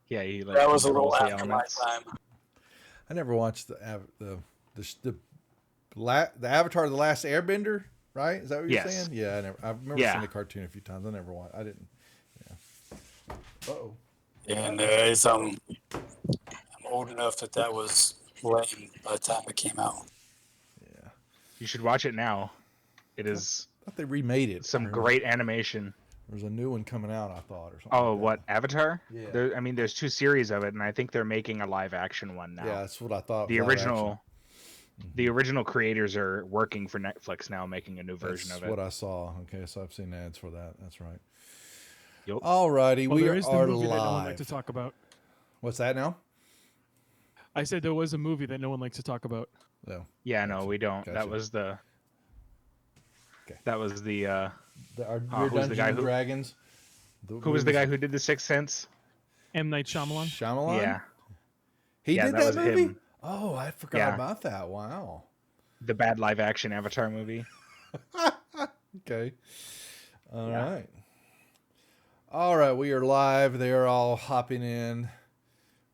Yeah, he like That was a little controls the after my elements. time. I never watched the Avatar: The Last Airbender. Right? Is that what you're Yes. saying? Yeah, I remember seeing the cartoon a few times. I never watched. I didn't. Yeah. Uh-oh. And I'm old enough that was lame by the time it came out. Yeah. You should watch it now. It is I thought they remade it. some great animation. There's a new one coming out, I thought, or something. Oh, like what, Avatar? Yeah. I mean, there's 2 series of it, and I think they're making a live action one now. Yeah, that's what I thought. The original creators are working for Netflix now, making a new version of it. That's what I saw. Okay, so I've seen ads for that. That's right. Yep. All righty, well, we there is the are movie live. that no one likes to talk about. What's that now? I said there was a movie that no one likes to talk about. No. Yeah, no, we don't. Gotcha. That was the. Okay. That was the. Who's the guy who Dragons? Who was the guy who did The Sixth Sense? M. Night Shyamalan. Shyamalan. Yeah. He did that movie. Him. Oh, I forgot about that. Wow. The bad live action Avatar movie. Okay. All right. All right, we are live. They are all hopping in,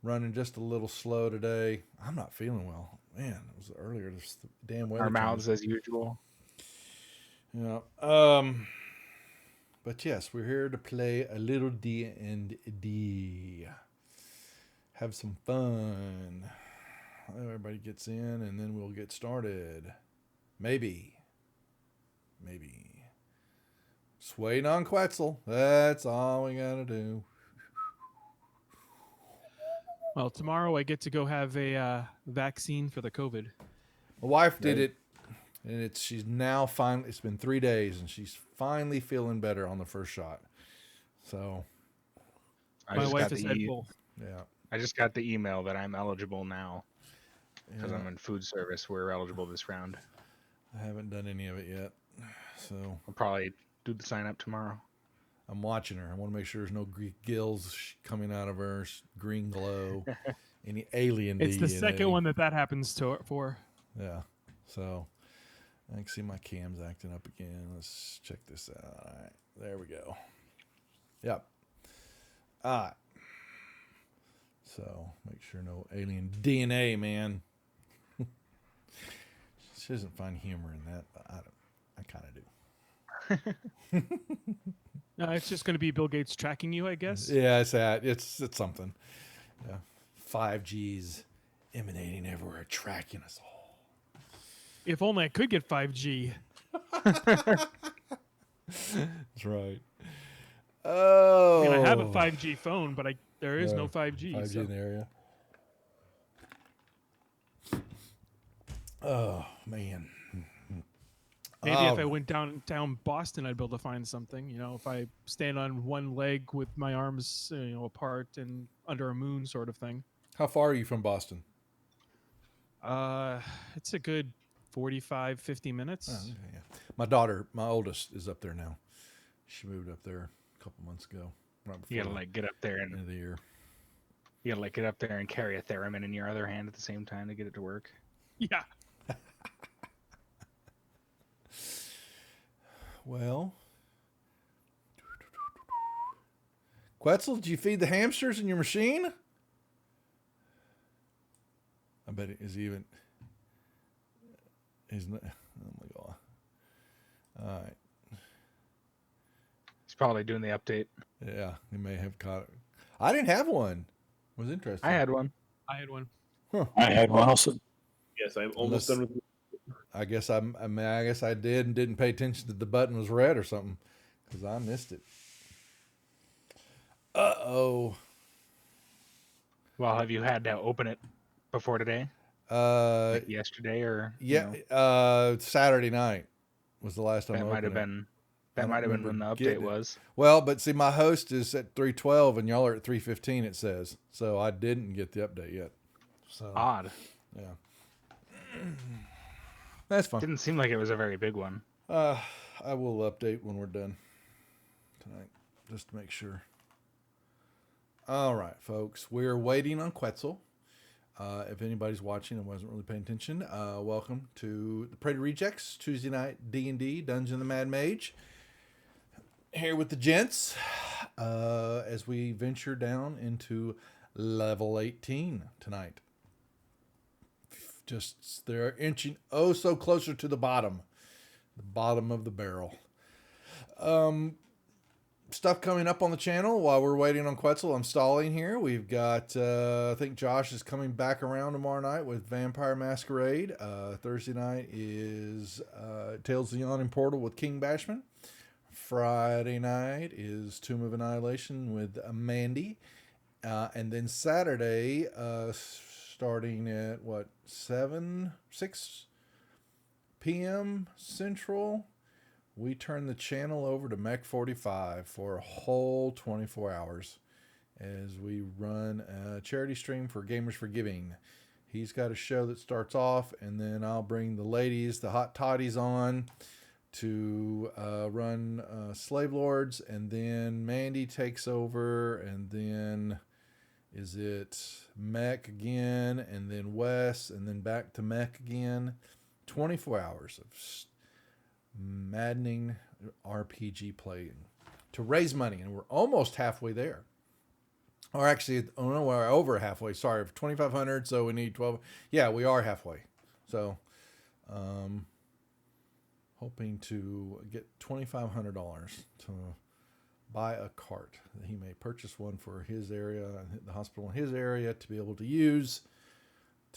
running just a little slow today. I'm not feeling well. Man, it was earlier. This damn weather. Our mouths as usual. Yeah. But yes, we're here to play a little D&D. Have some fun. Everybody gets in, and then we'll get started. Maybe. Just waiting on Quetzal. That's all we gotta do. Well, tomorrow I get to go have a vaccine for the COVID. My wife did it, and she's now finally. It's been 3 days, and she's finally feeling better on the first shot. So, my wife has had both. Yeah, I just got the email that I'm eligible now because I'm in food service. We're eligible this round. I haven't done any of it yet, so I'll probably do the sign up tomorrow. I'm watching her. I want to make sure there's no gills coming out of her, green glow, any alien DNA. It's the second one that happens for. Yeah. So I can see my cam's acting up again. Let's check this out. All right. There we go. Yep. All right. So make sure no alien DNA, man. She doesn't find humor in that, but I kind of do. No, it's just going to be Bill Gates tracking you, I guess. Yeah, it's that. It's something. Yeah. 5G's emanating everywhere, tracking us all. If only I could get 5G. That's right. Oh. I mean, I have a 5G phone, but there is no 5G. 5G in the area. Oh, man. Maybe if I went down Boston, I'd be able to find something. You know, if I stand on one leg with my arms, apart and under a moon, sort of thing. How far are you from Boston? It's a good 45, 50 minutes. Oh, okay, yeah. My daughter, my oldest, is up there now. She moved up there a couple months ago. Right before You gotta get up there and the end of the year. You gotta get up there and carry a theremin in your other hand at the same time to get it to work. Yeah. Well, Quetzal, did you feed the hamsters in your machine? I bet he's not. Oh my god! All right. He's probably doing the update. Yeah, he may have caught it. I didn't have one. It was interesting. I had one. Huh. I had one also. Yes, I'm almost done with it. I guess I guess I did and didn't pay attention that the button was red or something because I missed it. Uh-oh. Well, have you had to open it before today? Like yesterday or Saturday night was the last time. That might have been when the update was. Well, but see, my host is at 3:12 and y'all are at 3:15. It says so. I didn't get the update yet. So odd. Yeah. That's fine. Didn't seem like it was a very big one. I will update when we're done tonight, just to make sure. All right, folks, we're waiting on Quetzal. If anybody's watching and wasn't really paying attention, welcome to the Predator Rejects Tuesday night D&D Dungeon of the Mad Mage. Here with the gents, as we venture down into level 18 tonight. Just they're inching oh so closer to the bottom of the barrel. Stuff coming up on the channel while we're waiting on Quetzal. I'm stalling here. We've got, I think Josh is coming back around tomorrow night with Vampire Masquerade. Thursday night is Tales of the Yawning Portal with King Bashman. Friday night is Tomb of Annihilation with Mandy. And then Saturday, starting at 6 p.m. Central, we turn the channel over to Mech 45 for a whole 24 hours as we run a charity stream for Gamers for Giving. He's got a show that starts off, and then I'll bring the ladies, the hot toddies, on to run Slave Lords, and then Mandy takes over, and then is it Mech again, and then Wes, and then back to Mech again. 24 hours of maddening RPG playing to raise money, and we're almost halfway there. Or actually, oh no, we're over halfway. Sorry, 2,500. So we need 12. Yeah, we are halfway. So, hoping to get $2,500 to buy a cart. He may purchase one for his area, the hospital in his area, to be able to use.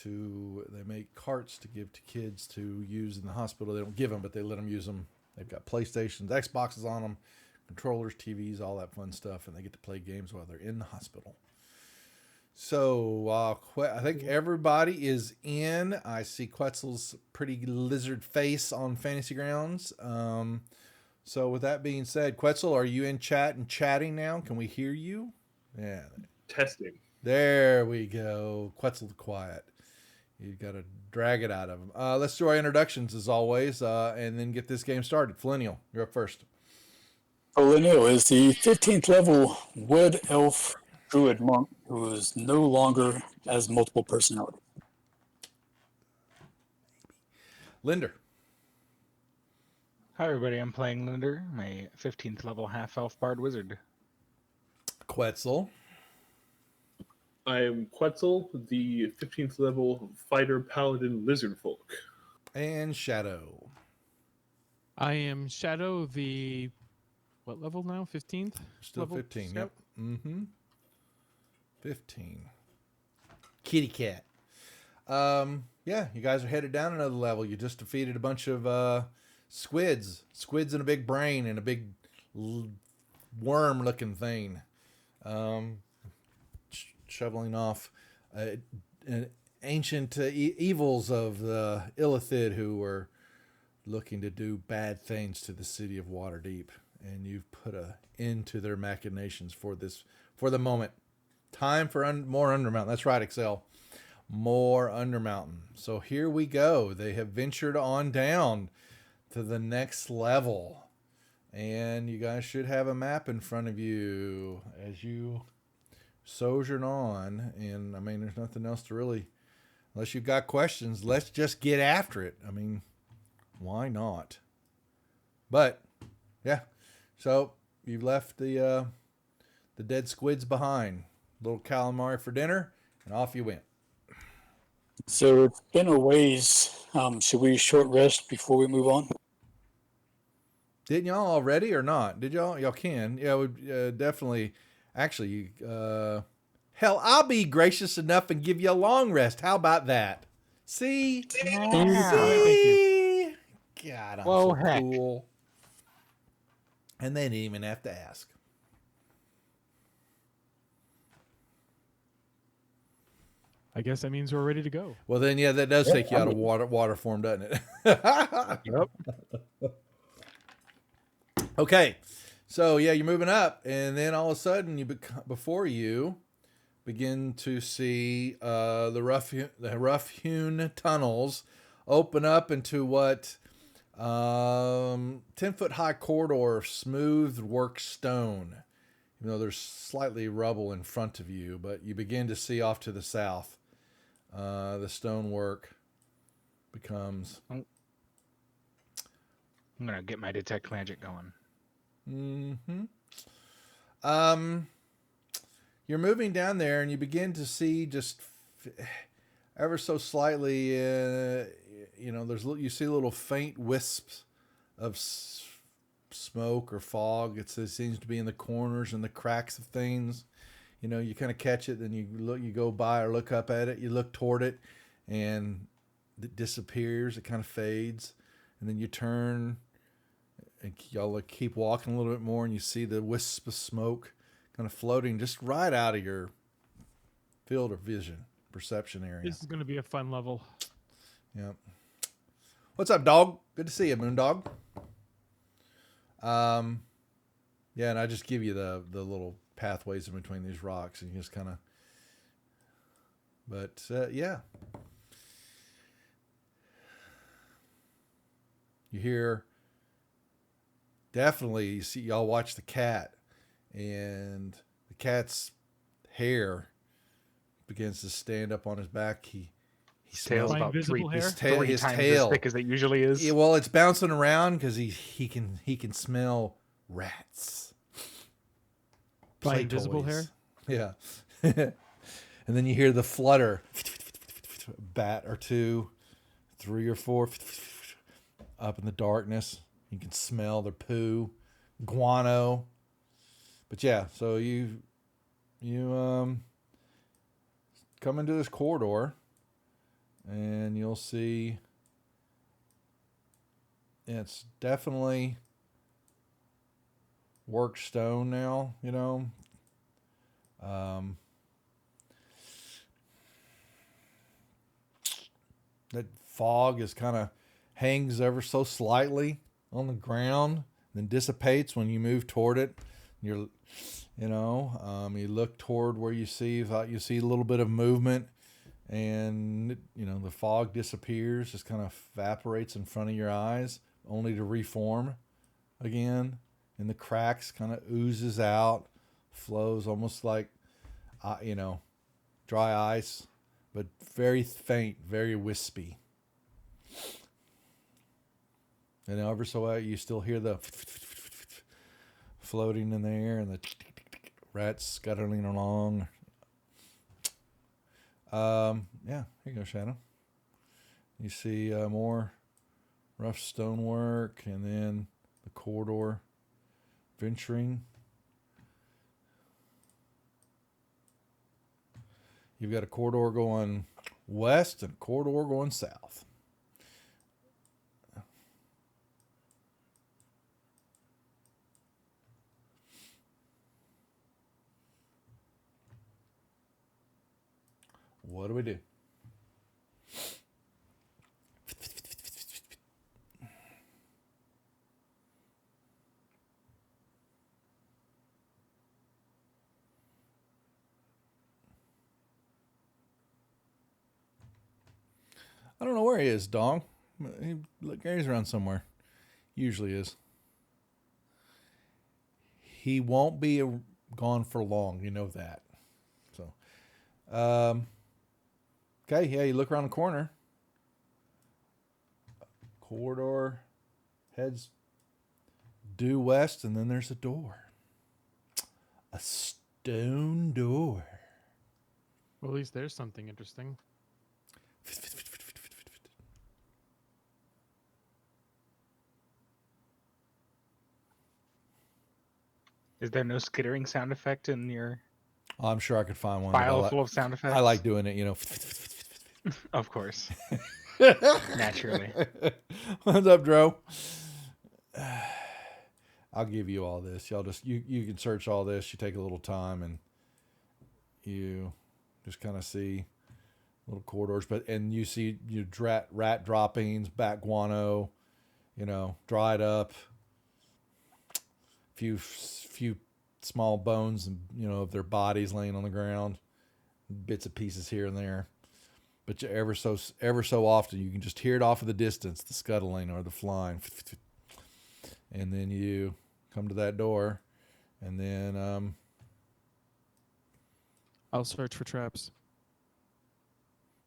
They make carts to give to kids to use in the hospital. They don't give them, but they let them use them. They've got PlayStations, Xboxes on them, controllers, TVs, all that fun stuff, and they get to play games while they're in the hospital. So I think everybody is in. I see Quetzal's pretty lizard face on Fantasy Grounds. So with that being said, Quetzal, are you in chat and chatting now? Can we hear you? Yeah. Testing. There we go. Quetzal the Quiet. You've got to drag it out of him. Let's do our introductions as always, and then get this game started. Flinnial, you're up first. Flinnial is the 15th level Wood Elf Druid Monk who is no longer has multiple personalities. Linder. Hi everybody, I'm playing Linder, my 15th level half-elf bard wizard. Quetzal. I am Quetzal, the 15th level fighter paladin lizard folk. And Shadow. I am Shadow, the what level now? 15th? Still level 15, scout? yep. Mm-hmm. 15. Kitty cat. Yeah, you guys are headed down another level. You just defeated a bunch of squids. Squids in a big brain and a big worm-looking thing. Shoveling off ancient evils of the Illithid who were looking to do bad things to the city of Waterdeep, and you've put an end to their machinations for the moment. Time for more Undermountain. That's right, Excel. More Undermountain. So here we go. They have ventured on down to the next level, and you guys should have a map in front of you as you sojourn on. And I mean, there's nothing else to really, unless you've got questions, let's just get after it. I mean, why not? But yeah, so you've left the dead squids behind, little calamari for dinner, and off you went. So it's been a ways. Should we short rest before we move on? Didn't y'all already or not? Did y'all? Y'all can. Yeah, we definitely. Actually, hell, I'll be gracious enough and give you a long rest. How about that? See? Yeah. See? God, I'm Whoa, so heck. cool. And they didn't even have to ask. I guess that means we're ready to go. Well, then, yeah, that does take you out of water form, doesn't it? Yep. Okay. So, yeah, you're moving up, and then all of a sudden, before you begin to see the rough-hewn tunnels open up into what 10-foot high corridor of smooth work stone. Even though there's slightly rubble in front of you, but you begin to see off to the south. The stonework becomes. I'm gonna get my detect magic going. Mm-hmm. you're moving down there, and you begin to see just ever so slightly, you see little faint wisps of smoke or fog. It seems to be in the corners and the cracks of things. You kind of catch it, then you go by or look up at it, you look toward it, and it disappears. It kind of fades, and then you turn, and y'all keep walking a little bit more, and you see the wisp of smoke kind of floating just right out of your field of vision, perception area. This is going to be a fun level. Yep. What's up, dog? Good to see you, Moondog. Yeah, and I just give you the little pathways in between these rocks, and you just kind of. But yeah, you hear. Definitely, you see, y'all watch the cat, and the cat's hair begins to stand up on his back. He Tail's My about three, invisible hair? his three his times tail. as thick as it usually is. Yeah, well, it's bouncing around because he can smell rats. By Play invisible toys. hair? Yeah. And then you hear the flutter. Bat or two, 3 or 4 up in the darkness. You can smell their poo, guano. But yeah, so you come into this corridor, and you'll see it's definitely worked stone now, that fog is kind of hangs ever so slightly on the ground, then dissipates when you move toward it. You look toward where you see a little bit of movement, and the fog disappears, just kind of evaporates in front of your eyes, only to reform again, and the cracks kind of oozes out, flows almost like dry ice, but very faint, very wispy. And ever so you still hear the floating in the air and the rats scuttling along. Yeah, here you go, Shadow. You see more rough stonework, and then the corridor venturing. You've got a corridor going west and a corridor going south. What do we do? I don't know where he is, dog. Gary's around somewhere. Usually is. He won't be gone for long. You know that. So, okay, yeah, you look around the corner. Corridor heads due west, and then there's a door. A stone door. Well, at least there's something interesting. Is there no skittering sound effect in your I'm sure I could find one. file full of sound effects? I like doing it, Of course. Naturally. What's up, Dro? I'll give you all this. Y'all just you can search all this. You take a little time, and you just kind of see little corridors, and you see rat droppings, bat guano, dried up, few small bones, and of their bodies laying on the ground, bits and pieces here and there. But ever so often you can just hear it off in the distance, the scuttling or the flying, and then you come to that door, and then I'll search for traps.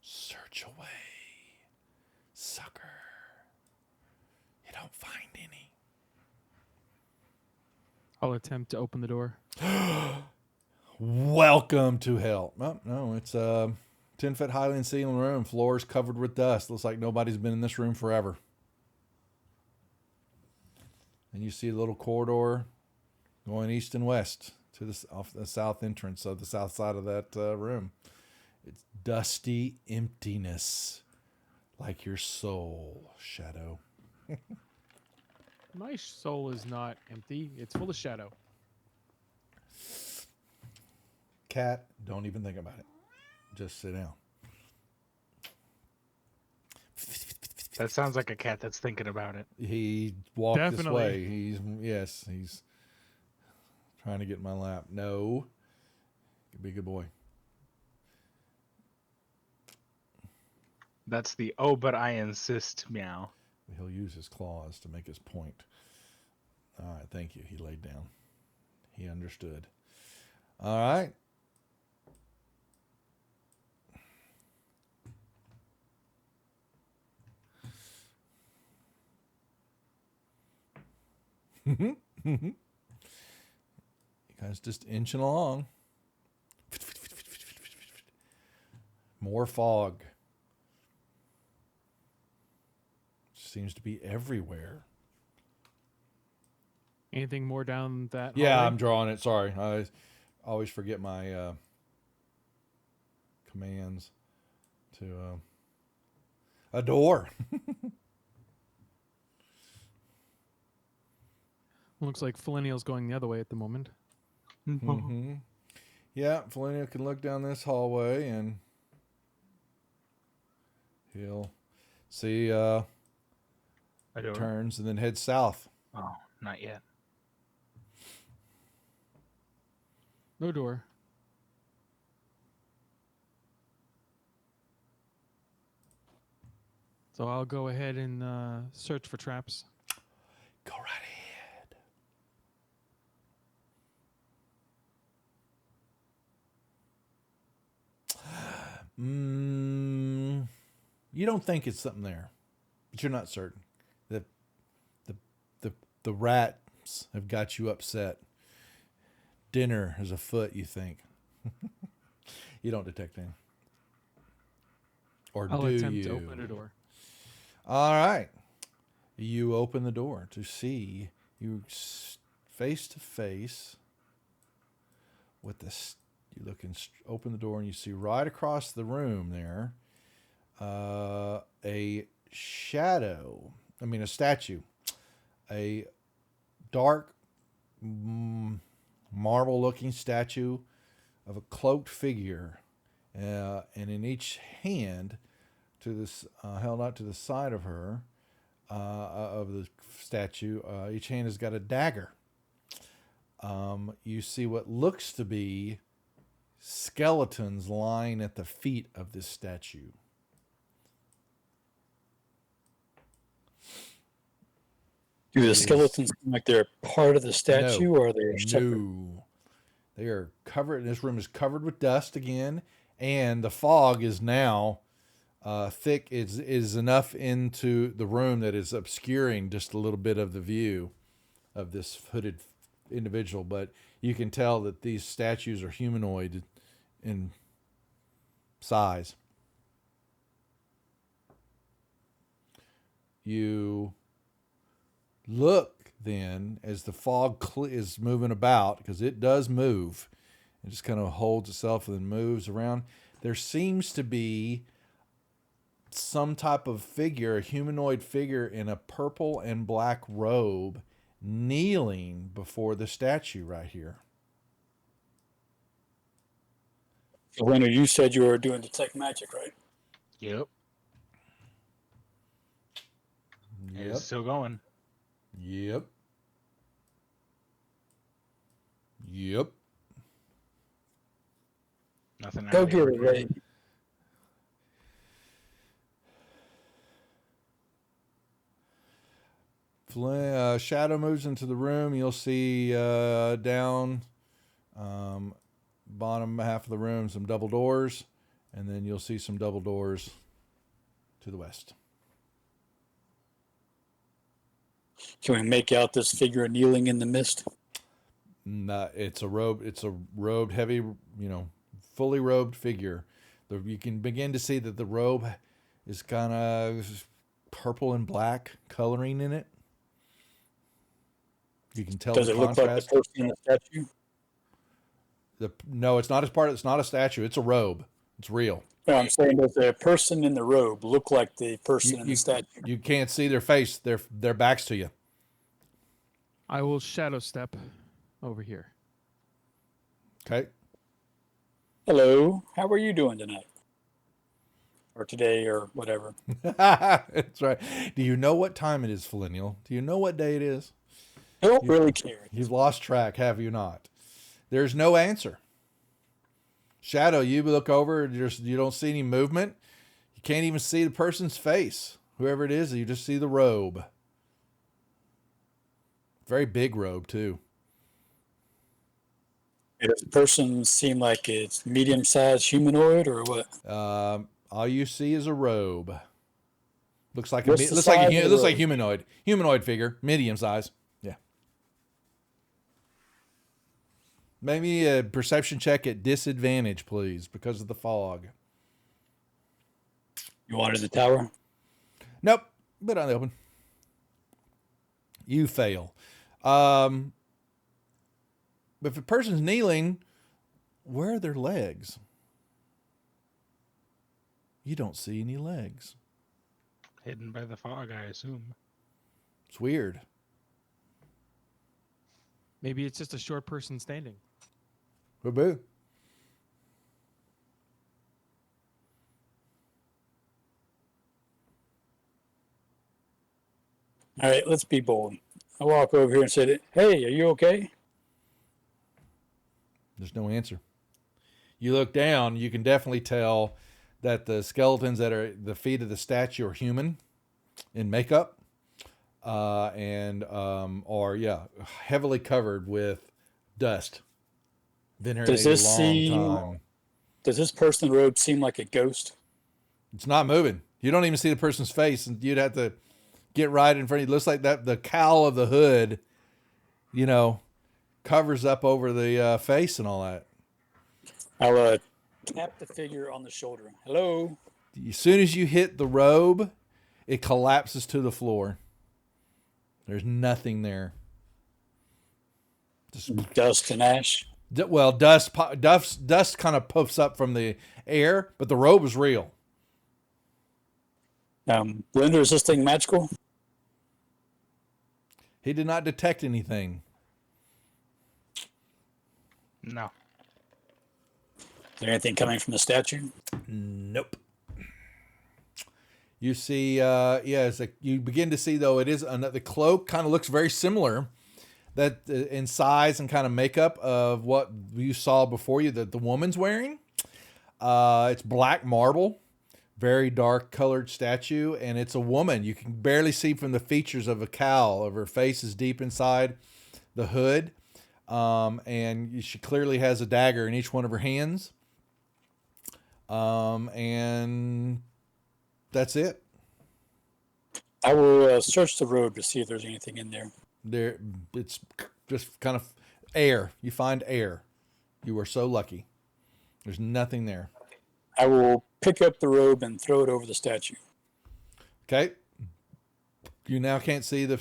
Search away, sucker. You don't find any. I'll attempt to open the door. Welcome to hell. No, it's a 10-foot high ceiling room. Floors covered with dust. Looks like nobody's been in this room forever. And you see a little corridor going east and west to off the south entrance of the south side of that room. It's dusty emptiness, like your soul, Shadow. My soul is not empty. It's full of shadow. Cat, don't even think about it. Just sit down. That sounds like a cat that's thinking about it. He walked this Definitely. way. He's trying to get in my lap. No. Be a good boy. That's the "oh, but I insist" meow. He'll use his claws to make his point. All right, thank you. He laid down. He understood. All right. You guys just inching along. More fog. Seems to be everywhere. Anything more down that Yeah, hallway? I'm drawing it. Sorry. I always forget my commands to a door. Looks like Felenial's going the other way at the moment. Mm-hmm. Yeah, Felenia can look down this hallway and he'll see turns and then head south. Oh, not yet. No door. So I'll go ahead and search for traps. Go right ahead. You don't think it's something there, but you're not certain. The rats have got you upset. Dinner is afoot, you think. You don't detect anything. Or I'll do attempt you? to open a door. All right. You open the door to see you face to face with this. You look and open the door and you see right across the room there a statue, a dark marble-looking statue of a cloaked figure, and in each hand, to this held out to the side of her, of the statue, each hand has got a dagger. You see what looks to be skeletons lying at the feet of this statue. Do the skeletons seem like they're part of the statue, or are they separate? No. They are covered. This room is covered with dust again, and the fog is now thick. Is enough into the room that is obscuring just a little bit of the view of this hooded individual. But you can tell that these statues are humanoid in size. You look then as the fog is moving about, because it does move. It just kind of holds itself and then moves around. There seems to be some type of figure, a humanoid figure in a purple and black robe, kneeling before the statue right here. So, Leonard, you said you were doing detect magic, right? Yep. It's still going. Yep. Nothing. Go get it, Ray. Shadow moves into the room. You'll see down bottom half of the room some double doors, and then you'll see some double doors to the west. Can we make out this figure kneeling in the mist? It's a robe. It's a robed, heavy, fully robed figure. You can begin to see that the robe is kind of purple and black coloring in it. You can tell. Does it look like the person in the statue? No, it's not as part. It's not a statue. It's a robe. It's real. No, I'm saying, does the person in the robe look like the person in the statue? You can't see their face. Their backs to you. I will shadow step over here. Okay. Hello, how are you doing tonight? Or today, or whatever. That's right. Do you know what time it is, Filineal? Do you know what day it is? I don't really care. You've lost track, have you not? There's no answer. Shadow, you look over, you don't see any movement. You can't even see the person's face. Whoever it is, you just see the robe. Very big robe, too. Does the person seem like it's medium-sized humanoid or what? All you see is a robe. Looks like What's the size of the it looks like robe? humanoid figure, medium size. Yeah. Maybe a perception check at disadvantage, please, because of the fog. You wanted the tower? Nope, but on the open. You fail. But if a person's kneeling, where are their legs? You don't see any legs. Hidden by the fog, I assume. It's weird. Maybe it's just a short person standing. Could be. All right, let's be bold. I walk over here and said, "Hey, are you okay?" There's no answer. You look down, you can definitely tell that the skeletons that are at the feet of the statue are human in makeup, and are heavily covered with dust. Been here Does a this long time. Does this person in the robe seem like a ghost? It's not moving. You don't even see the person's face, and you'd have to get right in front of you. It looks like that the cowl of the hood, covers up over the face and all that. I'll tap the figure on the shoulder. Hello. As soon as you hit the robe, it collapses to the floor. There's nothing there. Just Dust and ash. well, dust kind of puffs up from the air, but the robe is real. Blender, is this thing magical? He did not detect anything. No. Is there anything coming from the statue? Nope. You see, you begin to see, though, it is the cloak kind of looks very similar that in size and kind of makeup of what you saw before you that the woman's wearing. It's black marble, very dark colored statue, and it's a woman. You can barely see from the features of a cowl. Of her face is deep inside the hood, and she clearly has a dagger in each one of her hands. And that's it. I will search the robe to see if there's anything in there. It's just kind of air. You find air. You are so lucky. There's nothing there. I will pick up the robe and throw it over the statue. Okay. You now can't see the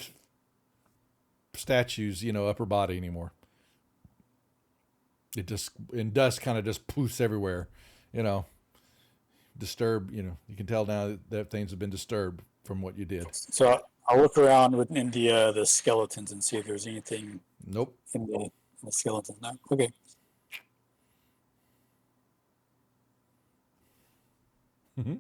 statue's, upper body anymore. And dust kind of just poofs everywhere, Disturbed, you can tell now that things have been disturbed from what you did. So I'll look around within the skeletons and see if there's anything. Nope. In the skeleton. No. Okay. Mm-hmm.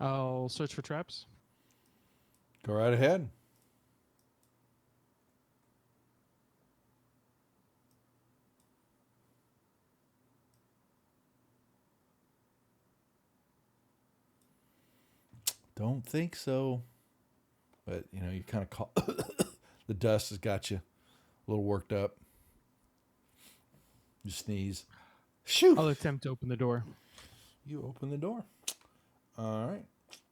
I'll search for traps. Go right ahead. Don't think so. But, you kind of call the dust has got you a little worked up. You sneeze. Shoo! I'll attempt to open the door. You open the door. All right.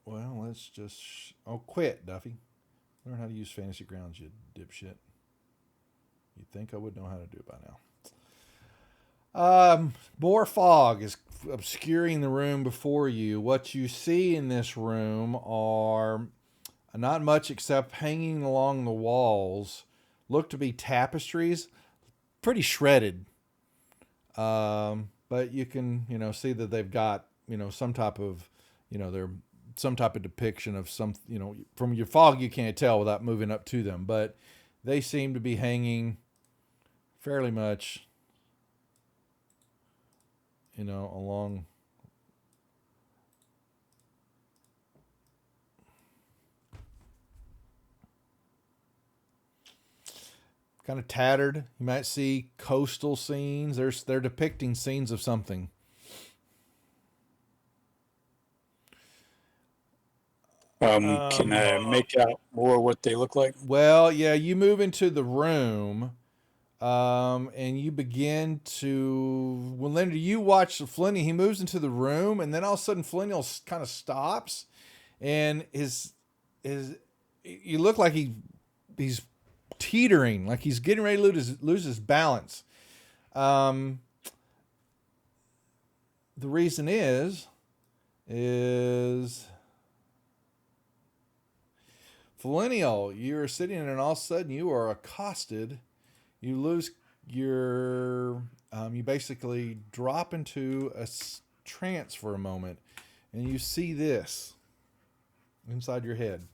Well, let's just... quit, Duffy. Learn how to use Fantasy Grounds, you dipshit. You'd think I would know how to do it by now. More fog is obscuring the room before you. What you see in this room are not much except hanging along the walls. Look to be tapestries, pretty shredded. But you can, see that they've got, some type of, they're some type of depiction of some, from your fog you can't tell without moving up to them, but they seem to be hanging fairly much, along. Kind of tattered. You might see coastal scenes. They're depicting scenes of something. Can I make out more what they look like? Well, yeah, you move into the room, and you begin to... Well, Linda, you watch Flinny. He moves into the room, and then all of a sudden Flinny kind of stops, and you look like he's teetering, like he's getting ready to lose his balance. The reason is Millennial, you're sitting and all of a sudden you are accosted. You lose your, you basically drop into a trance for a moment, and you see this inside your head.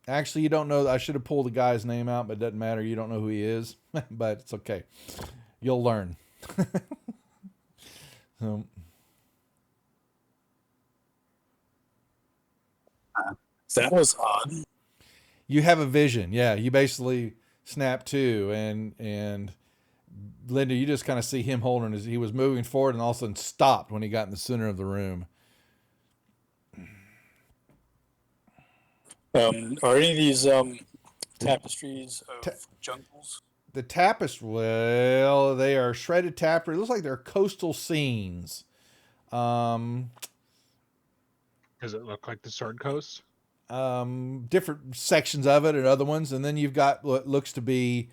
Actually, you don't know. I should have pulled the guy's name out, but it doesn't matter. You don't know who he is, but it's okay. You'll learn. That was odd. You have a vision. Yeah, you basically snap to, and Linda, you just kind of see him holding he was moving forward and all of a sudden stopped when he got in the center of the room. Are any of these tapestries of jungles? The tapestry, well, they are shredded tapestry. It looks like they're coastal scenes. Does it look like the Sword Coast? Different sections of it and other ones. And then you've got what looks to be,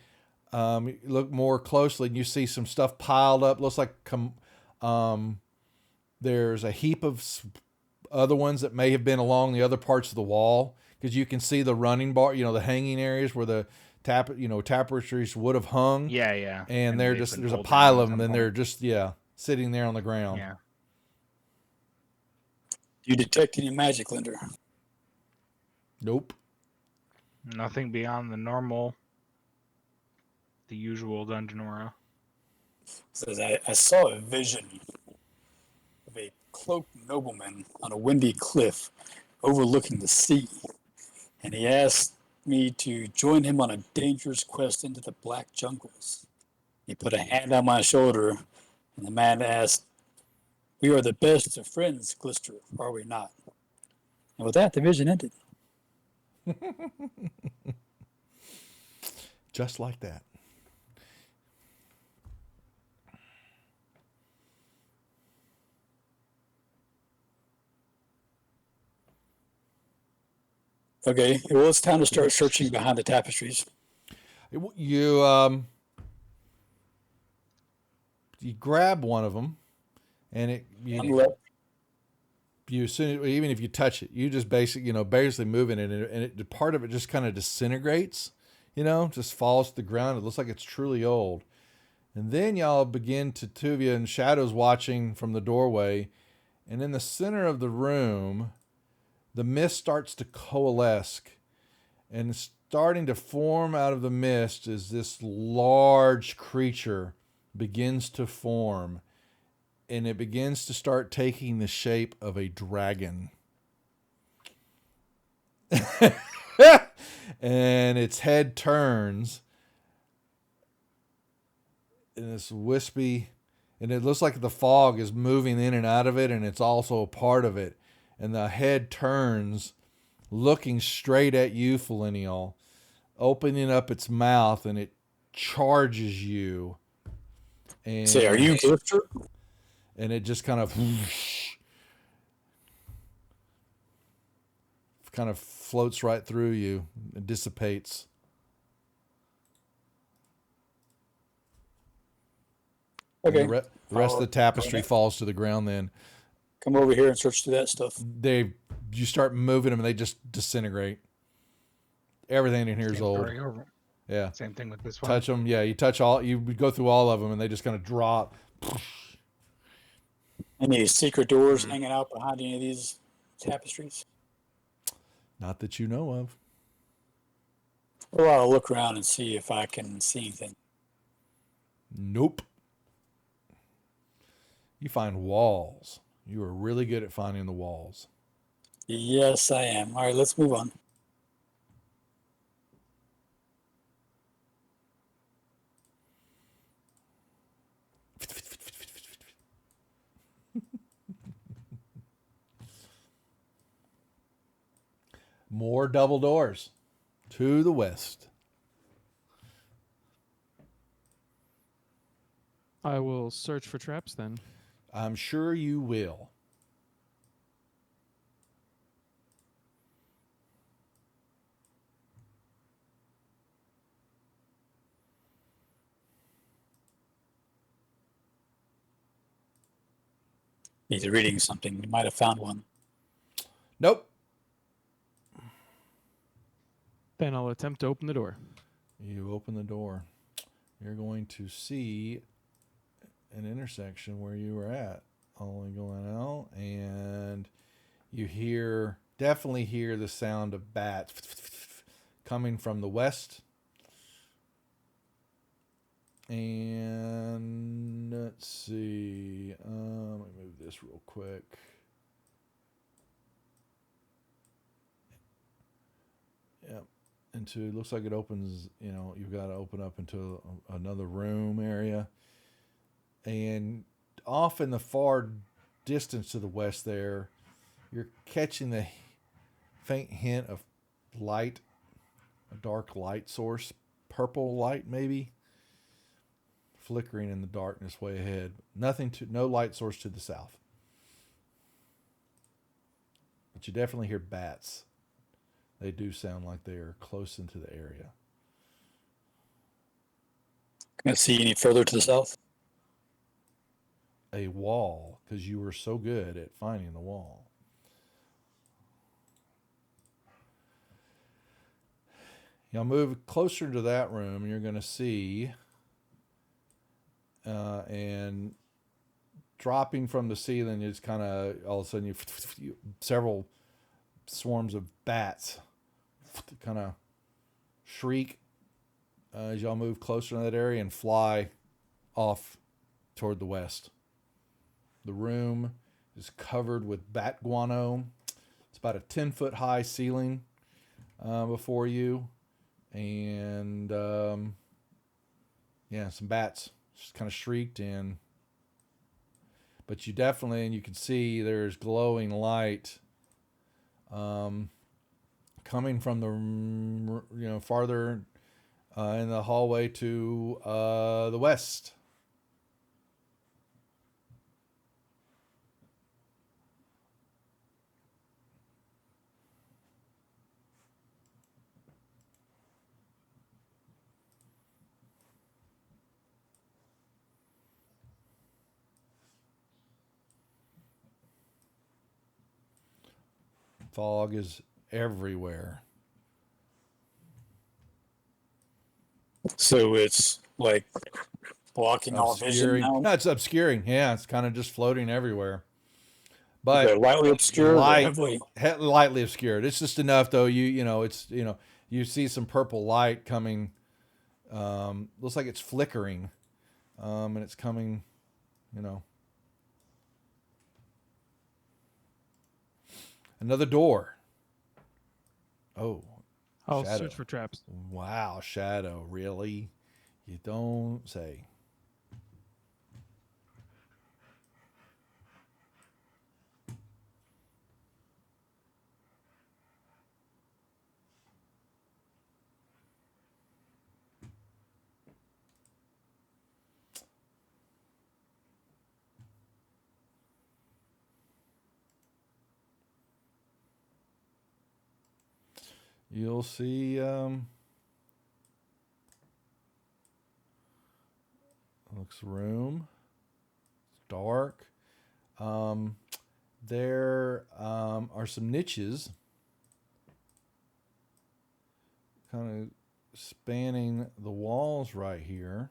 look more closely and you see some stuff piled up. Looks like there's a heap of other ones that may have been along the other parts of the wall, because you can see the running bar, the hanging areas where the tapestries would have hung. Yeah, yeah. And there's a pile of them, and they're just sitting there on the ground. Yeah. Do you detect any magic, Linder? Nope. Nothing beyond the usual dungeon aura. Says I saw a vision of a cloaked nobleman on a windy cliff overlooking the sea, and he asked me to join him on a dangerous quest into the black jungles. He put a hand on my shoulder, and the man asked, "We are the best of friends, Glister, are we not?" And with that, the vision ended. Just like that. Okay, well, it's time to start searching behind the tapestries. You grab one of them, and even if you touch it, you just basically moving it, and part of it just kind of disintegrates, just falls to the ground. It looks like it's truly old. And then y'all begin to, two of you in shadows watching from the doorway, and in the center of the room, the mist starts to coalesce, and starting to form out of the mist is this large creature begins to form, and it begins to start taking the shape of a dragon. And its head turns, and it's wispy, and it looks like the fog is moving in and out of it, and it's also a part of it. And the head turns, looking straight at you, Felinial, opening up its mouth, and it charges you. And say, are you Glypter? And it just kind of floats right through you and dissipates. Okay. And the rest of the tapestry falls to the ground. Then come over here and search through that stuff. You start moving them and they just disintegrate. Everything in here is old. Yeah. Same thing with this one. Touch them. Yeah, you touch all. You go through all of them and they just kind of drop. Any secret doors hanging out behind any of these tapestries? Not that you know of. Well, I'll look around and see if I can see anything. Nope. You find walls. You are really good at finding the walls. Yes, I am. All right, let's move on. More double doors to the west. I will search for traps then. I'm sure you will. He's reading something. You might have found one. Nope. Then I'll attempt to open the door. You open the door. You're going to see an intersection where you were at. Only going out, and you definitely hear the sound of bats coming from the west. And let's see. Let me move this real quick. Yep. It looks like it opens, you've got to open up into another room area. And off in the far distance to the west there, you're catching the faint hint of light, a dark light source, purple light maybe, flickering in the darkness way ahead. No light source to the south. But you definitely hear bats. They do sound like they are close into the area. Can I see any further to the south? A wall, because you were so good at finding the wall. You'll move closer to that room, and you're going to see, and dropping from the ceiling is kind of, all of a sudden, several swarms of bats kind of shriek as y'all move closer to that area and fly off toward the west. The room is covered with bat guano. It's about a 10-foot high ceiling before you. And, some bats just kind of shrieked in. But you can see there's glowing light coming from the, farther in the hallway to the west. Fog is everywhere. So it's like blocking all vision now? No, it's obscuring. Yeah, it's kind of just floating everywhere. But lightly obscured, lightly obscured. It's just enough, though. You see some purple light coming. Looks like it's flickering, and it's coming. Another door. Oh, I'll Shadow. search for traps. Wow, Shadow, really? You don't say. you'll see looks room. It's dark. There are some niches kind of spanning the walls right here.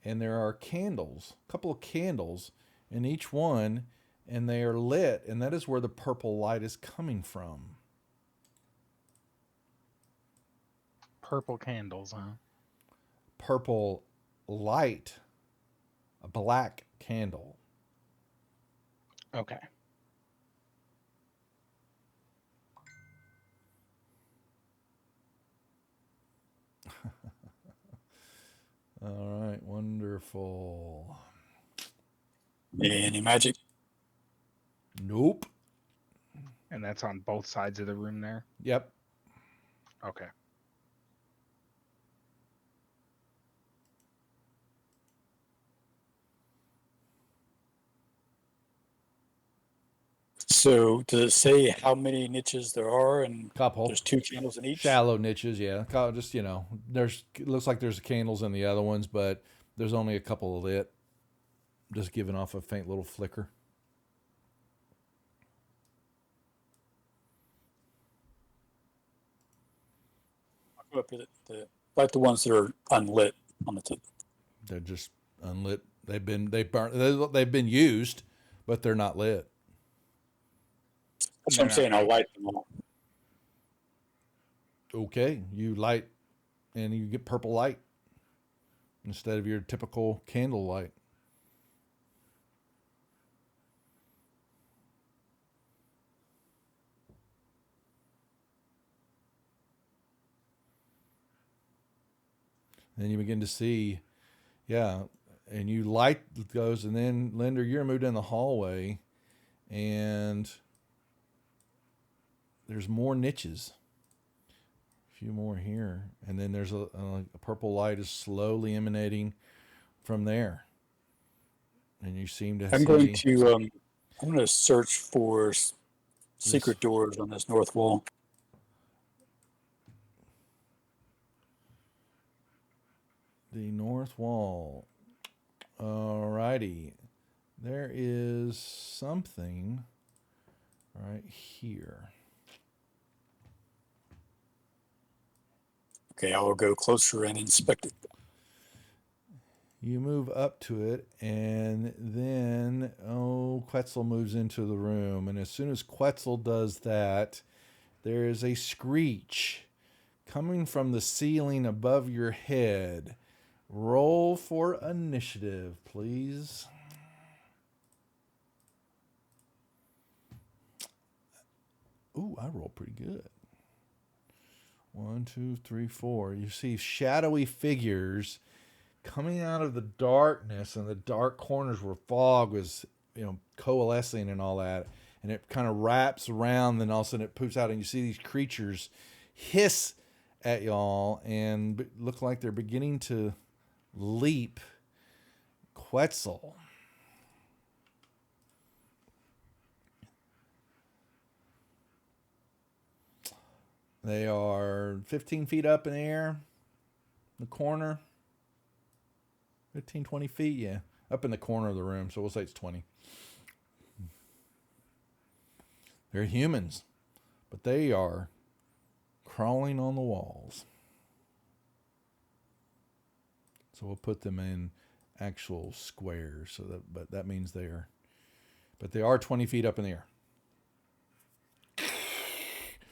And there are candles, a couple of candles in each one, and they are lit, and that is where the purple light is coming from. Purple candles, huh? Purple light, a black candle. Okay. All right, wonderful. Any magic? Nope. And that's on both sides of the room there? Yep. Okay. So does it say how many niches there are? And Couple. there's 2 candles in each? Shallow niches, yeah. Just, there's looks like there's candles in the other ones, but there's only a couple lit. Just giving off a faint little flicker. I'll go up to like the ones that are unlit on the tip. They're just unlit. They've been used, but they're not lit. That's what I'm saying. I'll light them all. Okay, you light and you get purple light instead of your typical candle light. Then you begin to see, and you light those, and then Linder, you're moved in the hallway, and there's more niches. A few more here, and then there's a purple light is slowly emanating from there, and you seem to. I'm going to search for secret doors on this north wall. The north wall. Alrighty. There is something right here. Okay, I will go closer and inspect it. You move up to it, and then, Quetzal moves into the room. And as soon as Quetzal does that, there is a screech coming from the ceiling above your head. Roll for initiative, please. Ooh, I roll pretty good. 1, 2, 3, 4. You see shadowy figures coming out of the darkness and the dark corners where fog was, coalescing and all that. And it kind of wraps around, then all of a sudden it poops out, and you see these creatures hiss at y'all and look like they're beginning to leap Quetzal. They are 15 feet up in the air, in the corner. 15, 20 feet, yeah. Up in the corner of the room, so we'll say it's 20. They're humans, but they are crawling on the walls. So we'll put them in actual squares, but that means they are 20 feet up in the air.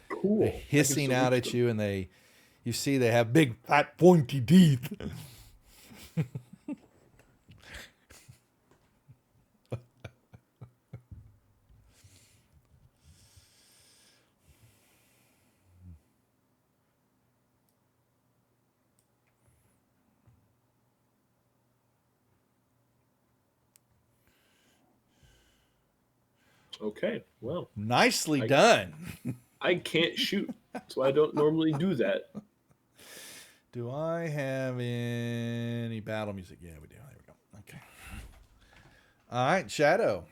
Cool. They're hissing out at you, and you see they have big, fat, pointy teeth. Okay, well. Nicely done. I can't shoot, so I don't normally do that. Do I have any battle music? Yeah, we do. There we go. Okay. All right, Shadow.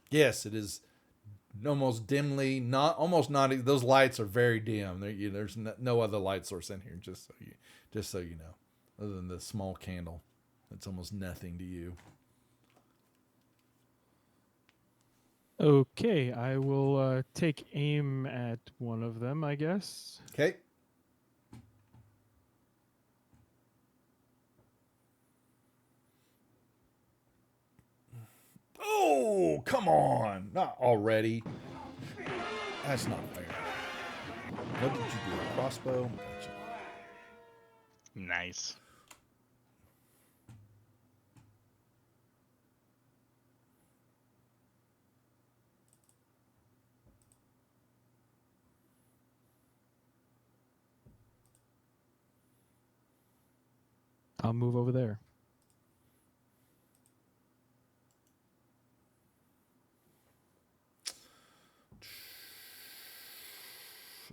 Yes, it is almost dimly, almost not. Those lights are very dim. There's no other light source in here. Just so you know, other than the small candle, it's almost nothing to you. Okay, I will take aim at one of them, I guess. Okay. Oh, come on. Not already. That's not fair. What did you do? A crossbow? Gotcha. Nice. I'll move over there.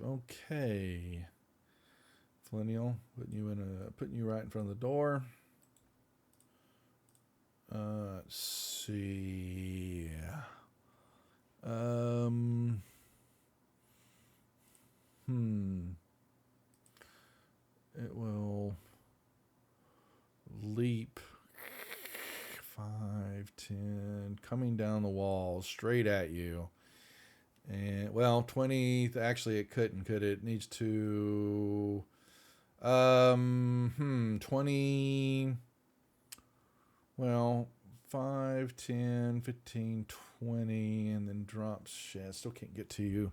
Okay. Flinnial, putting you right in front of the door. Let's see. It will leap 5, 10, coming down the wall straight at you. And 20, actually it couldn't, could it? It needs to 20, 5, 10, 15, 20, and then drops. Shit, I still can't get to you.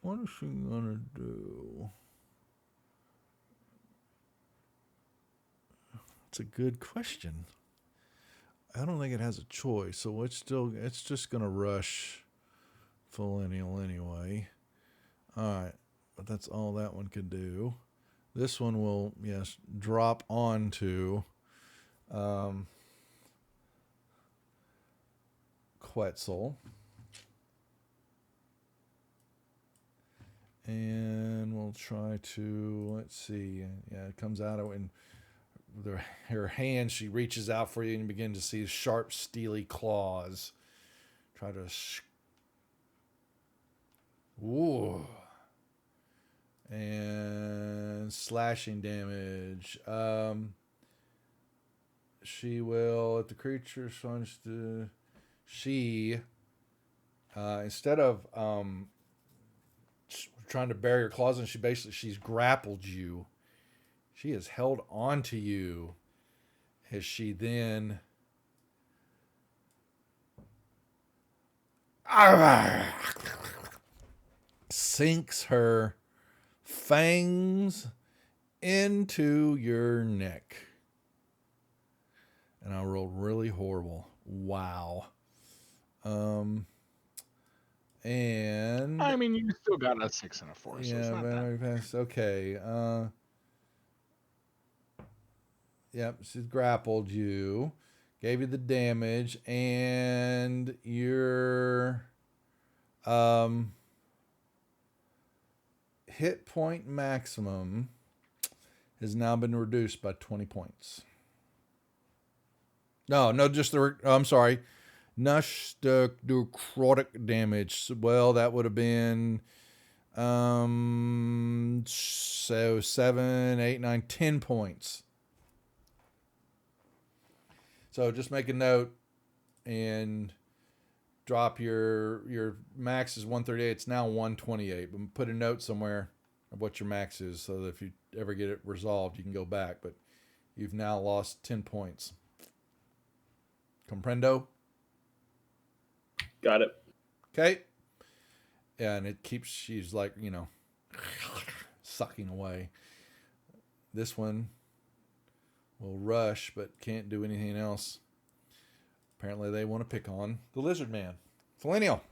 What is she gonna do? It's a good question. I don't think it has a choice, so it's just gonna rush Millennial anyway. Alright, but that's all that one can do. This one will, yes, drop onto Quetzal. And we'll try to, let's see. Yeah, it comes out and her hand, she reaches out for you and you begin to see sharp, steely claws. Try to... Ooh. And slashing damage. She will, if the creature wants to... She, instead of... trying to bury her claws, and she's grappled you. She has held on to you as she then sinks her fangs into your neck. And I rolled really horrible. Wow. And I mean, you still got a 6 and a 4. Yeah, so it's not that. okay. Yep, she's grappled you, gave you the damage, and your hit point maximum has now been reduced by 20 points. No, just the... I'm sorry. Nush the necrotic damage. Well, that would have been... so 7, 8, 9, 10 points. So just make a note and drop your max is 138. It's now 128. But put a note somewhere of what your max is so that if you ever get it resolved, you can go back. But you've now lost 10 points. Comprendo? Got it. Okay. Yeah, and she's like, sucking away. This one will rush, but can't do anything else. Apparently they want to pick on the lizard man. Millennial.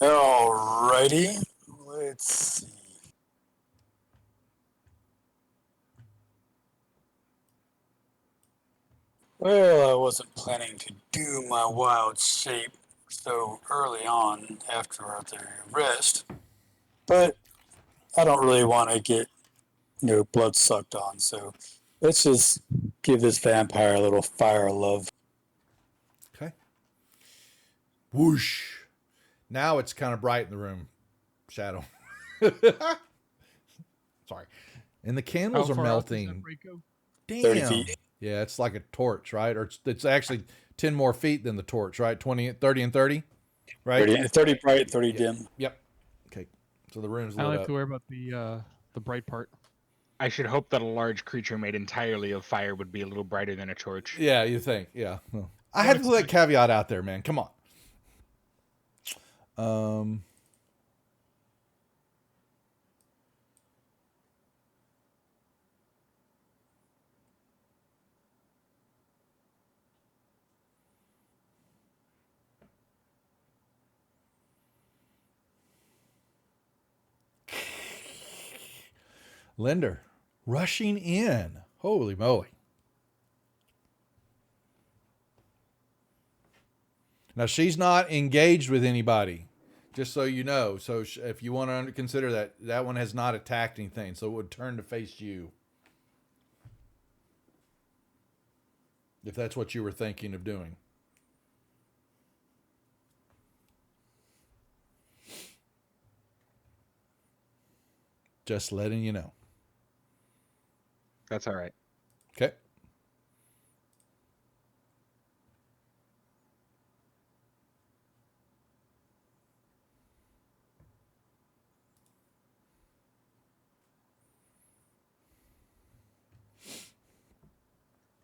Alrighty. Let's see. Well, I wasn't planning to do my wild shape so early on after the rest, but I don't really want to get no blood sucked on. So let's just give this vampire a little fire love. Okay. Whoosh. Now it's kind of bright in the room. Shadow. Sorry. And the candles How are far out does that melting. break go? 30 Damn. feet. Yeah, it's like a torch, right? Or it's actually 10 more feet than the torch, right? 20, 30 and 30, right? 30 bright, 30 dim. Yep. Okay. So the room's I lit like up. to worry about the bright part. I should hope that a large creature made entirely of fire would be a little brighter than a torch. Yeah, you think. Yeah. Well, I had to put that caveat out there, man. Come on. Linder rushing in. Holy moly. Now, she's not engaged with anybody, just so you know. So if you want to consider that, that one has not attacked anything. So it would turn to face you. If that's what you were thinking of doing. Just letting you know. That's all right. Okay.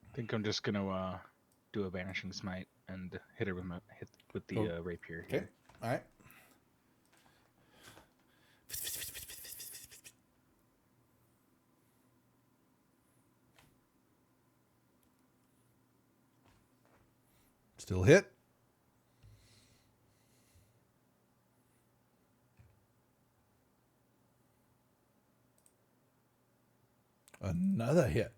I think I'm just gonna do a vanishing smite and hit her with the rapier. Okay. Here. All right. Still hit. Another hit.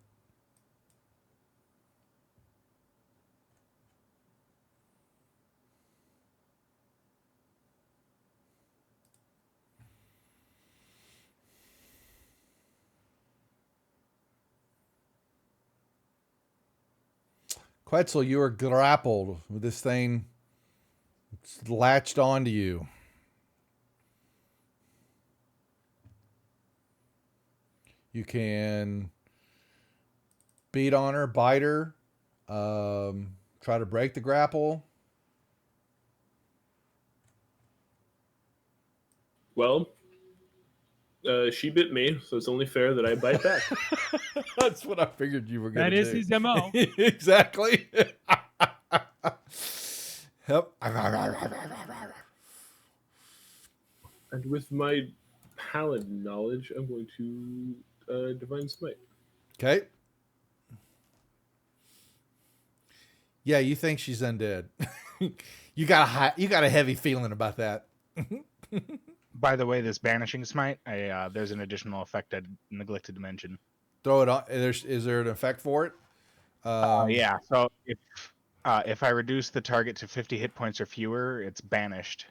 Quetzal, you are grappled with this thing. It's latched onto you. You can beat on her, bite her, try to break the grapple. Well, she bit me, so it's only fair that I bite back. That's what I figured you were going to do. That is his MO. Exactly. Yep. And with my paladin knowledge, I'm going to divine smite. Okay. Yeah, you think she's undead. You got a heavy feeling about that. By the way, this banishing smite, there's an additional effect I neglected to mention. Throw it on. Is there an effect for it? Yeah. So if I reduce the target to 50 hit points or fewer, it's banished.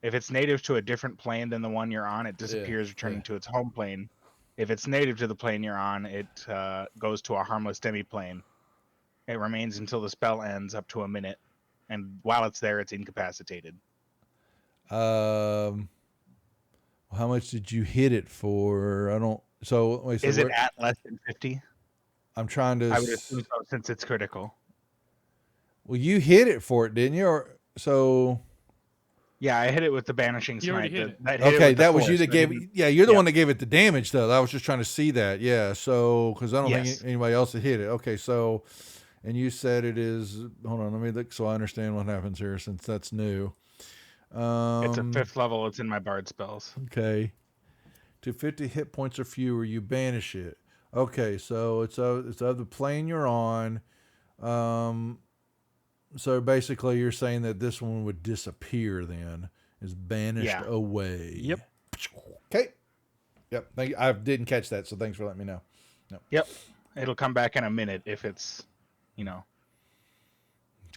If it's native to a different plane than the one you're on, it disappears, returning to its home plane. If it's native to the plane you're on, it goes to a harmless demi-plane. It remains until the spell ends, up to a minute, and while it's there, it's incapacitated. How much did you hit it for? I don't. So wait, is it at less than 50? I'm trying to. I would assume so, since it's critical. Well, you hit it for it, didn't you? Or so. Yeah, I hit it with the banishing smite. Okay, that was you that gave it. Yeah, you're the one that gave it the damage, though. I was just trying to see that. Yeah, so because I don't think anybody else had hit it. Okay, so, and you said it is. Hold on, let me look so I understand what happens here, since that's new. It's a 5th level. It's in my bard spells. Okay. To 50 hit points or fewer, you banish it. Okay, so it's of the plane you're on. So basically, you're saying that this one would disappear then, is banished away. Yep. Okay. Yep. Thank you. I didn't catch that, so thanks for letting me know. Yep. It'll come back in a minute if it's,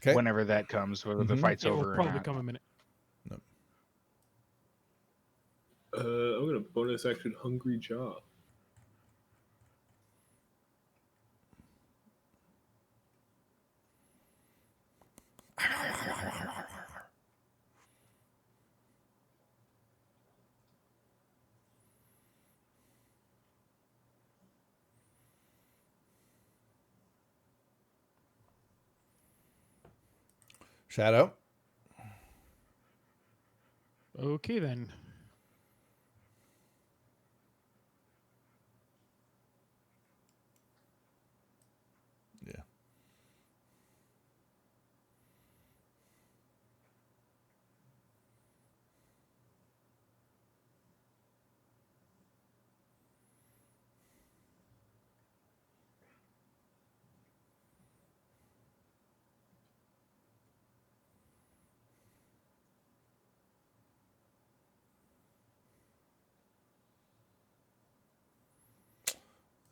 whenever that comes, whether the fight's over or not. It'll probably come a minute. I'm going to bonus action Hungry Jaw. Shadow. Okay, then. Yeah.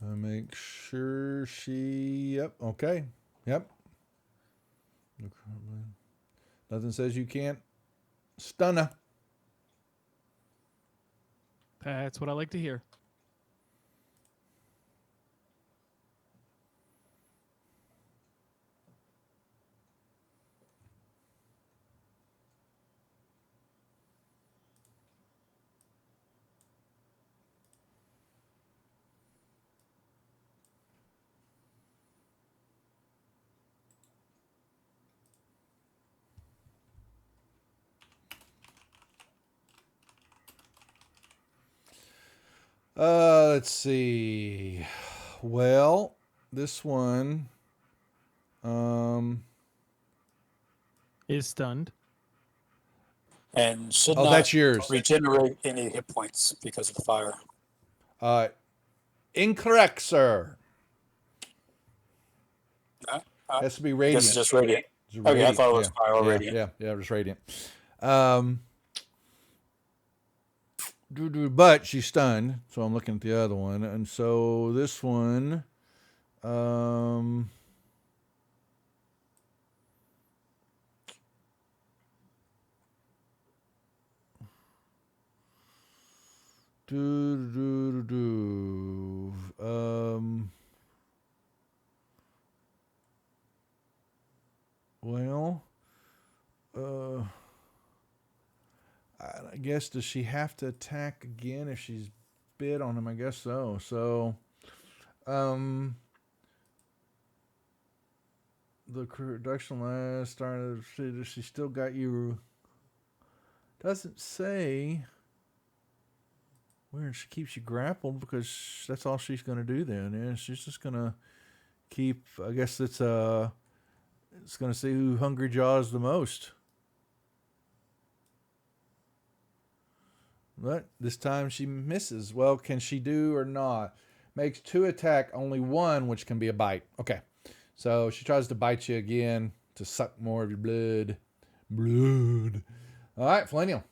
Make sure she. Yep. Okay. Yep. Nothing says you can't stun her. That's what I like to hear. Let's see. Well, this one. Is stunned. And should Oh, not that's yours. regenerate any hit points because of the fire. Incorrect, sir. Has to be This radiant. is just radiant. It's Okay, I radiant. thought it was fire or yeah, radiant. yeah, just radiant. But she's stunned, so I'm looking at the other one, and so this one, well, I guess does she have to attack again if she's bit on him? I guess so. So, the production last started. She still got you. Doesn't say where she keeps you grappled because that's all she's going to do. Then, yeah, she's just going to keep. I guess it's going to see who hungry jaws the most. But this time she misses. Well, can she do or not? Makes 2 attack, only 1, which can be a bite. Okay. So she tries to bite you again to suck more of your blood. Blood. All right, Flanneal.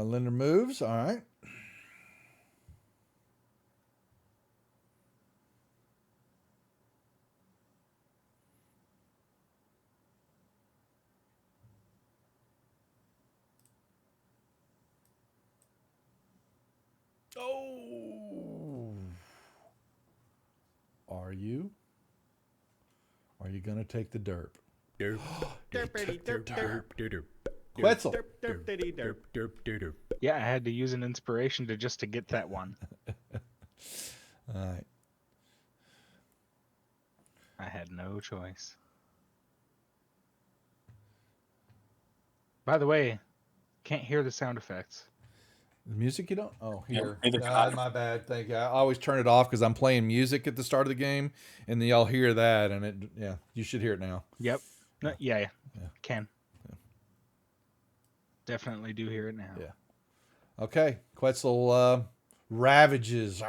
Linda moves. All right. Oh. Are you? Are you going to take the derp? Derp. Quetzal. Yeah, I had to use an inspiration to get that one. All right. I had no choice. By the way, can't hear the sound effects. The music you don't? Oh, here. neither can I. My bad. Thank you. I always turn it off because I'm playing music at the start of the game, and then y'all hear that, and you should hear it now. Yep. No, yeah. Can. Yeah. Definitely do hear it now. Yeah. Okay. Quetzal ravages.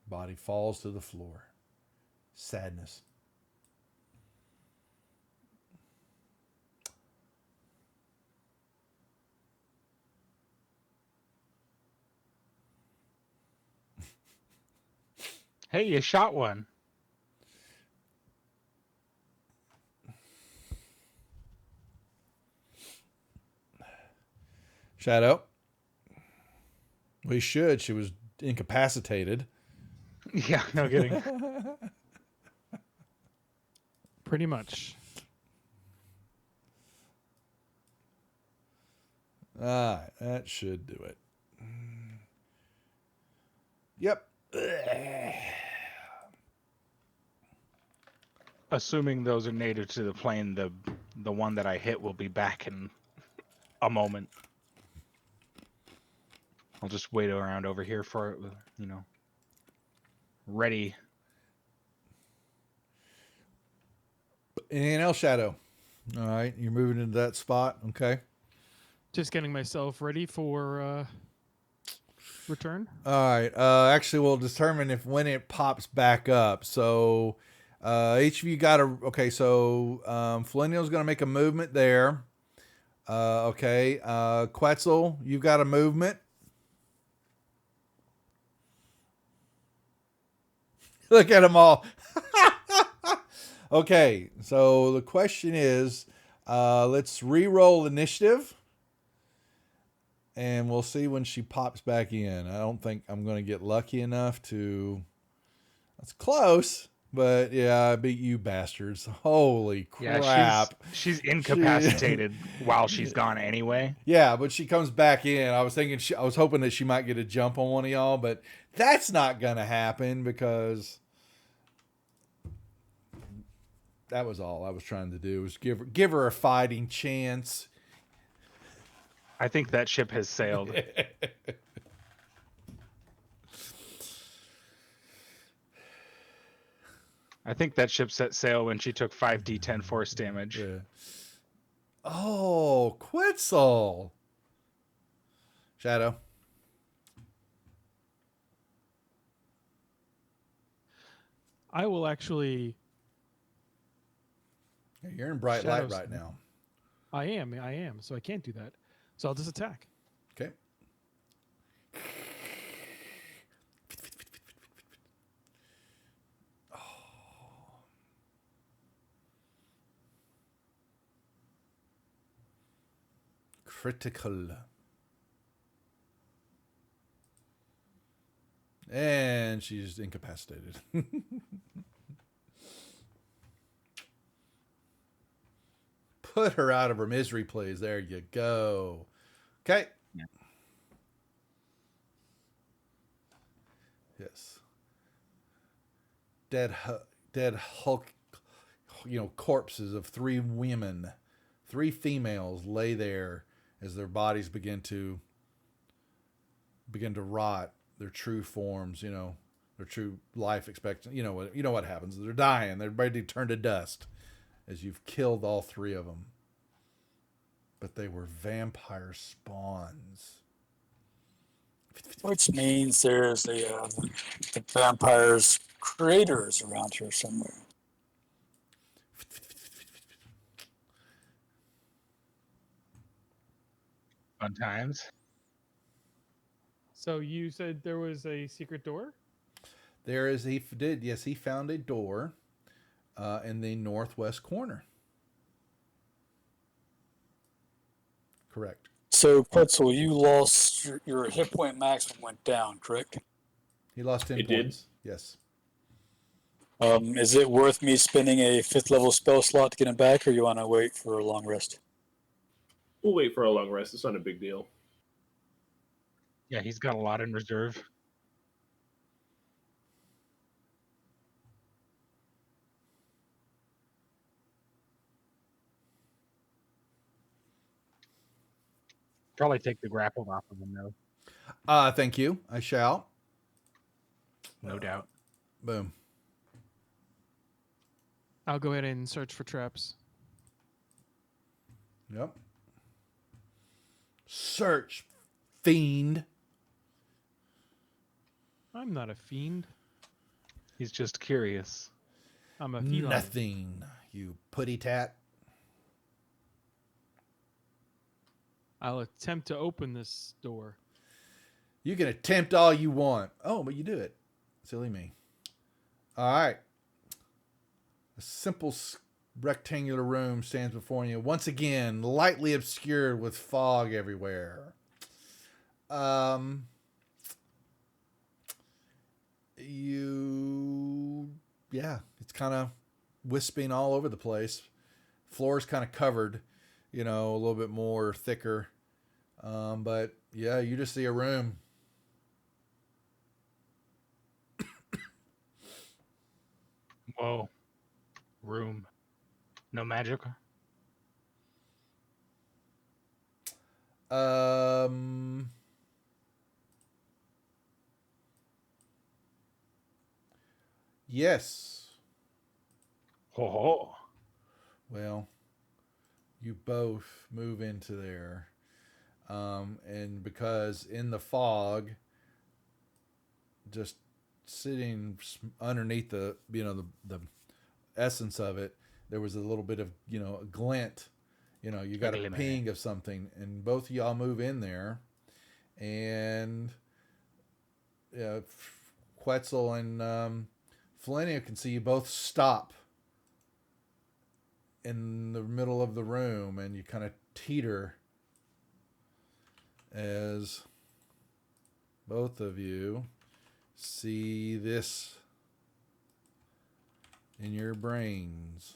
Body falls to the floor. Sadness. Hey, you shot one. Shadow. We should. She was incapacitated. Yeah, no kidding. Pretty much. All right, that should do it. Yep. Assuming those are native to the plane, the one that I hit will be back in a moment. I'll just wait around over here for it, ready. Anything else, Shadow? All right, you're moving into that spot. Okay. Just getting myself ready for return. All right. Actually, we'll determine if when it pops back up. So, each of you got a. Okay. So, Feliniel's going to make a movement there. Okay. Quetzal, you've got a movement. Look at them all. Okay. So the question is, let's re-roll initiative. And we'll see when she pops back in. I don't think I'm going to get lucky enough to... That's close. But yeah, I beat you bastards. Holy crap. Yeah, she's incapacitated while she's gone anyway. Yeah, but she comes back in. I was hoping that she might get a jump on one of y'all, but that's not going to happen because that was all I was trying to do, was give her a fighting chance. I think that ship has sailed. I think that ship set sail when she took 5d10 force damage. Yeah. Oh, Quetzal. Shadow. I will actually... You're in bright Shadows. light right now. I am. So I can't do that. So I'll just attack. Okay. Critical. And she's incapacitated. Put her out of her misery, please. There you go. Okay. Yeah. Yes. Dead Hulk, corpses of 3 women, 3 females lay there as their bodies begin to rot, their true forms, their true life expectancy. You know what happens. They're dying. They're ready to turn to dust as you've killed all 3 of them. But they were vampire spawns. Which means there's the vampire's creators around here somewhere. Fun times. So you said there was a secret door? He found a door in the northwest corner. Correct. So, Quetzal, you lost your hit point maximum went down, correct? He lost 10 It did? points. Yes. Is it worth me spending a 5th level spell slot to get him back, or you want to wait for a long rest? We'll wait for a long rest. It's not a big deal. Yeah, he's got a lot in reserve. Probably take the grapple off of him, though. Thank you. I shall. No doubt. Boom. I'll go ahead and search for traps. Yep. Search, fiend. I'm not a fiend. He's just curious. I'm a feline. Nothing, you putty tat. I'll attempt to open this door. You can attempt all you want. Oh, but you do it. Silly me. All right. A simple rectangular room stands before you, once again lightly obscured with fog everywhere. Yeah, it's kind of wisping all over the place. Floor's kind of covered, a little bit more thicker. But yeah, you just see a room. Whoa. Room. No magic? Yes. Oh. Well, you both move into there. And because in the fog, just sitting underneath the essence of it, there was a little bit of, a glint. You got a ping of something, and both of y'all move in there, and Quetzal and Felenia can see you both stop in the middle of the room, and you kind of teeter as both of you see this in your brains.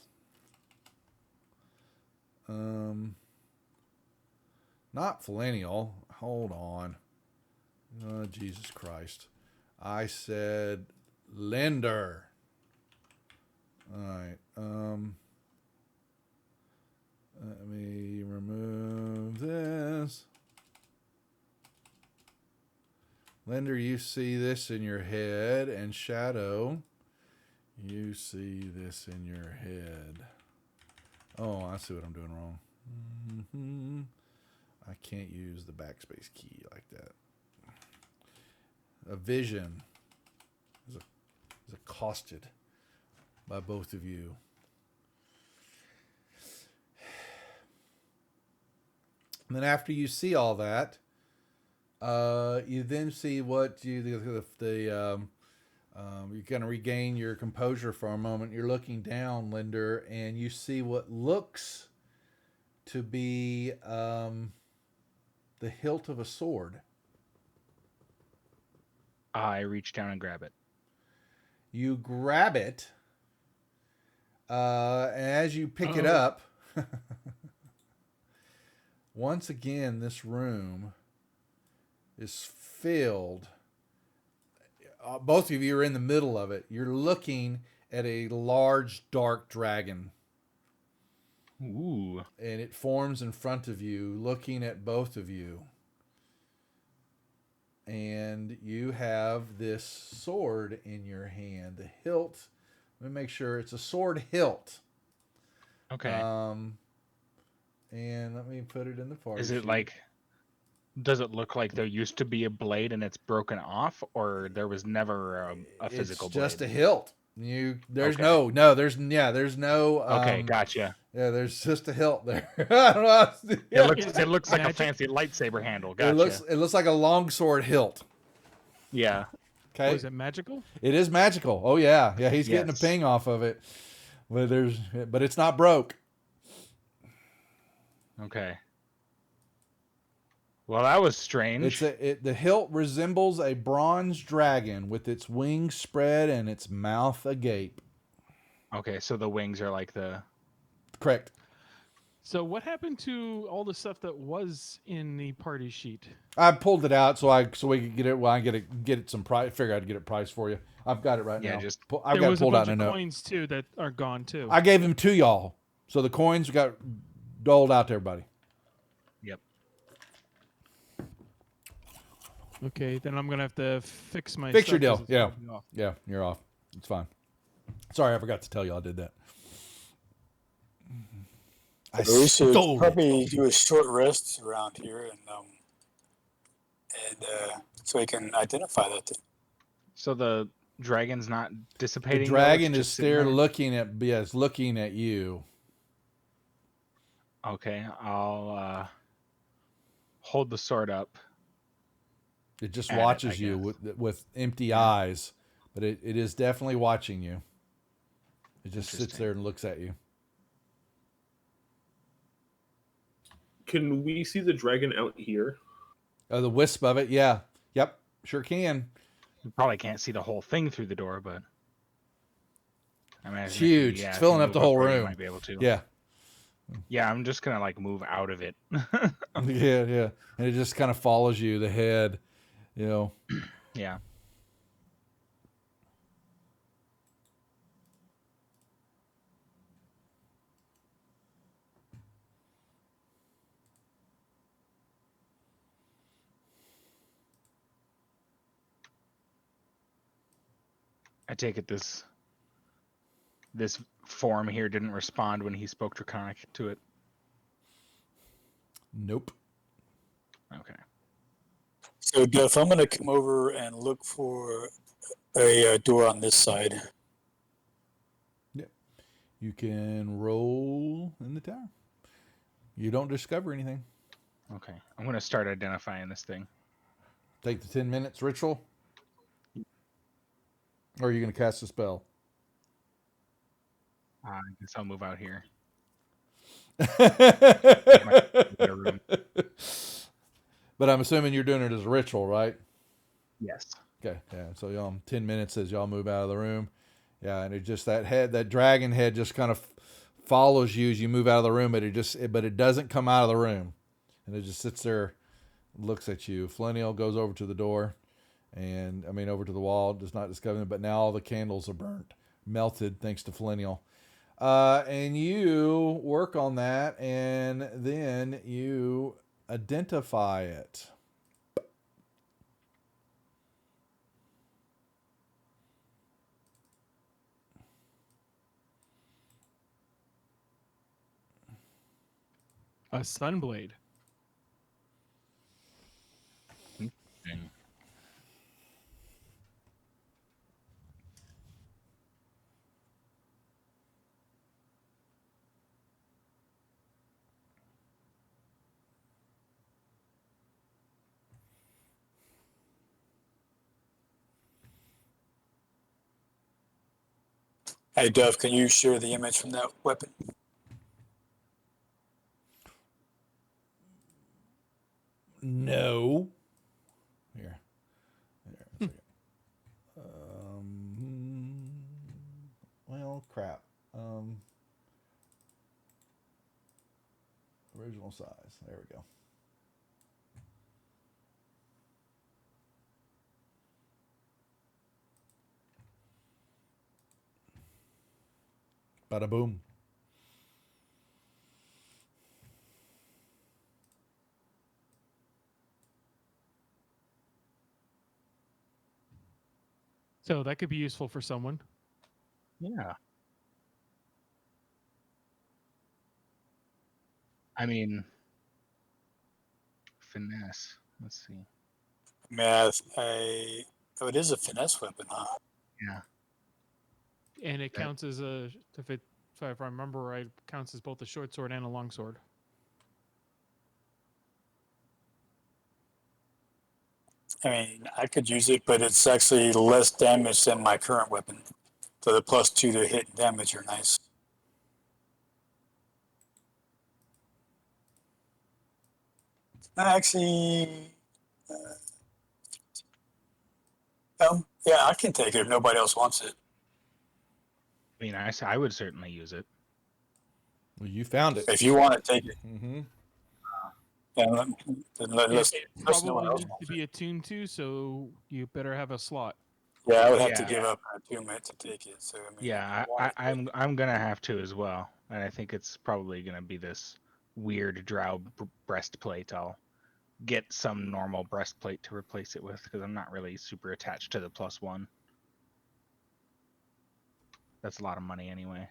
Not Felenial. Hold on. Oh, Jesus Christ. I said Linder. All right. Let me remove this. Linder, you see this in your head, and Shadow, you see this in your head. Oh, I see what I'm doing wrong. Mm-hmm. I can't use the backspace key like that. A vision is accosted by both of you. And then after you see all that, you then see what you're going to regain your composure for a moment. You're looking down, Linder, and you see what looks to be the hilt of a sword. I reach down and grab it. You grab it, and as you pick it up, once again, this room is filled. Both of you are in the middle of it. You're looking at a large, dark dragon. Ooh. And it forms in front of you, looking at both of you. And you have this sword in your hand. The hilt, let me make sure it's a sword hilt. Okay. And let me put it in the party Is it sheet. like, does it look like there used to be a blade and it's broken off, or there was never a physical blade? It's just a hilt. There's Okay. no. There's no. Okay, gotcha. Yeah, there's just a hilt there. I don't know. It looks like a fancy lightsaber handle. Gotcha. It looks like a longsword hilt. Yeah. Okay. Oh, is it magical? It is magical. Oh yeah, yeah. He's getting a ping off of it, but it's not broke. Okay. Well, that was strange. The hilt resembles a bronze dragon with its wings spread and its mouth agape. Okay, so the wings are like the... Correct. So what happened to all the stuff that was in the party sheet? I pulled it out so we could get it. Well, I get it some price. Figure I'd get it priced for you. I've got it right now. I've got it pulled out in a note. There was a bunch of coins too that are gone too. I gave them to y'all, so the coins got doled out to everybody. Yep. Okay, then I'm gonna have to fix my. Fix your deal. Yeah, yeah, you're off. It's fine. Sorry, I forgot to tell you I did that. We should probably do a short rest around here, and so we can identify that thing. So the dragon's not dissipating. The dragon is there looking at you. Okay, I'll hold the sword up. It just watches you with empty eyes, but it is definitely watching you. It just sits there and looks at you. Can we see the dragon out here? Oh, the wisp of it. Yeah. Yep. Sure can. You probably can't see the whole thing through the door, but I It's imagine huge. It's if you filling up move the whole upright, you room. might be able to. Yeah. Yeah, I'm just gonna like move out of it. Yeah. Yeah. And it just kind of follows you, the head, you know. Yeah. I take it this form here didn't respond when he spoke Draconic to it. Nope. Okay. So, Duff, I'm going to come over and look for a door on this side. You can roll in the tower. You don't discover anything. Okay. I'm gonna start identifying this thing. Take the 10 minutes ritual. Or are you going to cast a spell? I guess I'll move out here. But I'm assuming you're doing it as a ritual, right? Yes. Okay, yeah. So y'all 10 minutes as y'all move out of the room. Yeah, and it just that dragon head just kind of follows you as you move out of the room, but it doesn't come out of the room. And it just sits there, looks at you. Flenniel goes over to the door and over to the wall, does not discover it, but now all the candles are burnt, melted thanks to Flenniel. And you work on that, and then you identify it. A sunblade. Interesting. Hey, Duff, can you share the image from that weapon? No. Here. Well, crap. Original size. There we go. Bada boom. So that could be useful for someone. Yeah. I mean, finesse. Let's see. Math. Oh, it is a finesse weapon, huh? Yeah. And it counts as if I remember right, it counts as both a short sword and a long sword. I mean, I could use it, but it's actually less damage than my current weapon. So the +2 to hit and damage are nice. Actually, yeah, I can take it if nobody else wants it. I mean, I would certainly use it. Well, you found it. If you want to take it, Mm-hmm. then let's It no one probably else needs wants to be attuned to, so you better have a slot. it. Yeah, I would have to Yeah. give up an attunement to take it. So I mean, Yeah, I'm gonna have to as well, and I think it's probably gonna be this weird drow breastplate. I'll get some normal breastplate to replace it with because I'm not really super attached to the +1. That's a lot of money anyway.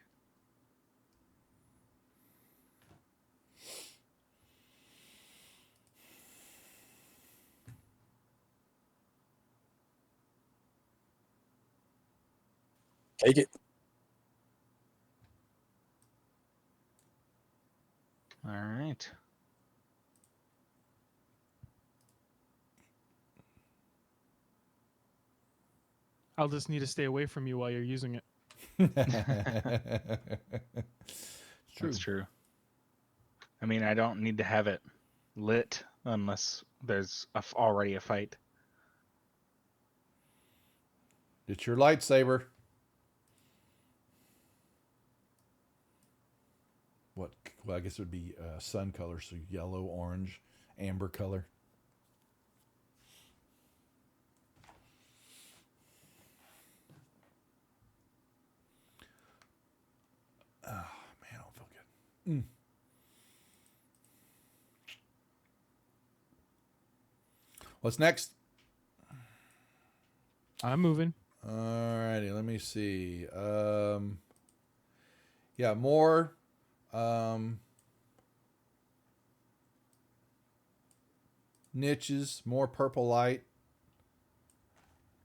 take it. All right. I'll just need to stay away from you while you're using it. True. That's true. I mean, I don't need to have it lit unless there's already a fight. It's your lightsaber. What? Well, I guess it would be sun color, so yellow, orange, amber color. Oh, man, I don't feel good. What's next? I'm moving. Alrighty, let me see. Yeah, more. Niches, more purple light.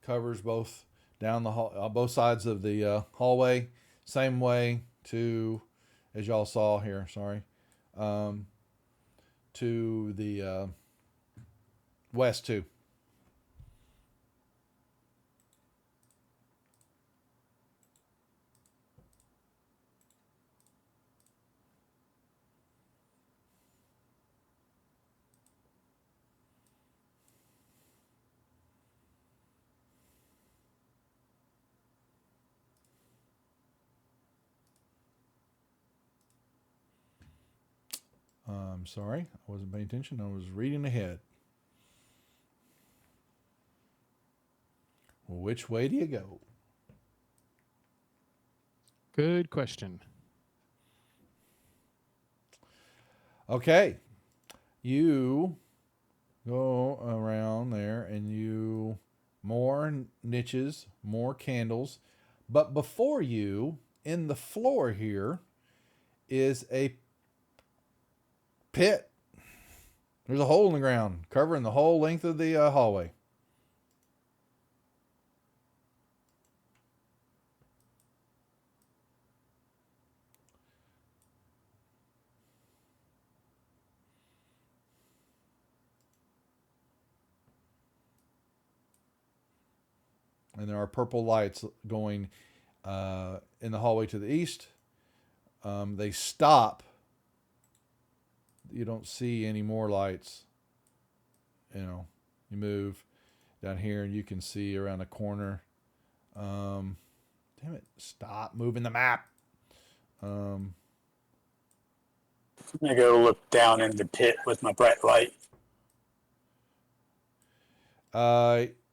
Covers both down the hall, both sides of the hallway. Same way to, as y'all saw here. Sorry, to the west too. I'm sorry, I wasn't paying attention. I was reading ahead. Well, which way do you go? Good question. Okay, you go around there and you more niches, more candles, but before you in the floor here is a pit. There's a hole in the ground covering the whole length of the hallway. And there are purple lights going in the hallway to the east. They stop. You don't see any more lights. You know, you move down here and you can see around the corner. Damn it! Stop moving the map. I'm gonna go look down in the pit with my bright light.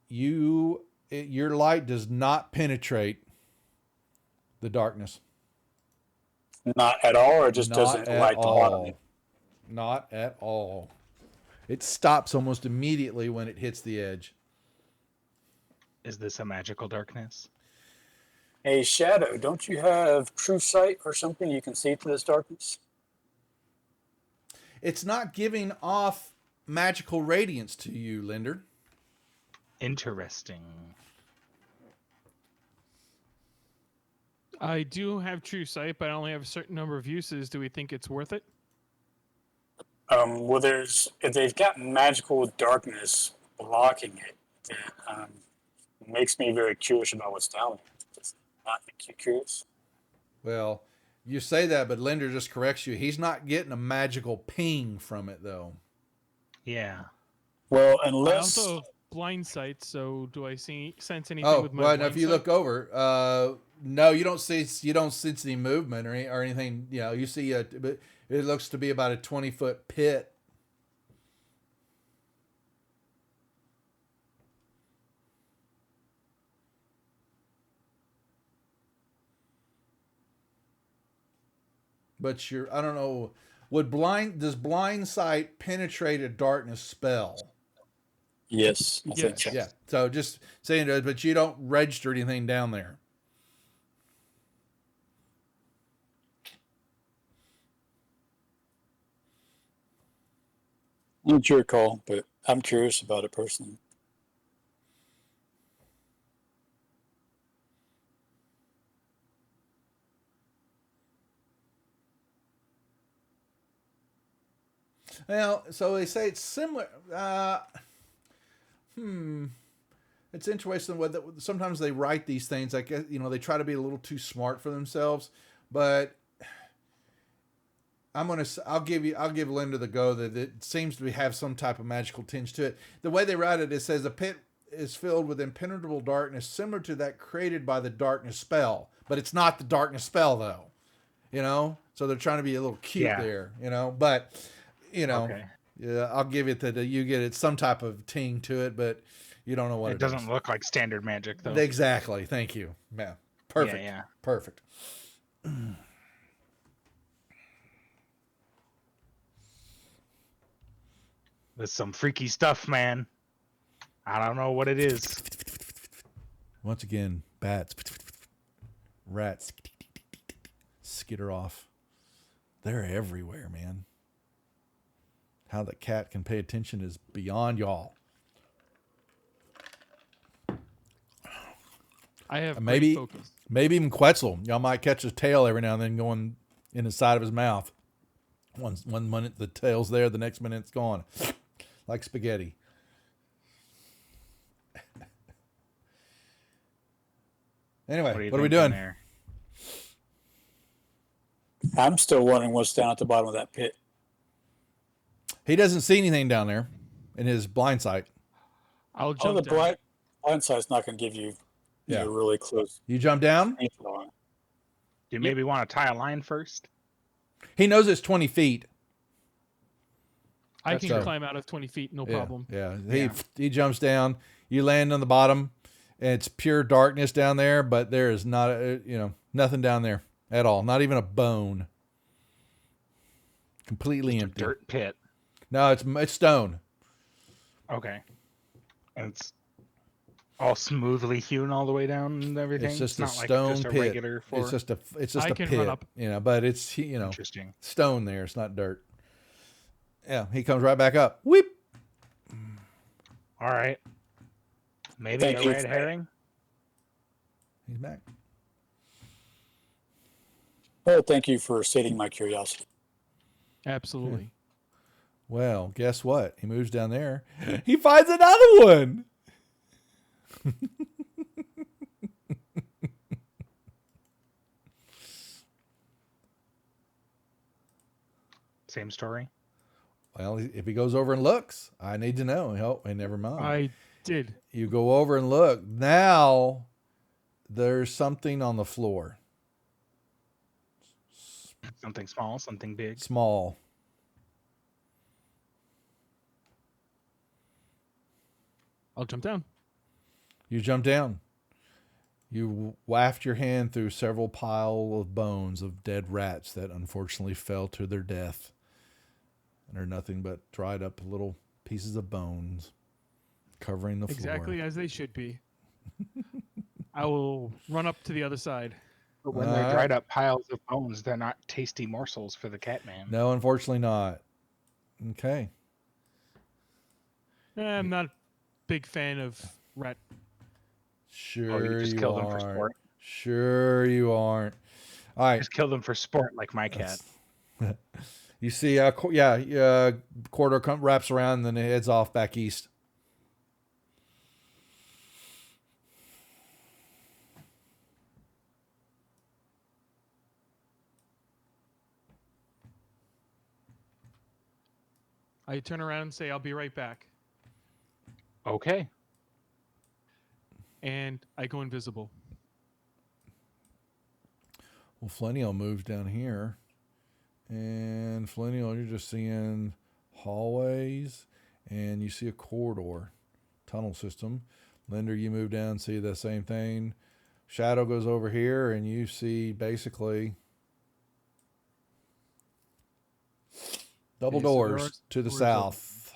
Your light does not penetrate the darkness. Not at all, or just Not doesn't at light the bottom. all. Not at all. It stops almost immediately when it hits the edge. Is this a magical darkness? Hey, Shadow, don't you have true sight or something you can see through this darkness? It's not giving off magical radiance to you, Linder. Interesting. I do have true sight, but I only have a certain number of uses. Do we think it's worth it? Well, if they've got magical darkness blocking it, then it makes me very curious about what's down there. Does it not make you curious? Well, you say that, but Linder just corrects you. He's not getting a magical ping from it, though. Yeah. Well, I unless also have blind sight, so do I sense anything with my well, blind now if you sight? look over, no, you don't sense any movement or anything. You know, you see but it looks to be about a 20-foot pit. But I don't know. Does blind sight penetrate a darkness spell? yes, I think Yes. so. Yeah. So just saying that, but you don't register anything down there. It's your call, but I'm curious about it personally. Well, so they say it's similar. It's interesting whether sometimes they write these things. I guess they try to be a little too smart for themselves, but I'll give Linda the go that it seems to have some type of magical tinge to it. The way they write it, it says a pit is filled with impenetrable darkness similar to that created by the darkness spell, but it's not the darkness spell though. You know, so they're trying to be a little cute there. You know, but you know, Okay. yeah, I'll give it that you get it some type of ting to it, but you don't know what It doesn't look like standard magic though. Exactly. Thank you. Yeah. Perfect. Yeah. Perfect. That's some freaky stuff, man. I don't know what it is. Once again, bats, rats, skitter off. They're everywhere, man. How the cat can pay attention is beyond y'all. I have Maybe great focus. Maybe even Quetzal. Y'all might catch his tail every now and then going in the side of his mouth. One minute the tail's there, the next minute it's gone. Like spaghetti. Anyway, what are we doing? There? I'm still wondering what's down at the bottom of that pit. He doesn't see anything down there in his blind sight. I'll Oh, jump the down. blind sight's not going to give you, Yeah. you're really close. You jump down? Do you maybe want to tie a line first? He knows it's 20 feet. I That's can so- climb out of 20 feet, no problem. Yeah. Yeah. He jumps down. You land on the bottom. And it's pure darkness down there, but there is not, nothing down there at all. Not even a bone. Completely Just a empty. dirt pit. No, it's stone. Okay. And it's all smoothly hewn all the way down and everything. It's just a not stone like just a pit. regular floor. It's just I a can pit, run up. but it's Interesting. stone there. It's not dirt. Yeah, he comes right back up. Whip. All right. Maybe Thank a you. red herring. He's back. Well, thank you for sating my curiosity. Absolutely. Well, guess what? He moves down there. He finds another one. Same story. Well, if he goes over and looks, I need to know. Oh, and never mind. I did. You go over and look. Now there's something on the floor. Something small, something big. Small. I'll jump down. You jump down. You waft your hand through several piles of bones of dead rats that unfortunately fell to their death. And are nothing but dried up little pieces of bones covering the floor. Exactly as they should be. I will run up to the other side. But when they're dried up piles of bones, they're not tasty morsels for the cat man. No, unfortunately not. Okay. I'm not a big fan of rat. Sure just you killed them for aren't. sport. Sure you aren't. All right. Just kill them for sport, like my cat. You see, corridor wraps around and then it heads off back east. I turn around and say, I'll be right back. Okay. And I go invisible. Well, Flennial moves down here. And Flennial, you're just seeing hallways and you see a corridor, tunnel system. Linder, you move down and see the same thing. Shadow goes over here and you see basically double Okay, so there doors are to the doors south.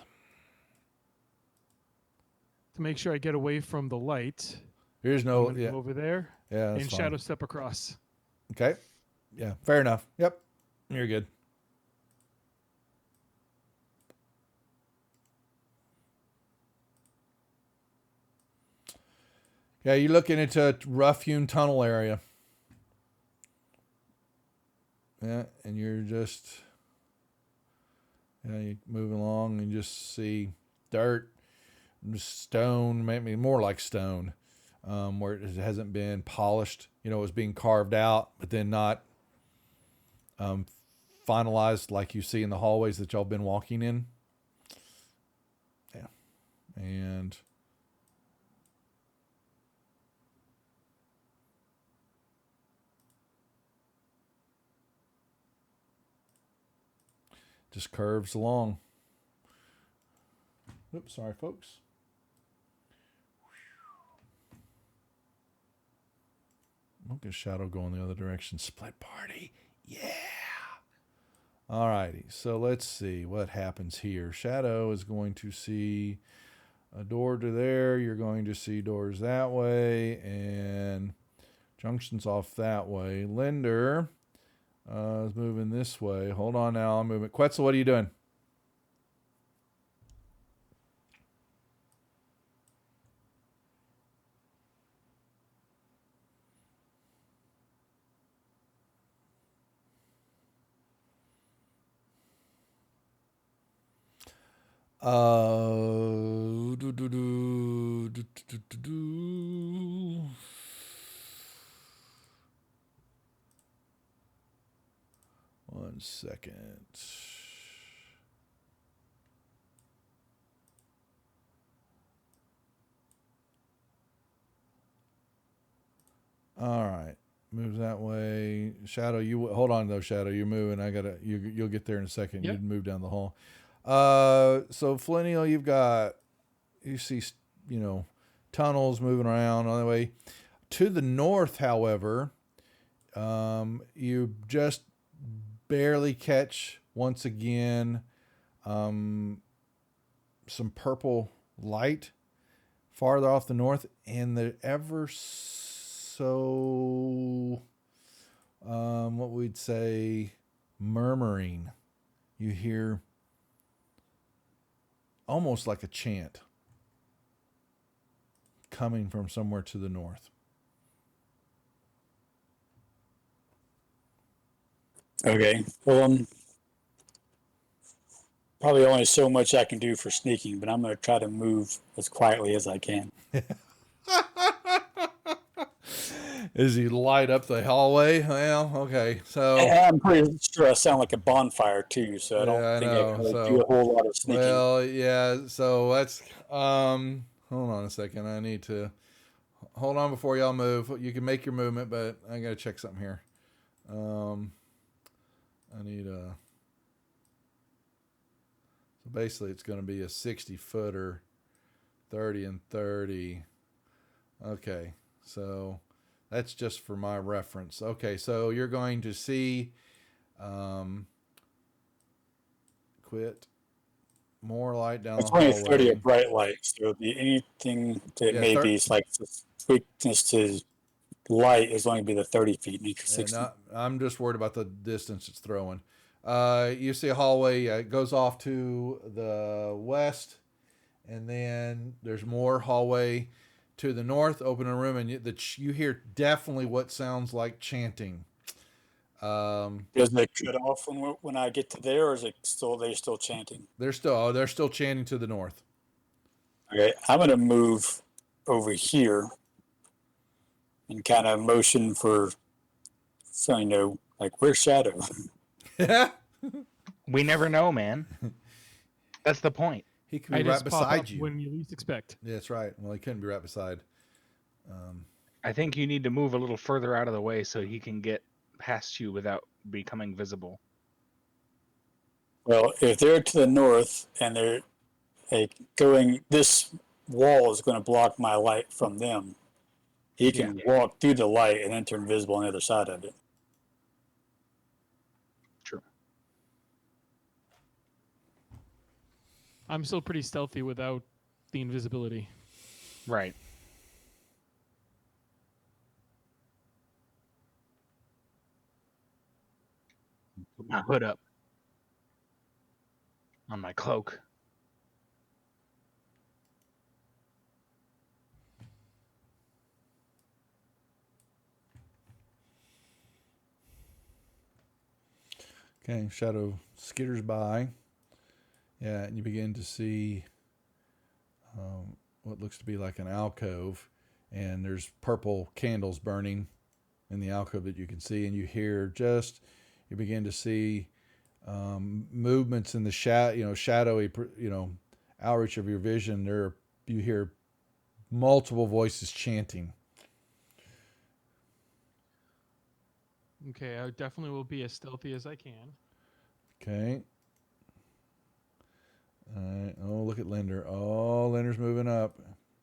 To make sure I get away from the light, Here's I'm no, gonna go over there yeah, that's and fine. shadow step across. Okay. Yeah, fair enough. Yep. You're good. Yeah, you're looking into a rough-hewn tunnel area. Yeah, and you're just, you move along and you just see dirt, stone, maybe more like stone, where it hasn't been polished. You know, it was being carved out, but then not finalized like you see in the hallways that y'all been walking in. Yeah. And just curves along. Oops, sorry, folks. Look at Shadow going the other direction. Split party. Yeah. All righty. So let's see what happens here. Shadow is going to see a door to there. You're going to see doors that way. And Junction's off that way. Linder is moving this way. Hold on now. I'm moving. Quetzal, what are you doing? Do, do, do, do, do, do, do. One second. All right. Move that way. Shadow, you hold on though, Shadow. You're moving. You'll get there in a second. Yep. You'd move down the hall. So Flinnial, you see, tunnels moving around on the way. To the north, however, you just barely catch once again some purple light farther off the north, and the ever so what we'd say murmuring. You hear almost like a chant coming from somewhere to the north. Okay. Well, probably only so much I can do for sneaking, but I'm going to try to move as quietly as I can. As you light up the hallway? Well, okay. So And I'm pretty sure I sound like a bonfire too, so I don't Yeah, I think know. I can really So- do a whole lot of sneaking. well, yeah, so that's hold on a second. I need to hold on before y'all move. You can make your movement, but I gotta check something here. I need so basically it's gonna be a 60-footer, 30 and 30. Okay, so that's just for my reference. Okay, so you're going to see quit more light down It's the only hallway. 30 of bright light, so it'll be anything that Yeah, maybe it's like the weakness to light is only be the 30 feet, make it 60. I'm just worried about the distance it's throwing. You see a hallway. It goes off to the west, and then there's more hallway to the north. Open a room, and you hear definitely what sounds like chanting. Does it cut off when I get to there, or is it still they're still chanting? They're still chanting to the north. Okay, I'm gonna move over here and kind of motion for, so like where's Shadow? We never know, man. That's the point. He could be I right just pop beside up you. when you least expect. Yeah, that's right. Well, he couldn't be right beside. I think you need to move a little further out of the way so he can get past you without becoming visible. Well, if they're to the north and they're going, this wall is going to block my light from them. He can walk through the light and then turn visible on the other side of it. True. I'm still pretty stealthy without the invisibility. Right. Put my hood up on my cloak. Okay, Shadow skitters by. Yeah, and you begin to see what looks to be like an alcove, and there's purple candles burning in the alcove that you can see, and you begin to see movements in the shadowy, outreach of your vision. You hear multiple voices chanting. Okay, I definitely will be as stealthy as I can. Okay. All right. Oh, look at Linder. Oh, Linder's moving up.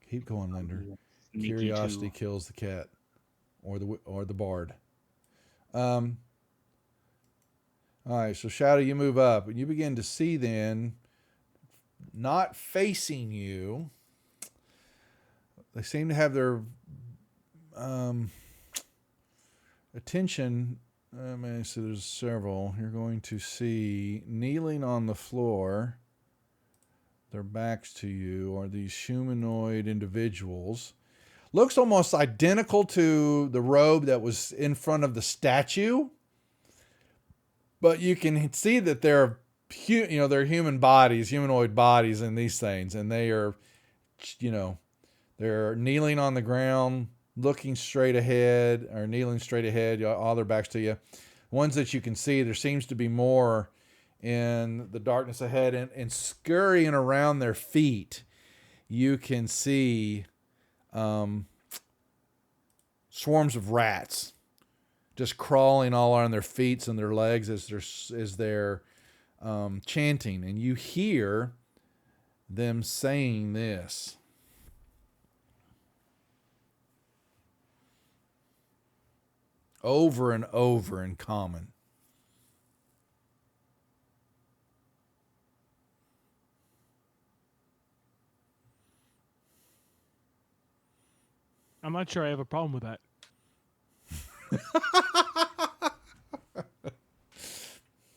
Keep going, Linder. Sneaky Curiosity too. kills the cat, or the bard. All right. So Shadow, you move up, and you begin to see then, not facing you. They seem to have their attention. So there's several. You're going to see kneeling on the floor, their backs to you, are these humanoid individuals. Looks almost identical to the robe that was in front of the statue, but you can see that they're human bodies, humanoid bodies in these things, and they are, they're kneeling on the ground, looking straight ahead, or kneeling straight ahead, all their backs to you. Ones that you can see, there seems to be more in the darkness ahead, and scurrying around their feet, you can see swarms of rats just crawling all on their feet and their legs as they're chanting, and you hear them saying this. Over and over in common. I'm not sure I have a problem with that.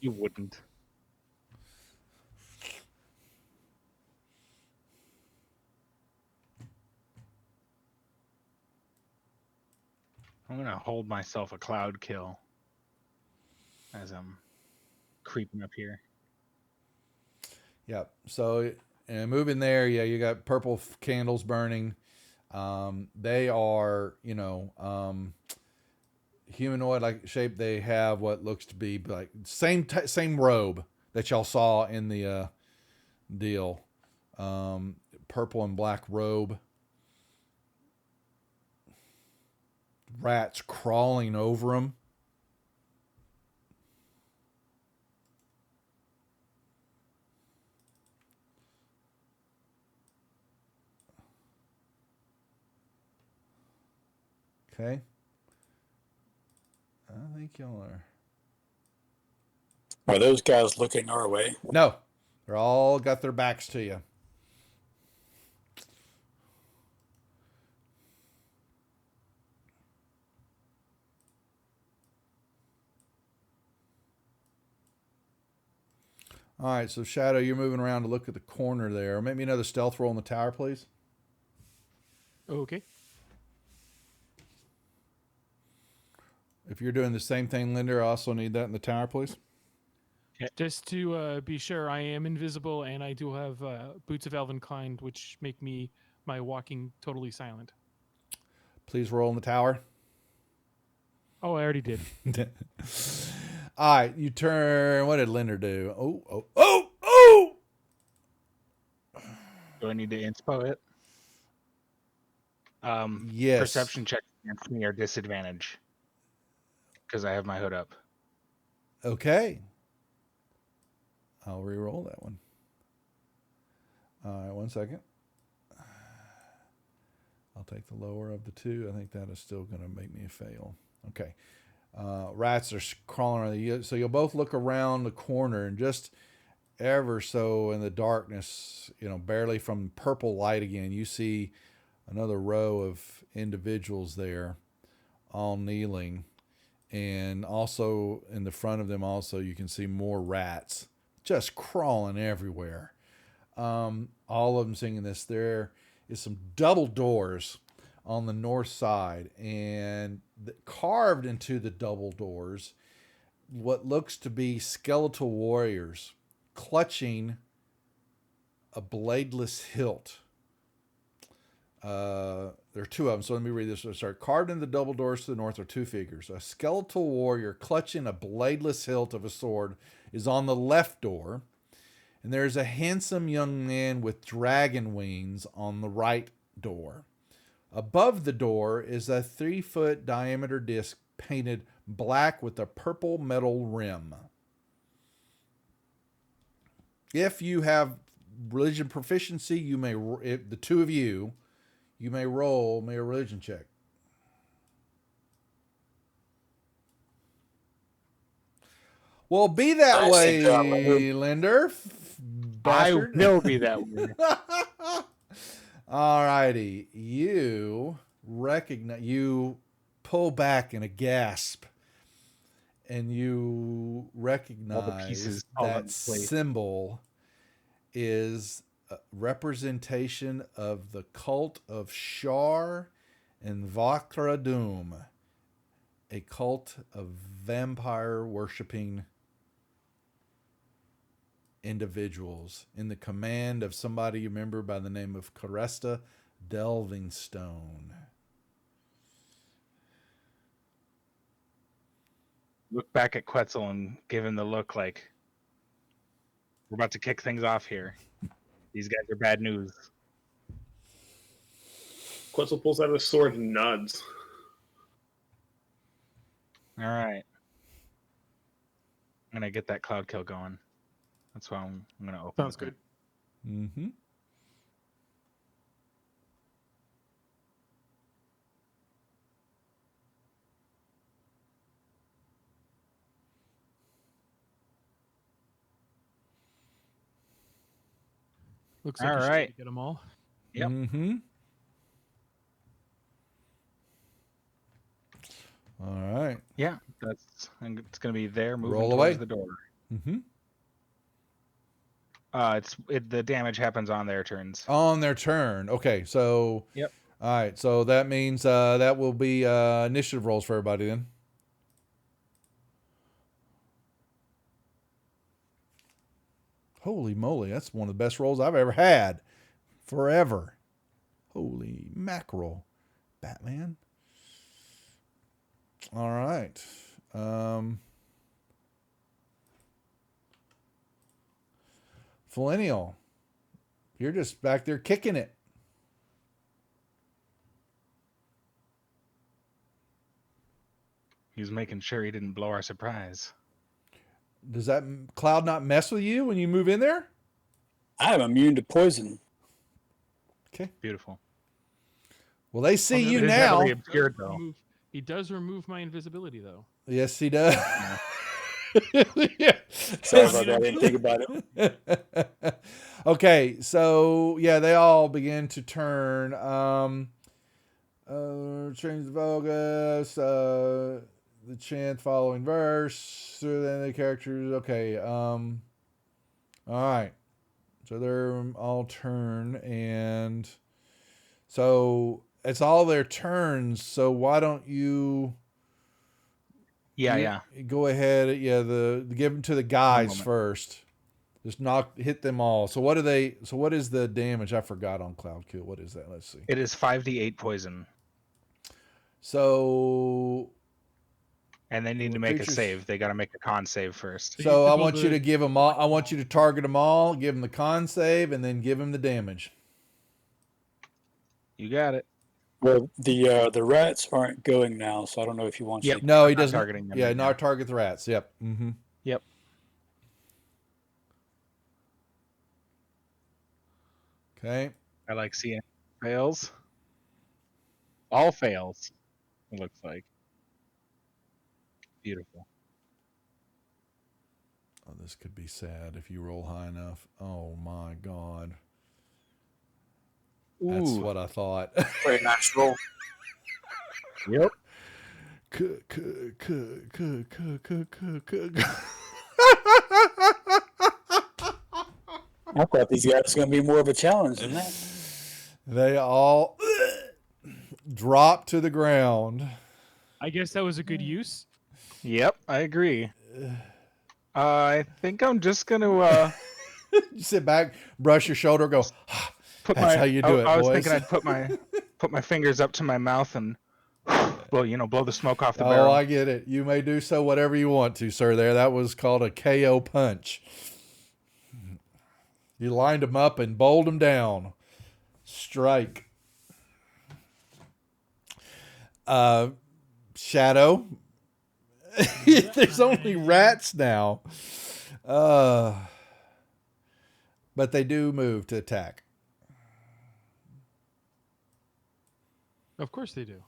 You wouldn't. I'm gonna hold myself a cloud kill as I'm creeping up here. Yep. So, moving there, yeah, you got purple candles burning. They are, humanoid like shape. They have what looks to be like same robe that y'all saw in the deal. Purple and black robe. Rats crawling over them. Okay. I think y'all are. Are those guys looking our way? No. They're all got their backs to you. All right, so Shadow, you're moving around to look at the corner there. Make me another stealth roll in the tower, please. Okay. If you're doing the same thing, Linder, I also need that in the tower, please. Just to be sure, I am invisible, and I do have Boots of Elvenkind, which make my walking totally silent. Please roll in the tower. Oh, I already did. All right, you turn. What did Linder do? Oh! Do I need to inspo it? Yes. Perception checks against me are disadvantage because I have my hood up. Okay. I'll re-roll that one. All right, 1 second. I'll take the lower of the two. I think that is still going to make me fail. Okay. Rats are crawling around you. So you'll both look around the corner, and just ever so in the darkness, barely from purple light again, you see another row of individuals there, all kneeling. And also in the front of them, also you can see more rats just crawling everywhere. All of them singing this. There is some double doors on the north side, and carved into the double doors, what looks to be skeletal warriors clutching a bladeless hilt. There are two of them, so let me read this. Sorry. Carved in the double doors to the north are two figures. A skeletal warrior clutching a bladeless hilt of a sword is on the left door, and there's a handsome young man with dragon wings on the right door. Above the door is a 3-foot diameter disc painted black with a purple metal rim. If you have religion proficiency, you may, if the two of you may roll me a religion check. Well, be that way, Linder. Bastard. I will be that way. All righty. You recognize, you pull back in a gasp, and you recognize that symbol is a representation of the cult of Shar and Vakra Doom, a cult of vampire worshipping individuals in the command of somebody you remember by the name of Caresta Delvingstone. Look back at Quetzal and give him the look like we're about to kick things off here. These guys are bad news. Quetzal pulls out a sword and nods. All right. I'm going to get that cloud kill going. That's why I'm going to open. Sounds good. Mm-hmm. Looks like All you right. should get them all. Yep. Mm-hmm. All right. Yeah, it's going to be there moving Roll towards away. the door. Mm-hmm. The damage happens on their turns. On their turn. Okay, so Yep. All right, so that means that will be initiative rolls for everybody then. Holy moly, that's one of the best rolls I've ever had. Forever. Holy mackerel. Batman. All right. Millennial, you're just back there kicking it. He's making sure he didn't blow our surprise. Does that cloud not mess with you when you move in there? I am immune to poison. Okay. Beautiful. Well, they see you It is now. heavily obscured, though. He does remove my invisibility, though. Yes, he does. Yeah. Sorry about that. I didn't think about it. Okay, so yeah, they all begin to turn. Change the focus. The chant following verse. So then the characters. Okay. All right. So they're all turn, and so it's all their turns. So why don't you? Yeah. Go ahead. Yeah, give them to the guys first. Just hit them all. So what do they? So what is the damage? I forgot on Cloud Kill. What is that? Let's see. It is 5d8 poison. So. And they need to make a save. They got to make a con save first. So I want you to give them all. I want you to target them all. Give them the con save, and then give them the damage. You got it. Well, the rats aren't going now, so I don't know if he wants. Yep. to. No, he doesn't. Targeting them Yeah, right not now. target the rats. Yep. Mm-hmm. Yep. Okay. I like seeing fails. All fails. It looks like. Beautiful. Oh, this could be sad if you roll high enough. Oh my God. That's Ooh. what I thought. Very nice roll. Yep. I thought these guys were going to be more of a challenge than that. They all drop to the ground. I guess that was a good use. Yep, I agree. I think I'm just gonna You sit back, brush your shoulder, go. put That's my. how you do it, I was boys. thinking I'd put my fingers up to my mouth and blow the smoke off the Oh, barrel. I get it. You may do so whatever you want to, sir. There, that was called a KO punch. You lined them up and bowled them down. Strike. Shadow. There's only rats now. But they do move to attack. Of course they do.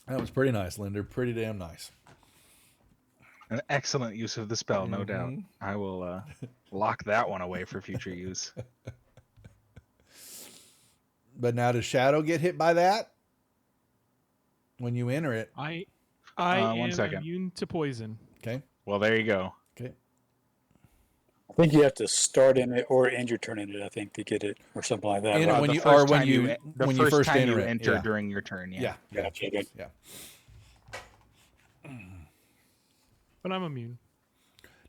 That was pretty nice, Linder. Pretty damn nice. An excellent use of the spell, no doubt. I will lock that one away for future use. But now does Shadow get hit by that? When you enter it. I am 1 second. immune to poison. Okay. Well, there you go. Okay. I think you have to start in it or end your turn in it, I think, to get it, or something like that. And right? when The you first or when time you the when you first time enter you it. enter Yeah. during your turn. Yeah. Gotcha, good. Yeah. But I'm immune.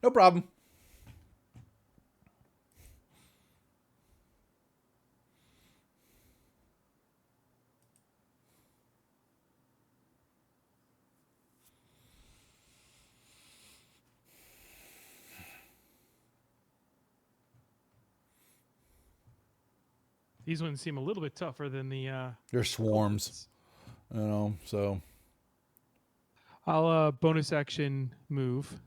No problem. These ones seem a little bit tougher than the. They're swarms. So I'll bonus action move.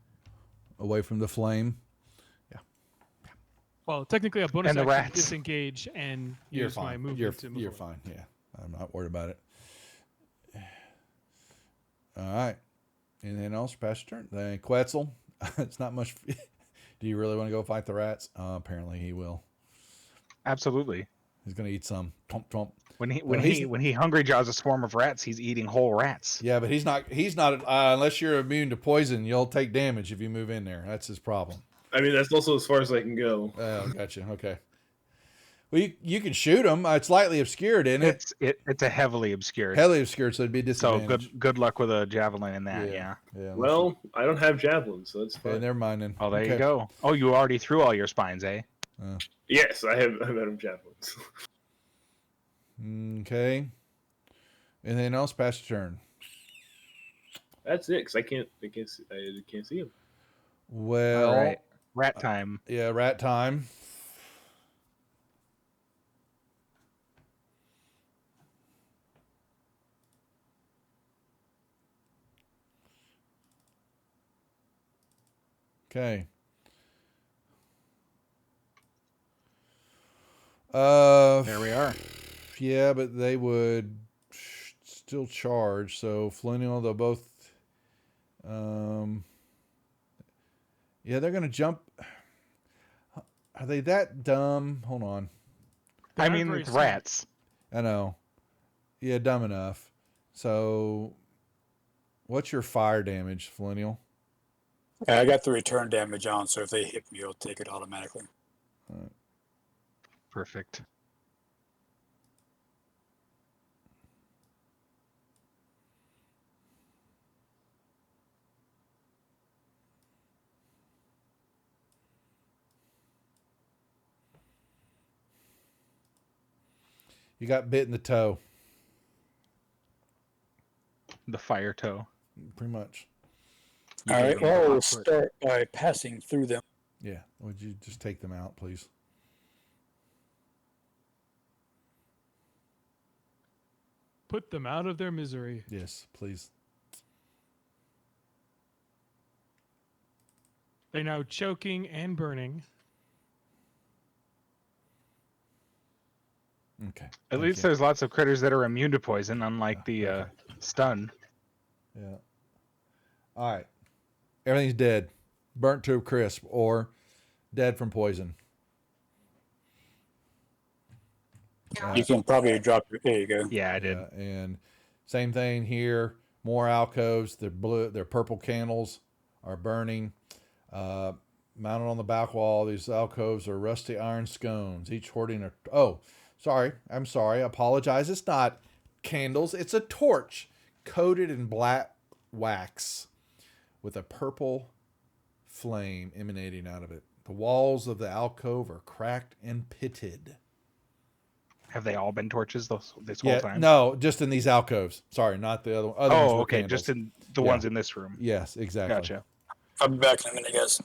away from the flame. Well, technically, a bonus And the action rats. disengage and You're use my fine. movement to move. You're away. fine. Yeah. I'm not worried about it. All right. Anything else? Pass your turn. Then Quetzal. It's not much. Do you really want to go fight the rats? Apparently he will. Absolutely. He's going to eat some. Trump, trump. When he's- he hungry jaws a swarm of rats, he's eating whole rats. Yeah, but he's not unless you're immune to poison, you'll take damage if you move in there. That's his problem. I mean, that's also as far as I can go. Oh, gotcha. Okay. Well, you can shoot him. It's lightly obscured, isn't it? It's a heavily obscured. Heavily obscured, so it'd be So disadvantage. good luck with a javelin in that. Yeah. Yeah. Well, I don't have javelins, so that's Okay, fine. never mind then. Oh, there Okay. you go. Oh, you already threw all your spines, eh? Yes, I have javelins. Okay. Anything else? Pass your turn. That's it, because I can't see him. Well, All right. Rat time. yeah, rat time. Okay. There we are. Yeah, but they would still charge. So Flinnial, they'll both. Yeah, they're gonna jump. Are they that dumb? Hold on. They're I not mean, very it's smart. rats. I know. Yeah, dumb enough. So, what's your fire damage, Flinnial? I got the return damage on, so if they hit me, it'll take it automatically. Perfect. You got bit in the toe, The fire toe. pretty much. You All gave right, him the well, hot we'll foot. start by passing through them. Yeah. Would you just take them out, please? Put them out of their misery. Yes, please. They're now choking and burning. Okay. At thank least you. there's lots of critters that are immune to poison, unlike the stun. Yeah. All right. Everything's dead, burnt to a crisp, or dead from poison. You can probably drop your. There you go. Yeah, I did. And same thing here. More alcoves. Their blue, their purple candles are burning. Mounted on the back wall, these alcoves are rusty iron scones, each hoarding a. Oh, sorry. I'm sorry. I apologize. It's not candles. It's a torch coated in black wax with a purple flame emanating out of it. The walls of the alcove are cracked and pitted. Have they all been torches this whole Yeah, time? no, just in these alcoves. Sorry, not the other ones. Oh, Were okay, candles. just in the Yeah. ones in this room. Yes, exactly. Gotcha. I'll be back in a minute, guys.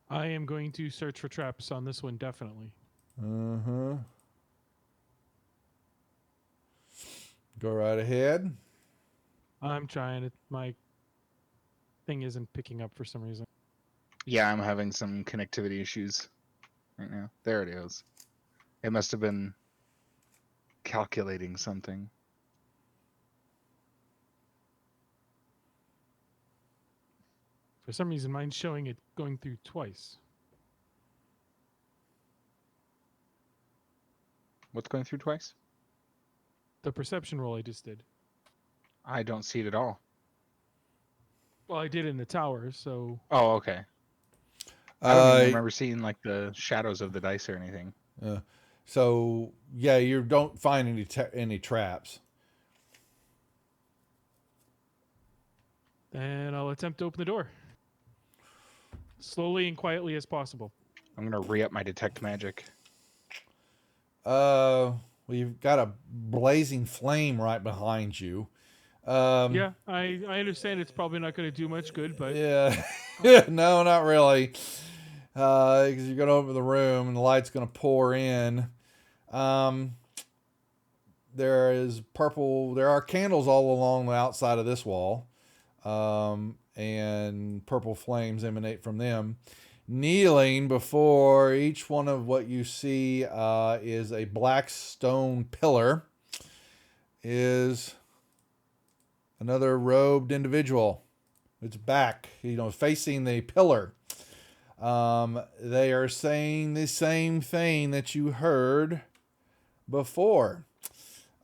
I am going to search for traps on this one, definitely. Uh-huh. Go right ahead. I'm trying it. My thing isn't picking up for some reason. Yeah, I'm having some connectivity issues right now. There it is. It must have been calculating something. For some reason, mine's showing it going through twice. What's going through twice? The perception roll I just did. I don't see it at all. Well, I did in the tower, so... Oh, okay. I don't even remember seeing like the shadows of the dice or anything. So yeah, you don't find any traps. And I'll attempt to open the door. Slowly and quietly as possible. I'm gonna re-up my detect magic. Well, you've got a blazing flame right behind you. Yeah, I understand it's probably not going to do much good, but... Yeah. No, not really. Because you're going to open the room and the light's going to pour in. There are candles all along the outside of this wall. And purple flames emanate from them. Kneeling before each one of what you see is a black stone pillar. Is another robed individual. It's back, facing the pillar. They are saying the same thing that you heard before.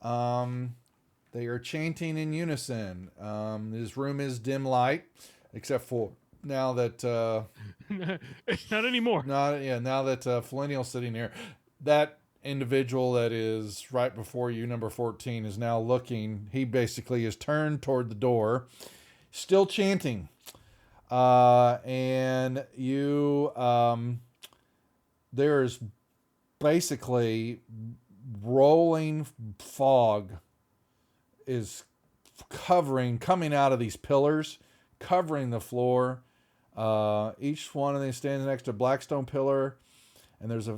They are chanting in unison. This room is dim light, except for now that not anymore. now that Felenial's sitting here. That individual that is right before you, number 14, is now looking. He basically is turned toward the door, still chanting. And you, there's basically rolling fog is coming out of these pillars, covering the floor. Each one of them stands next to a black stone pillar, and there's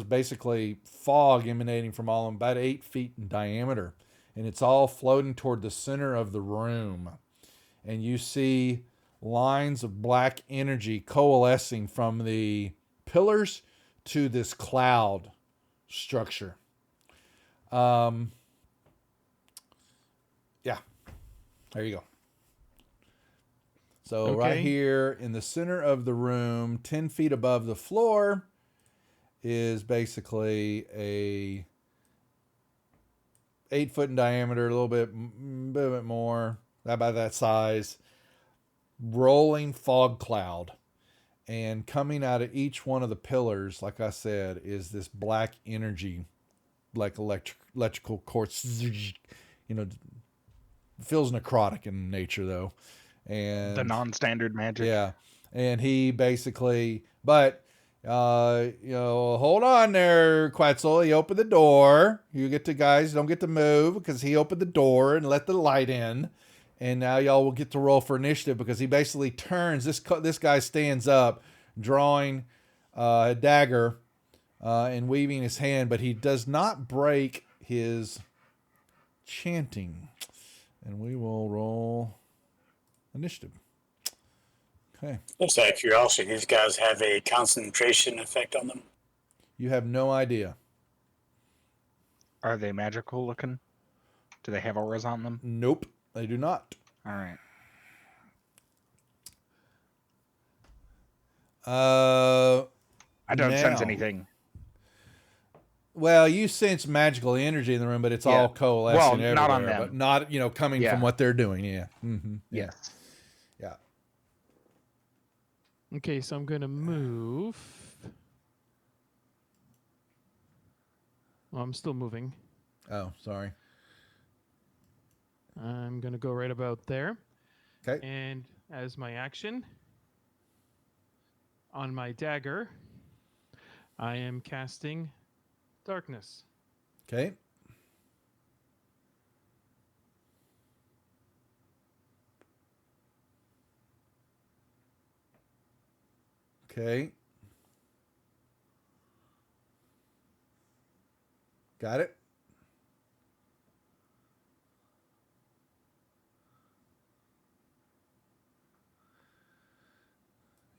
basically fog emanating from all of them, about 8 feet in diameter, and it's all floating toward the center of the room. And you see lines of black energy coalescing from the pillars to this cloud structure. Yeah, there you go. So right here in the center of the room, 10 feet above the floor, is basically a 8 foot in diameter, a little bit more, about that size, rolling fog cloud. And coming out of each one of the pillars, like I said, is this black energy, like electrical quartz, feels necrotic in nature though. And the non-standard magic. Yeah. And he basically, but hold on there, Quetzal. He opened the door. You guys don't get to move because he opened the door and let the light in. And now y'all will get to roll for initiative because he basically turns. This guy stands up, drawing a dagger and weaving his hand, but he does not break his chanting. And we will roll initiative. Okay. Just out of curiosity, these guys have a concentration effect on them? You have no idea. Are they magical looking? Do they have auras on them? Nope, they do not. All right. I don't sense anything. Well, you sense magical energy in the room, but it's all coalescing everywhere. Not on them. But not, coming from what they're doing. Yeah. Mm-hmm. Yeah. Yes. Yeah. Okay, so I'm going to move. Well, I'm still moving. Oh, sorry. I'm going to go right about there. Okay. And as my action, on my dagger, I am casting Darkness. Okay. Okay. Got it?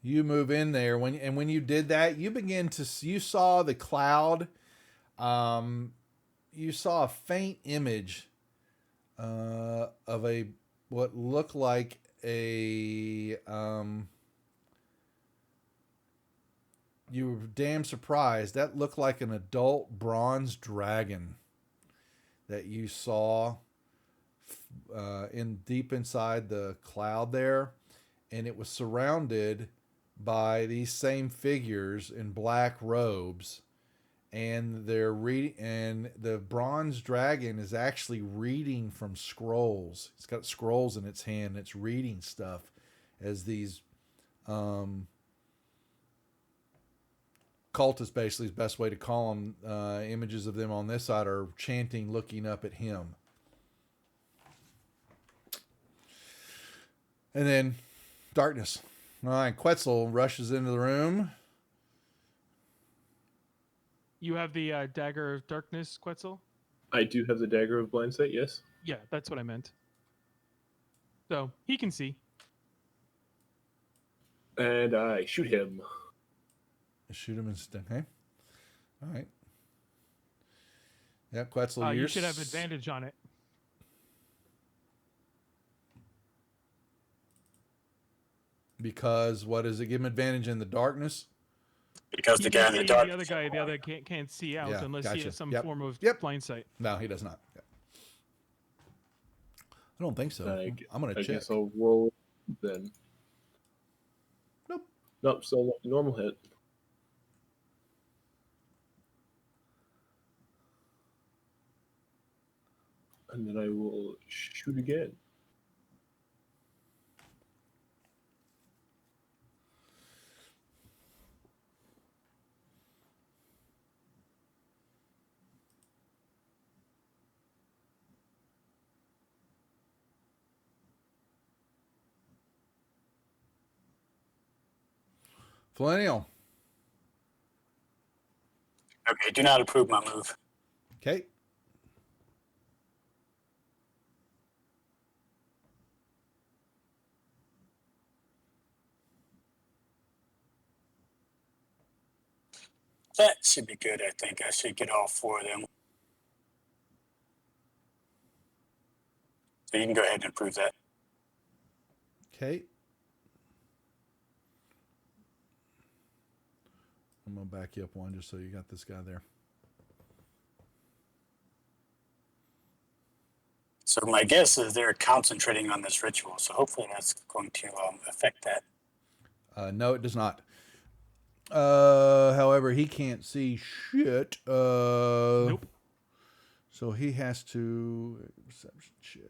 You move in there when you did that, you saw the cloud. You saw a faint image of a what looked like a you were damn surprised. That looked like an adult bronze dragon that you saw in deep inside the cloud there, and it was surrounded by these same figures in black robes, and they're reading, and the bronze dragon is actually reading from scrolls. It's got scrolls in its hand, and it's reading stuff as these cultists, basically is the best way to call them, images of them on this side, are chanting, looking up at him. And then darkness. All right, Quetzal rushes into the room. You have the dagger of darkness, Quetzal? I do have the dagger of blind sight, yes. Yeah, that's what I meant. So he can see. And I shoot him. Shoot him instead. Okay. All right. Yeah, Quetzal, You should have advantage on it. Because what does it give him advantage in the darkness? Because the guy in the dark. The other can't see out Yeah, unless he gotcha. has some Yep. form of Yep. blind sight. No, he does not. Yep. I don't think so. I'm going to I check. guess I'll roll then. Nope. Nope, so normal hit. And then I will shoot again. Flaneal. Okay, do not approve my move. Okay. That should be good, I think. I should get all 4 of them. So you can go ahead and approve that. Okay. I'm going to back you up one just so you got this guy there. So my guess is they're concentrating on this ritual. So hopefully that's going to affect that. No, it does not. However, he can't see shit. Nope. So he has to perception check.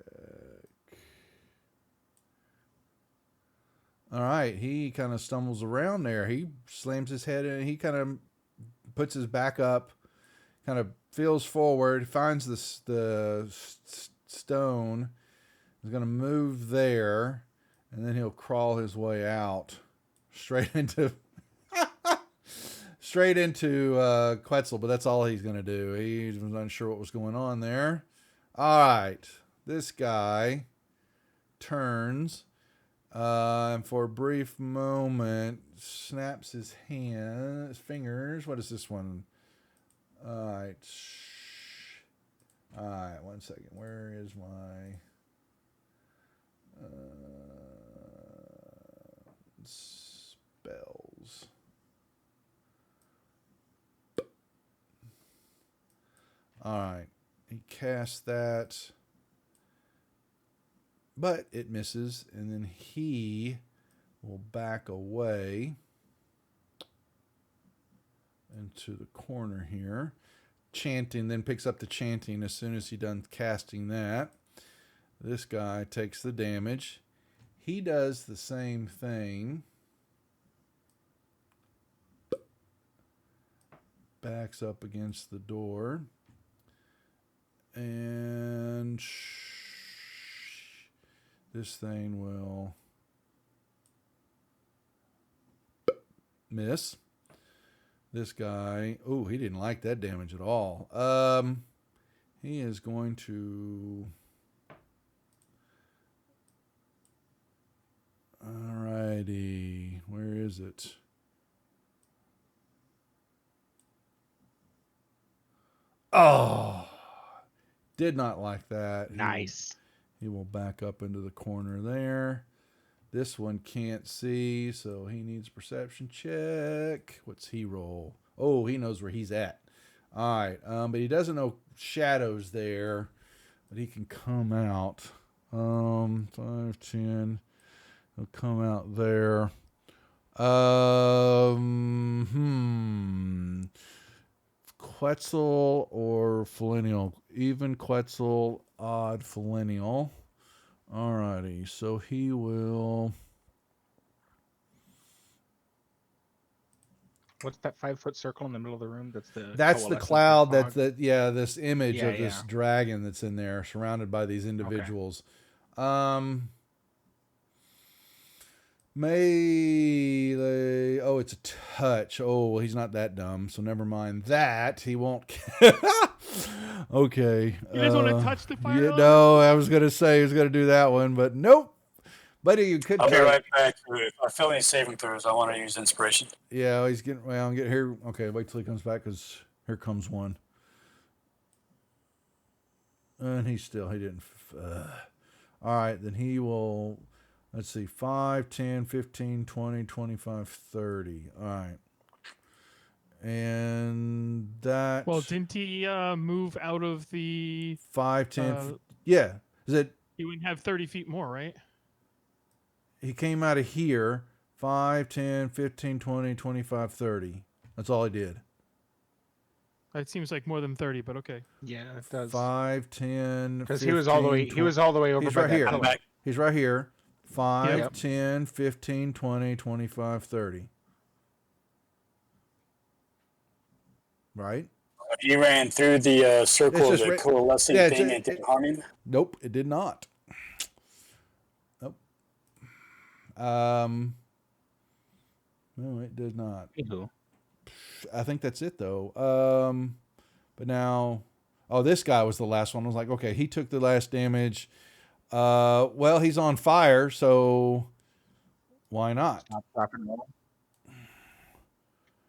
All right, he kind of stumbles around there. He slams his head in. He kind of puts his back up, kind of feels forward, finds the stone. He's going to move there, and then he'll crawl his way out straight into Quetzal, but that's all he's going to do. He was unsure what was going on there. All right, this guy turns and for a brief moment snaps his fingers. What is this one? All right. All right, 1 second. Where is my spells? All right. He casts that, but it misses, and then he will back away into the corner here. Chanting, then picks up the chanting as soon as he's done casting that. This guy takes the damage. He does the same thing. backs up against the door. And this thing will miss. This guy, oh, he didn't like that damage at all. He is going to... Alrighty, where is it? Oh, did not like that. Nice. He will back up into the corner there. This one can't see, so he needs perception check. What's he roll? Oh, he knows where he's at. All right, but he doesn't know shadows there, but he can come out. 5, 10. He'll come out there. Quetzal or Filial? Even Quetzal, odd Filial. Alrighty, so he will... What's that 5-foot circle in the middle of the room? That's the cloud. fog? That's this image of this dragon that's in there, surrounded by these individuals. Okay. Melee. Oh, it's a touch. Oh, well, he's not that dumb, so never mind that. He won't. Okay. You guys want to touch the fire? Yeah, no, I was gonna say he was gonna do that one, but nope. Buddy, you could. I'll be right back. If I feel any saving throws, I want to use inspiration. Yeah, he's getting. Well, I'm getting here. Okay, wait till he comes back, because here comes one. And he didn't. All right, then he will. Let's see, 5, 10, 15, 20, 25, 30. All right. And that... Well, didn't he move out of the... 5, 10... yeah. Is it... He wouldn't have 30 feet more, right? He came out of here. 5, 10, 15, 20, 25, 30. That's all he did. That seems like more than 30, but okay. Yeah, it does. 5, 10, because he was all the way... 20. He was all the way over He's by right here. pillar. He's right here. 5, Yep. 10, 15, 20, 25, 30. Right? He ran through the circle of the coalescing thing and didn't harm him? Nope, it did not. Nope. No, it did not. I think that's it, though. But now... Oh, this guy was the last one. I was like, okay, he took the last damage. Well, he's on fire, so why not? Stop, drop, and roll.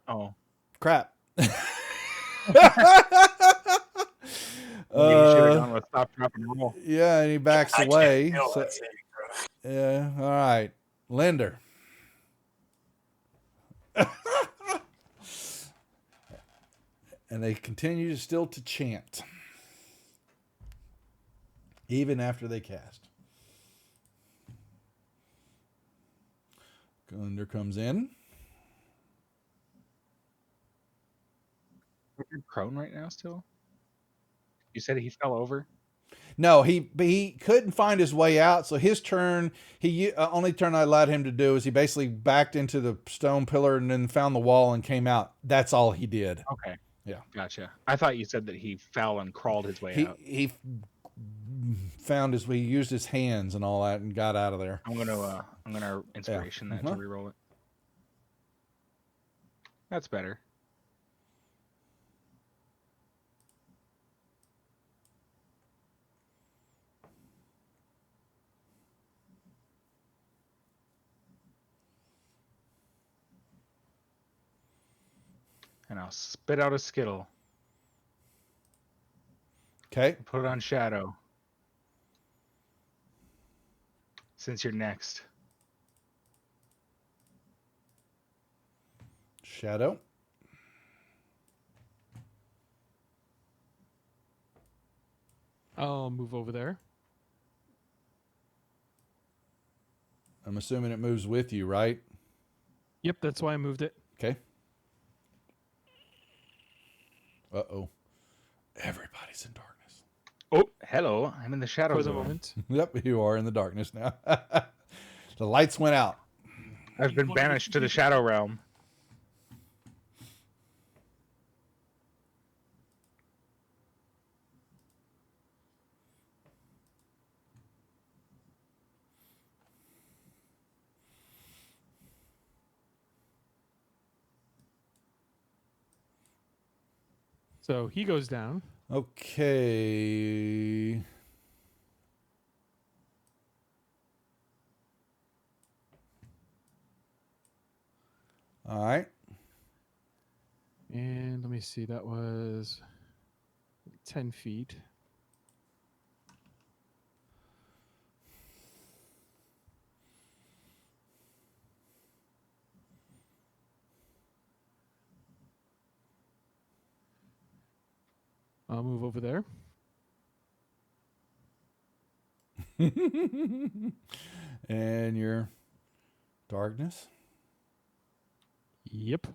Oh. Crap. You should have gone with stop, drop, and roll. Yeah, and he backs away. So, yeah, all right. Linder. And they continue still to chant. Even after they cast. Linder comes in. Is he prone right now still? You said he fell over? No, he couldn't find his way out. So his turn, only turn I allowed him to do is he basically backed into the stone pillar and then found the wall and came out. That's all he did. Okay. Yeah. Gotcha. I thought you said that he fell and crawled his way out. He he used his hands and all that and got out of there. I'm gonna inspiration that to reroll it. That's better. And I'll spit out a Skittle. Okay. Put it on Shadow. Since you're next. Shadow. I'll move over there. I'm assuming it moves with you, right? Yep, that's why I moved it. Okay. Uh-oh. Everybody's in darkness. Oh, hello. I'm in the shadow for the zone. moment. Yep, you are in the darkness now. The lights went out. I've been banished to the shadow realm. So he goes down. Okay. All right. And let me see. That was 10 feet. I'll move over there. And your darkness. Yep.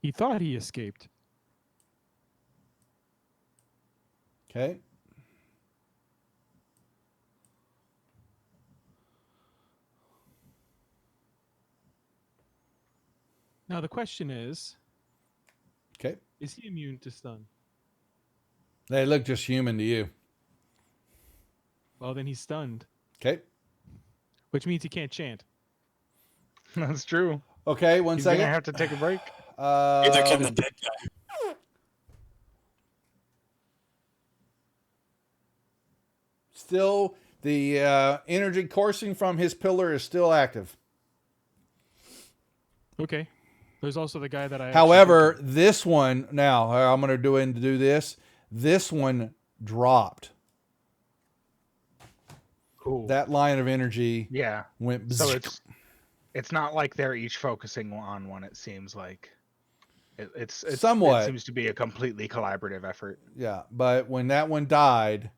He thought he escaped. Okay. Now the question is Okay. he immune to stun? They look just human to you. Well, then he's stunned, Okay. which means he can't chant. That's true. Okay, one He's second. gonna have to take a break. Neither can the dead guy. Still, the energy coursing from his pillar is still active. Okay. There's also the guy that I. However, this one, now I'm going to do this. This one dropped. Cool. That line of energy went. So it's not like they're each focusing on one. It seems like it's somewhat. It seems to be a completely collaborative effort. Yeah, but when that one died,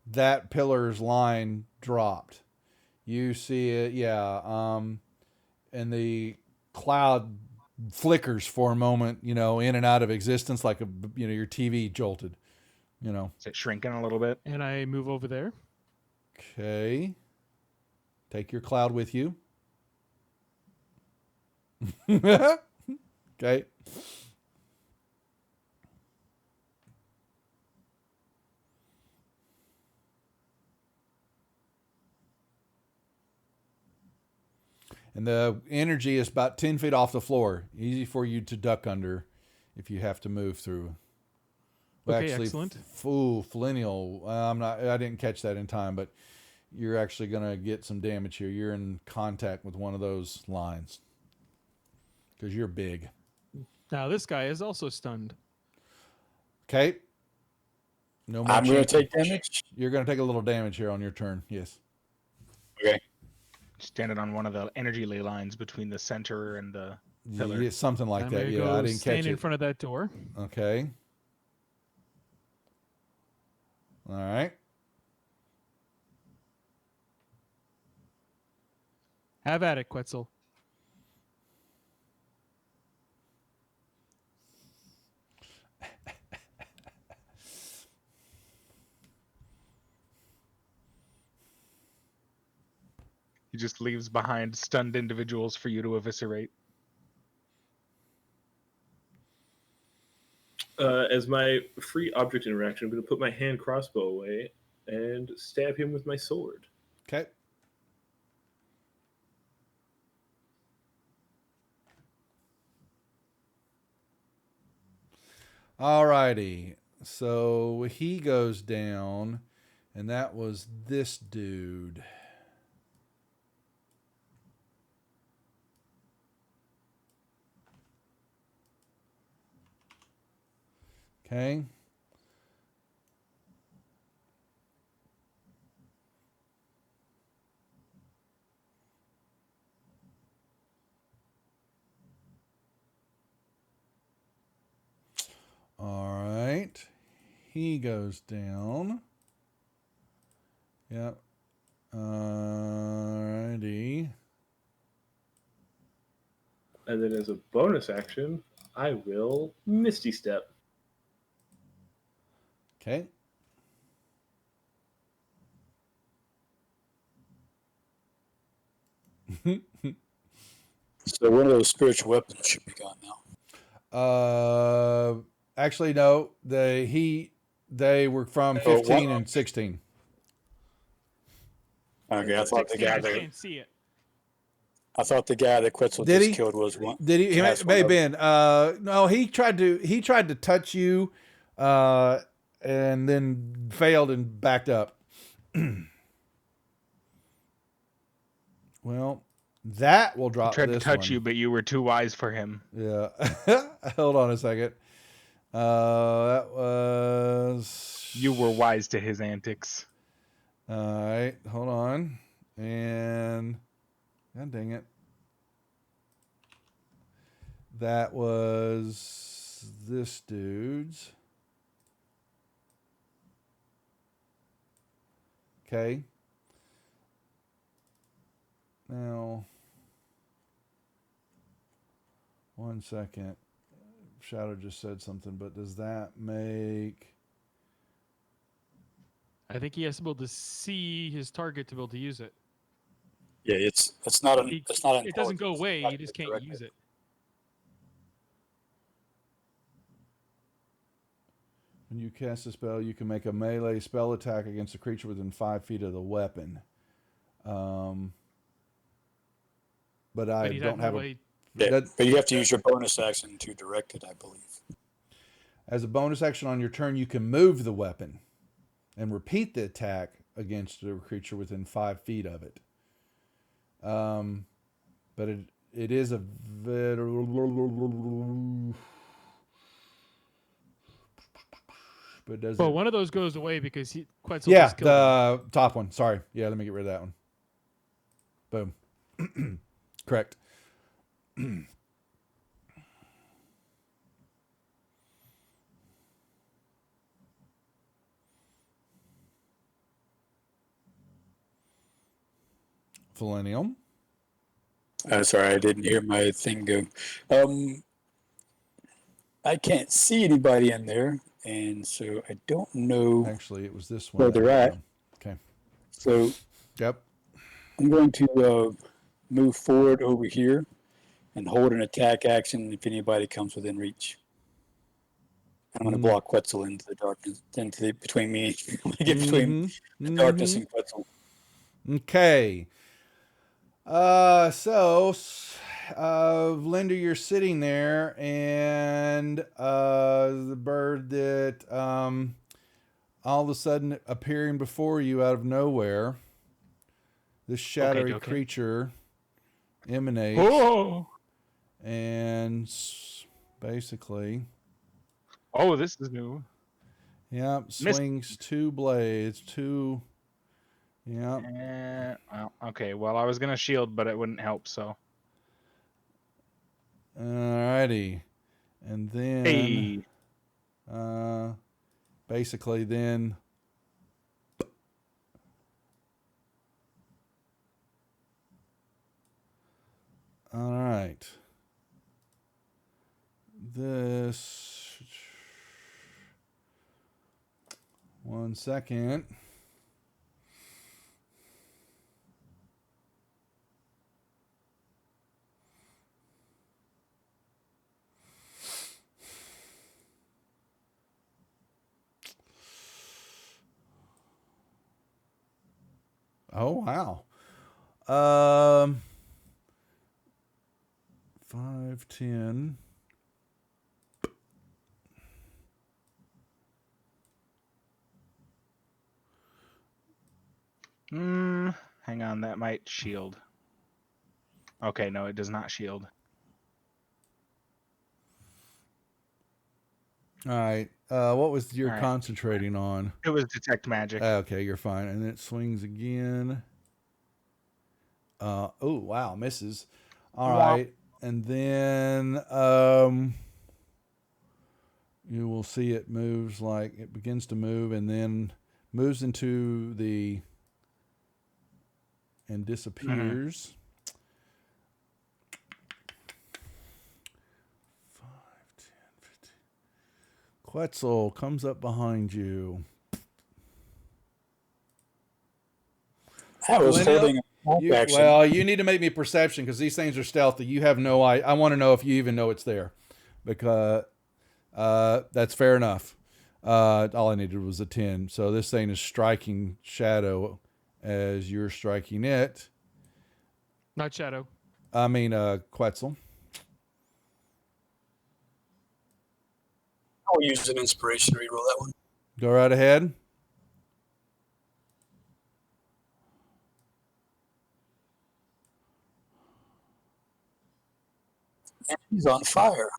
that pillar's line dropped. You see it, and the cloud flickers for a moment, in and out of existence, like your TV jolted. Is it shrinking a little bit? And I move over there. Okay. Take your cloud with you. Okay. And the energy is about 10 feet off the floor. Easy for you to duck under if you have to move through. Well, Okay, actually, excellent. Flineal. I didn't catch that in time, but you're actually going to get some damage here. You're in contact with one of those lines because you're big. Now this guy is also stunned. Okay. No more. I'm going to take damage. You're going to take a little damage here on your turn. Yes. Okay. Standing on one of the energy ley lines between the center and the pillar. Yeah, something like I'm that. gonna Yeah, go I didn't catch stand in it. front of that door. Okay. All right. Have at it, Quetzal. He just leaves behind stunned individuals for you to eviscerate. As my free object interaction, I'm going to put my hand crossbow away and stab him with my sword. Okay. Alrighty. So he goes down, and that was this dude. Okay. All right. He goes down. Yep. Alrighty. And then as a bonus action, I will Misty Step. Okay. So one of those spiritual weapons should be gone now. Actually, no. They were from 15 and 16. Okay, I thought the guy there. Can't see it. I thought the guy that Quetzal Did just he? killed was one. Did he? He may Cast may have one been. No, he tried to touch you, and then failed and backed up. Well, that will He drop tried to this touch one. you, but you were too wise for him. Yeah. Hold on a second. That was. You were wise to his antics. All right. Hold on. And. God dang it. That was this dude's. Okay. Now, one second. Shadow just said something, but does that make... I think he has to be able to see his target to be able to use it. Yeah, it's not an it's not. It doesn't go intelligence, away. it's You just can't directed. use it. When you cast a spell, you can make a melee spell attack against a creature within 5 feet of the weapon. But I But don't have a... Yeah, That, but you have to use your bonus action to direct it, I believe. as a bonus action on your turn, you can move the weapon and repeat the attack against a creature within 5 feet of it. But it is a but does Well, it... one of those goes away because Quetzal Yeah, just killed him. the top one. Sorry. Yeah, let me get rid of that one. Boom. Correct. Millennium. Sorry, I didn't hear my thing go. I can't see anybody in there, and so I don't know Actually, it was this one. where they're at. Okay. So Yep. I'm going to move forward over here and hold an attack action if anybody comes within reach. I'm going to block Quetzal into the darkness, between me, get between the darkness and Quetzal. Okay. So, Linda, you're sitting there, and the bird that all of a sudden appearing before you out of nowhere, this shadowy creature emanates, and basically, oh, this is new. yeah, swings 2 blades, 2. Yeah. Well, okay. Well, I was gonna shield, but it wouldn't help. So. Alrighty, and then basically then. All right. This. 1 second. Oh, wow. 5, 10. Hang on, that might shield. Okay, no, it does not shield. All right. What was you're concentrating on? It was detect magic. Okay, you're fine. And then it swings again. Oh, wow, misses. All right. And then you will see it moves, like it begins to move and then moves into the and disappears. 5, 10, 15. Quetzal comes up behind you. I was holding action. Well, you need to make me perception because these things are stealthy. You have no idea. I want to know if you even know it's there, because that's fair enough. All I needed was a 10. So this thing is striking Shadow as you're striking it. Not Shadow. Quetzal. I'll use an inspiration to reroll that one. Go right ahead. And he's on fire.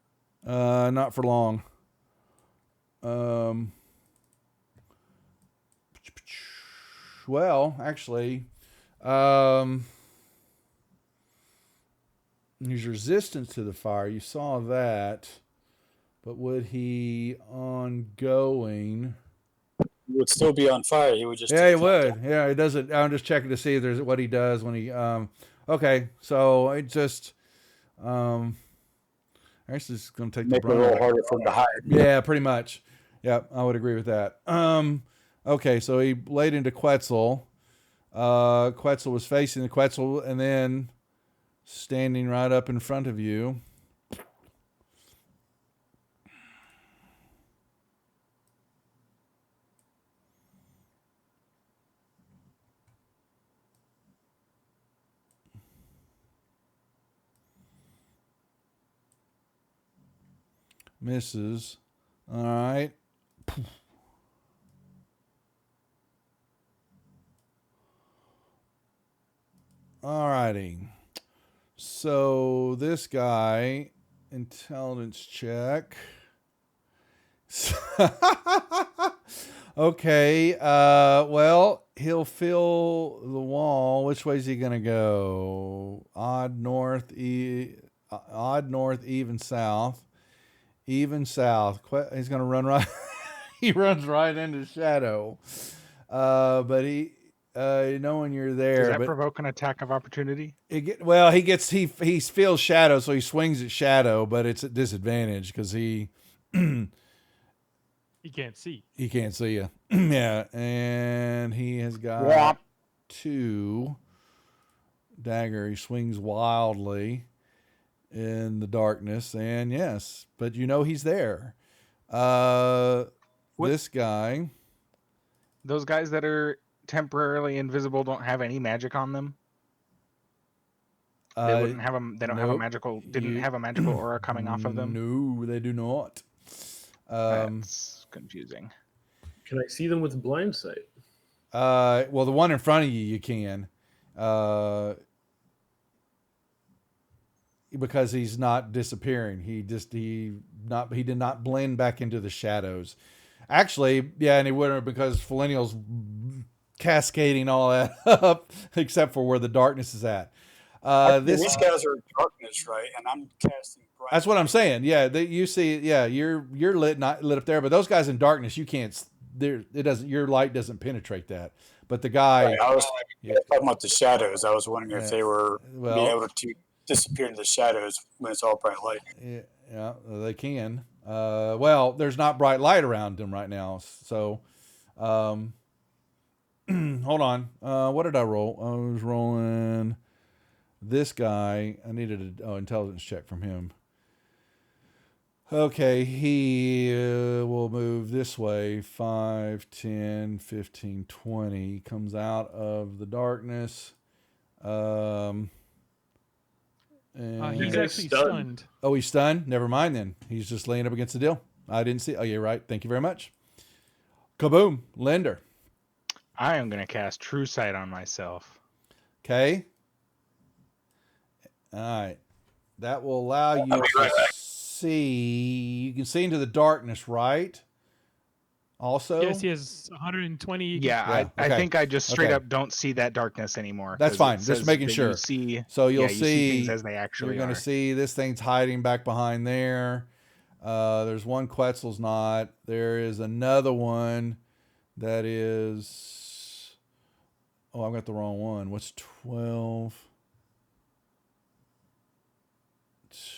Not for long. Well, actually, there's resistance to the fire. You saw that. But would he ongoing? He would still be on fire. He would just. Yeah, he would. Yeah, it doesn't. I'm just checking to see if there's what he does when he. Okay, so it just. Actually, it's going to take Make the it a brunt. little harder for him to hide. Yeah, pretty much. Yeah, I would agree with that. Okay, so he laid into Quetzal. Quetzal was facing the Quetzal and then standing right up in front of you. Misses. All right. All righty. So this guy, intelligence check. Okay. Well, he'll fill the wall. Which way is he gonna go? Odd north, even south. Even south. He's going to run right. He runs right into shadow. But he, knowing you're there. Does that but provoke an attack of opportunity? he feels shadow, so he swings at shadow, but it's at disadvantage because he can't see. He can't see you. Yeah, and he has got 2 dagger. He swings wildly in the darkness, and yes, but you know he's there. This guy, those guys that are temporarily invisible don't have any magic on them. They wouldn't have them. They don't have a magical. Didn't have a magical aura coming off of them. No, they do not. That's confusing. Can I see them with blind sight? Well, the one in front of you can. Because he's not disappearing. He did not blend back into the shadows. Actually, yeah, and he wouldn't, because Felinial's cascading all that up except for where the darkness is at. These guys are in darkness, right? And I'm casting bright. That's what I'm saying. Yeah, you see, yeah, you're lit up there, but those guys in darkness, you can't. Your light doesn't penetrate that. But the guy, right, I was talking about the shadows. I was wondering if they were being able to disappear into the shadows when it's all bright light. Yeah, they can. Well, there's not bright light around them right now, so hold on. What did I roll? I was rolling this guy. I needed an intelligence check from him. Okay, he will move this way. 5, 10, 15, 20. Comes out of the darkness. He's actually stunned. Oh, he's stunned? Never mind then. He's just laying up against the deal. I didn't see. Oh, you're right. Thank you very much. Kaboom. Lender. I am going to cast True Sight on myself. Okay. All right. That will allow you to see. You can see into the darkness, right? Also? Yes, he has 120. Yeah, I think I just straight up don't see that darkness anymore. That's fine. Just making sure. So you'll see things as they actually You're going to see this thing's hiding back behind there. There's one Quetzal's not. There is another one that is... Oh, I've got the wrong one. What's 12?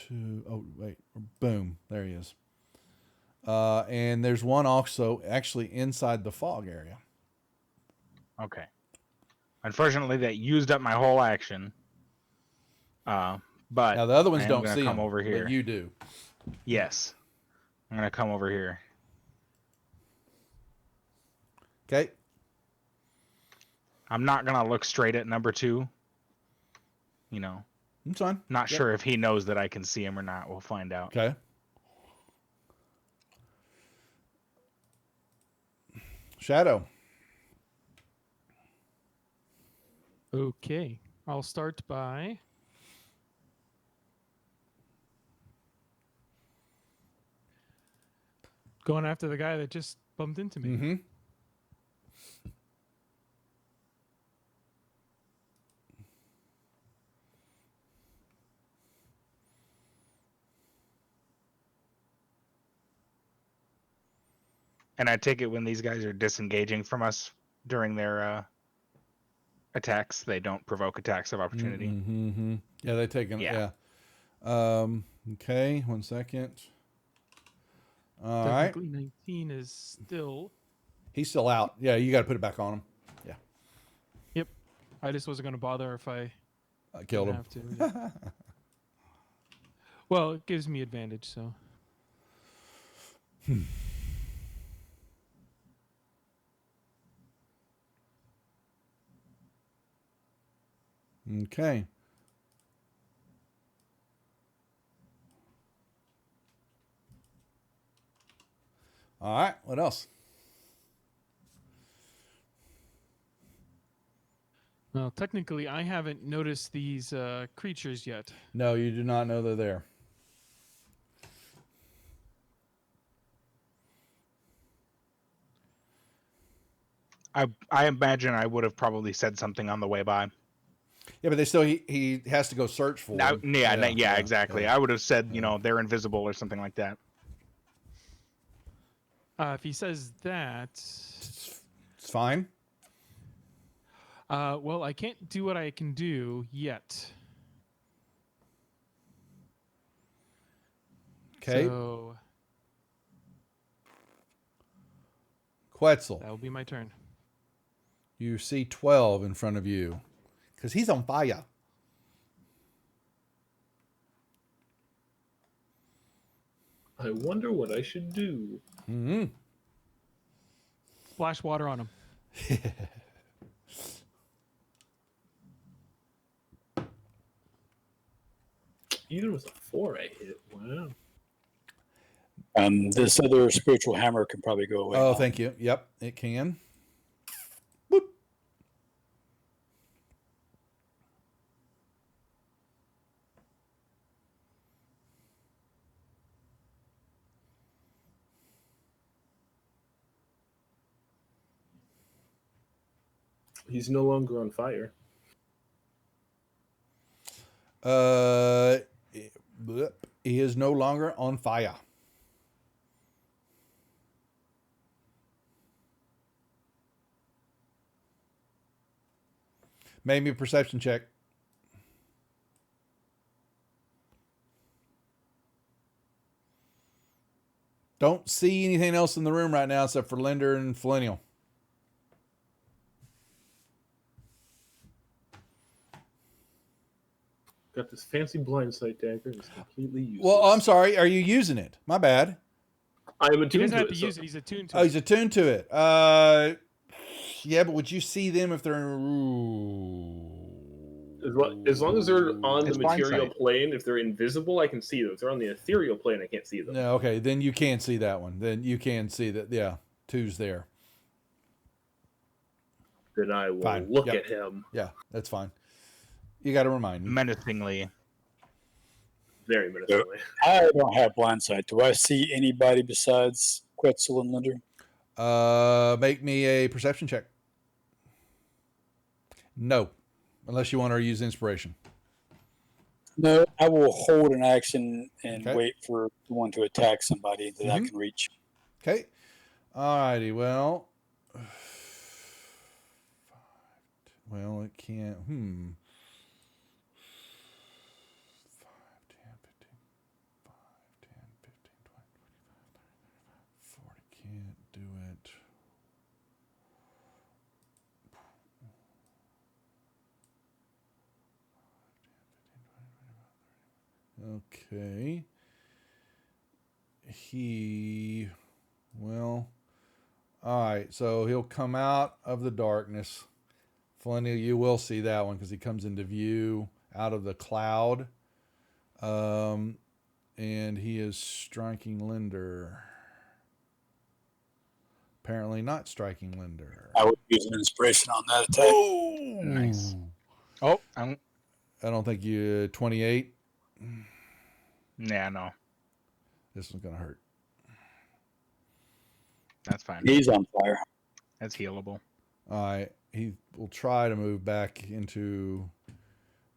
2. Oh, wait. Boom. There he is. And there's one also actually inside the fog area. Okay. Unfortunately, that used up my whole action. But now the other ones don't see come them, over here. But you do. Yes. I'm going to come over here. Okay. I'm not going to look straight at number 2. It's fine. Not sure if he knows that I can see him or not. We'll find out. Okay. Shadow. Okay. I'll start by going after the guy that just bumped into me. Mm-hmm. And I take it when these guys are disengaging from us during their attacks, they don't provoke attacks of opportunity. Mm-hmm. Yeah, they take him. Yeah. Yeah. Okay, 1 second. All right. Technically, 19 is still. He's still out. Yeah, you got to put it back on him. Yeah. Yep. I just wasn't going to bother if I I killed him. have to. Yeah. Well, it gives me advantage, so. Okay. All right. What else? Well, technically, I haven't noticed these creatures yet. No, you do not know they're there. I imagine I would have probably said something on the way by. Yeah, but they still he has to go search for Now, them. yeah, exactly. yeah. I would have said, they're invisible or something like that. If he says that, It's fine. well, I can't do what I can do yet. Okay. So Quetzal, that will be my turn. you see 12 in front of you because he's on fire. I wonder what I should do. Mm-hmm. Splash water on him. Even with a 4, I hit. Wow. This other spiritual hammer can probably go away. Oh, now. thank you. Yep, it can. Boop. He's no longer on fire. He is no longer on fire. Made me a perception check. Don't see anything else in the room right now except for Linder and Felinial. Got this fancy blind sight dagger and it's completely useless. Well, I'm sorry. Are you using it? My bad. I am He attuned doesn't to have it. to use it. He's attuned to Oh, it. he's attuned to it. Yeah, but would you see them if they're As long as they're on It's the material blindsight. plane, if they're invisible, I can see them. If they're on the ethereal plane, I can't see them. No, okay, then you can't see that one. Then you can see that. Yeah, 2's there. Then I will Fine. look Yep. at him Yeah, that's fine. You got to remind me. Menacingly. very menacingly. I don't have blind sight. Do I see anybody besides Quetzal and Linder? Make me a perception check. No, unless you want to use inspiration. No, I will hold an action and Okay. wait for the one to attack somebody that I Mhm. can reach. Okay. Alrighty. Well, it can't. 5, 10, 15, 5, 10, 15, 20, 25, 30, 40. Can't do it. Okay. All right. So he'll come out of the darkness. Flinny, you will see that one because he comes into view out of the cloud. And he is striking Linder. Apparently not striking Linder. I would use an inspiration on that attack. Oh, Nice. Oh, I don't think you 28. yeah, no, This one's gonna hurt. that's fine. He's on fire. That's healable. All right, he will try to move back into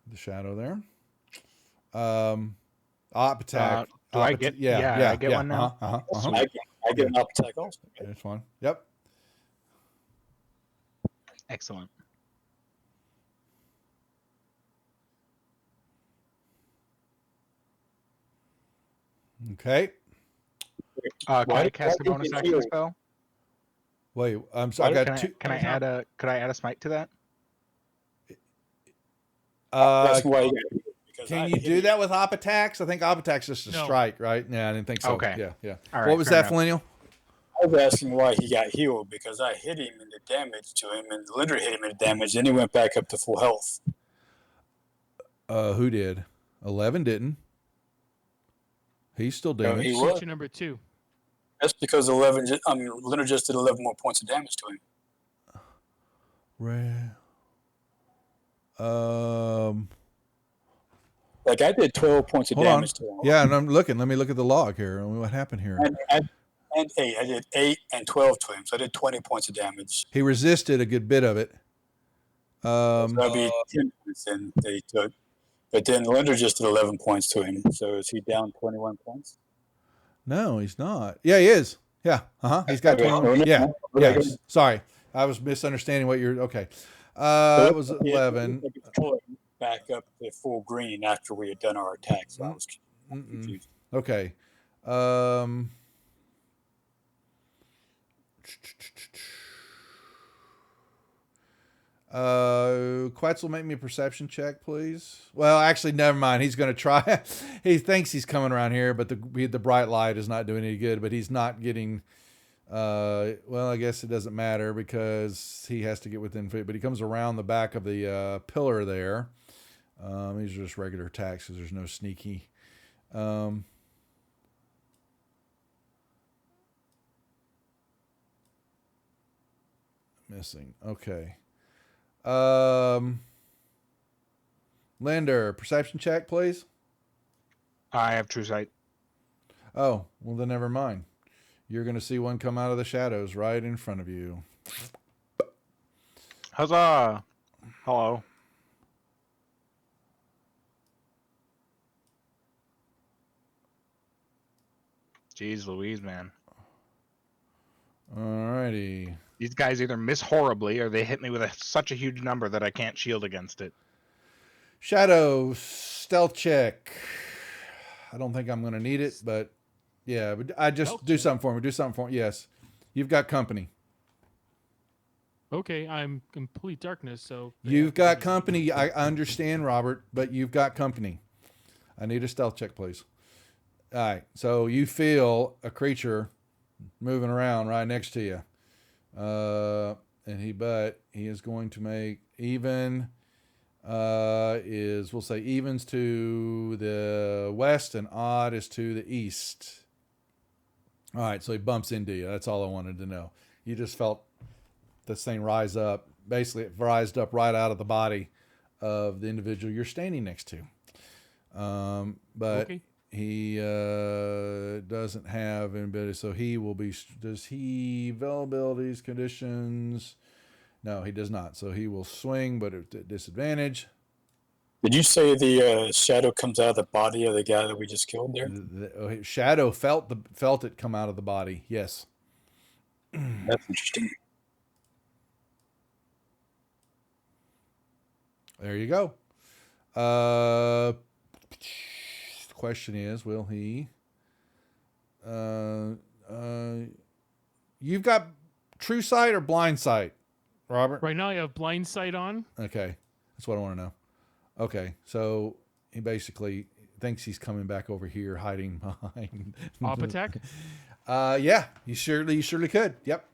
the shadow there. Op attack. Do I get? Yeah, I get one now. I get an up attack also. This one. Yep. Excellent. Okay. Can Why- I cast a why bonus did you action heal? spell? Wait, I'm sorry. I got two. Can I add a? Could I add a smite to that? That's why. Can you do that with op attacks? I think op attacks just a No. strike, right? Yeah, I didn't think so. Okay. Yeah. All right, What was fair that, enough. Felinial? I was asking why he got healed because I hit him and did damage to him, and Linder hit him and did damage. Then he went back up to full health. Who did? 11 didn't. He's still No, damaged. he was. Creature number 2. That's because Linder just did 11 more points of damage to him. Like I did 12 points of Hold on. damage to him. Yeah, and I'm looking. Let me look at the log here. What happened here? And 8. I did 8 and 12 to him, so I did 20 points of damage. He resisted a good bit of it. So that'd be 10 points, and they took. But then Linder just did 11 points to him. So is he down 21 points? No, he's not. Yeah, he is. Yeah. He's got Okay. 21. Yeah. Okay. Yes. Sorry. I was misunderstanding what you're. Okay. It was 11. Back up to full green after we had done our attack. So I was confused. Okay. Quetzal, make me a perception check, please. Well, actually, never mind. He's going to try. He thinks he's coming around here, but the bright light is not doing any good. But he's not getting. Well, I guess it doesn't matter because he has to get within feet. But he comes around the back of the pillar there. These are just regular attacks because there's no sneaky. Missing. Okay. Linder, perception check, please. I have true sight. Oh, well then never mind. You're going to see one come out of the shadows right in front of you. Huzzah! Hello. Jeez Louise, man. Alrighty. These guys either miss horribly or they hit me with such a huge number that I can't shield against it. Shadow, stealth check. I don't think I'm going to need it, but yeah, but I just Stealth do check? something for me. Do something for me. Yes. You've got company. Okay, I'm complete darkness, so You've got company. I understand, Robert, but you've got company. I need a stealth check, please. All right. So you feel a creature moving around right next to you. And he is going to make even, we'll say evens to the west and odd is to the east. All right. So he bumps into you. That's all I wanted to know. You just felt this thing rise up. Basically, it rised up right out of the body of the individual you're standing next to. But Okay. he doesn't have anybody, so he will be. Does he availabilities conditions? No, he does not. So he will swing, but at disadvantage. Did you say the shadow comes out of the body of the guy that we just killed there? The shadow felt it come out of the body. Yes. That's interesting. There you go. The question is, will he? You've got true sight or blind sight, Robert? Right now I have blind sight on. Okay, that's what I want to know. Okay, so he basically thinks he's coming back over here, hiding behind. Op attack. Yeah, you surely could. Yep.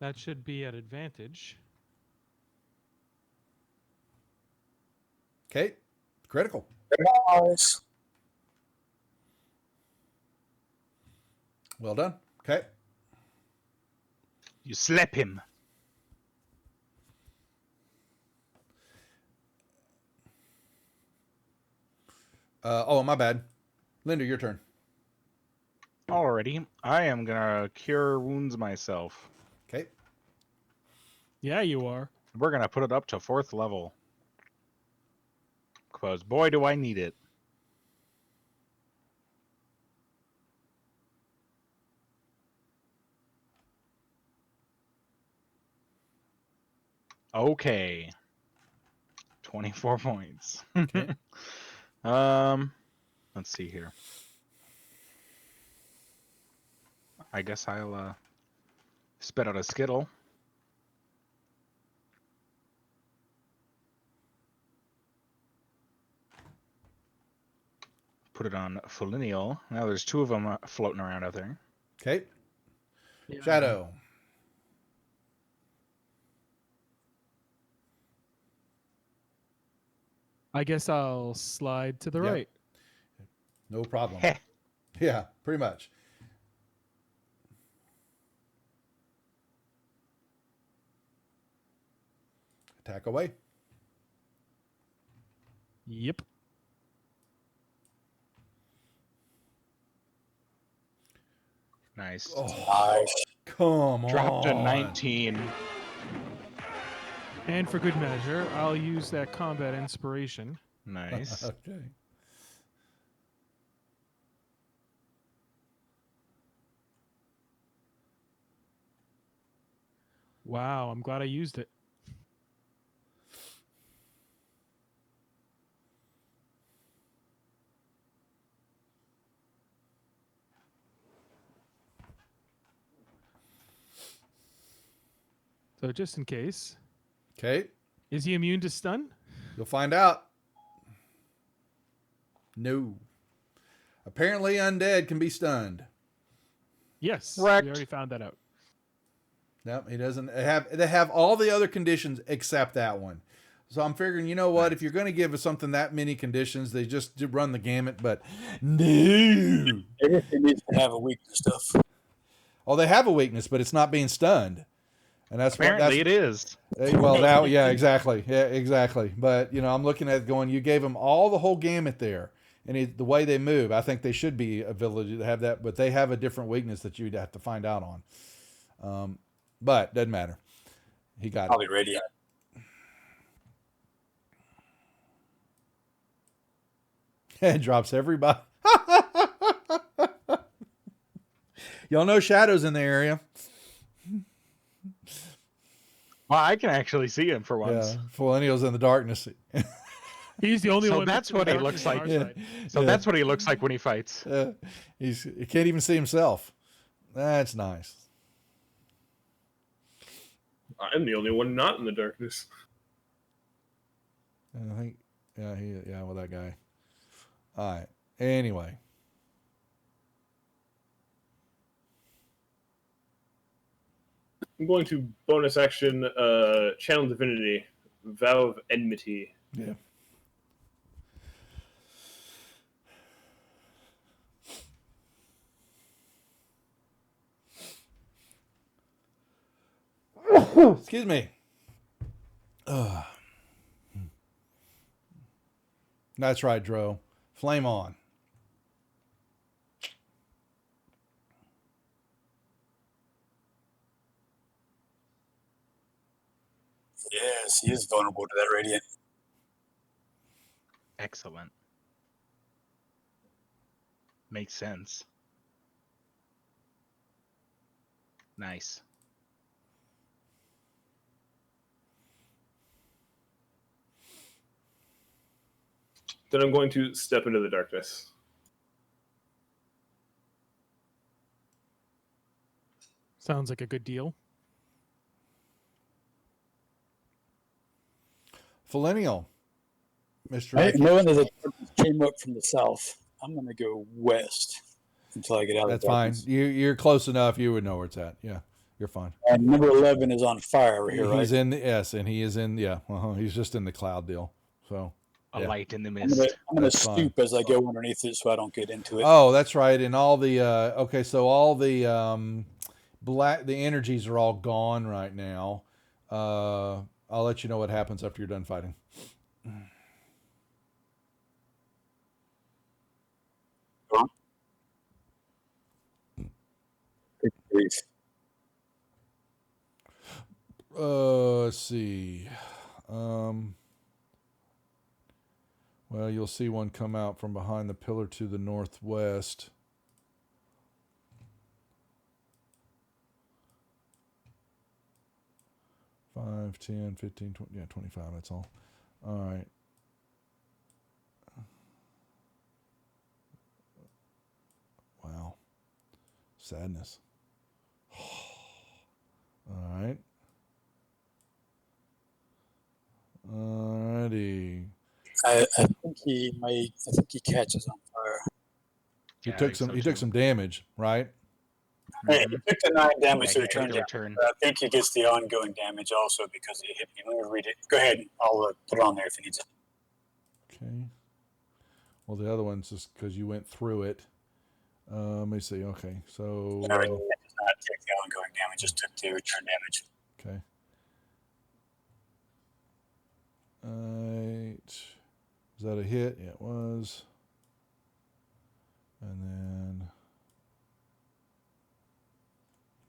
That should be at advantage. Okay. Critical. Nice. Well done. Okay. You slap him. Oh, my bad. Linda, your turn. Alrighty. I am gonna cure wounds myself. Okay. Yeah, you are. We're gonna put it up to 4th level. Because boy, do I need it. Okay. 24 points. Okay. Let's see here. I guess I'll spit out a Skittle. Put it on Folineal. Now there's 2 of them floating around out there. Okay. Yeah. Shadow. I guess I'll slide to the Yep. right. No problem. Heh. Yeah, pretty much. Attack away. Yep. Nice. Oh, Nice. come Dropped a on. 19. And for good measure, I'll use that combat inspiration. Nice. Okay. Wow, I'm glad I used it. So just in case, Okay. is he immune to stun? You'll find out. No. Apparently, undead can be stunned. Yes, Wrecked. we already found that out. No, he doesn't have. They have all the other conditions except that one. So I'm figuring, you know what? If you're going to give us something that many conditions, they just do run the gamut. But no. Everything needs to have a weakness stuff. Oh, they have a weakness, but it's not being stunned, and that's Apparently it is. Well, now, yeah, exactly, yeah, exactly. But you know, I'm looking at it going. You gave them all the whole gamut there, and the way they move, I think they should be ability to have that, but they have a different weakness that you'd have to find out on. But doesn't matter. He got Probably radiant. it. It drops everybody. Y'all know Shadow's in the area. Well, I can actually see him for once. Yeah, Millennials in the darkness. He's the only So one. that's what he looks like. Yeah. So Yeah. that's what he looks like when he fights. He can't even see himself. That's nice. I'm the only one not in the darkness. I think, yeah, well, that guy. All right. Anyway, I'm going to bonus action Channel Divinity, Vow of Enmity. yeah. Excuse me. That's right, Dro. Flame on. Yes, he is vulnerable to that radiant. Excellent. Makes sense. Nice. Then I'm going to step into the darkness. Sounds like a good deal. Millennial. Mr. Right, Ricky. knowing that the darkness came up from the south, I'm going to go west until I get out That's of the fine. darkness. You're close enough. You would know where it's at. Yeah. You're fine. And number 11 is on fire over here, right? He's in and he is in. Yeah, he's just in the cloud deal. So A light in the I'm mist. gonna stoop as I go underneath it so I don't get into it. Oh, that's right. And all the okay, so all the the energies are all gone right now. I'll let you know what happens after you're done fighting. Let's see. Well, you'll see one come out from behind the pillar to the northwest. Five, 10, 15, 20, yeah, 25, that's all. All right. Wow. Sadness. All right. Alrighty. I think he catches on fire. He took some damage, right? Hey, he took the 9 damage to Yeah, return. I think he gets the ongoing damage also because he hit me. Let me read it. Go ahead. I'll put it on there if he needs it. Okay. Well, the other one's just because you went through it. Let me see. Okay, so. No, it does not take the ongoing damage, just took the return damage. Okay. Alright. Was that a hit? Yeah, it was. And then.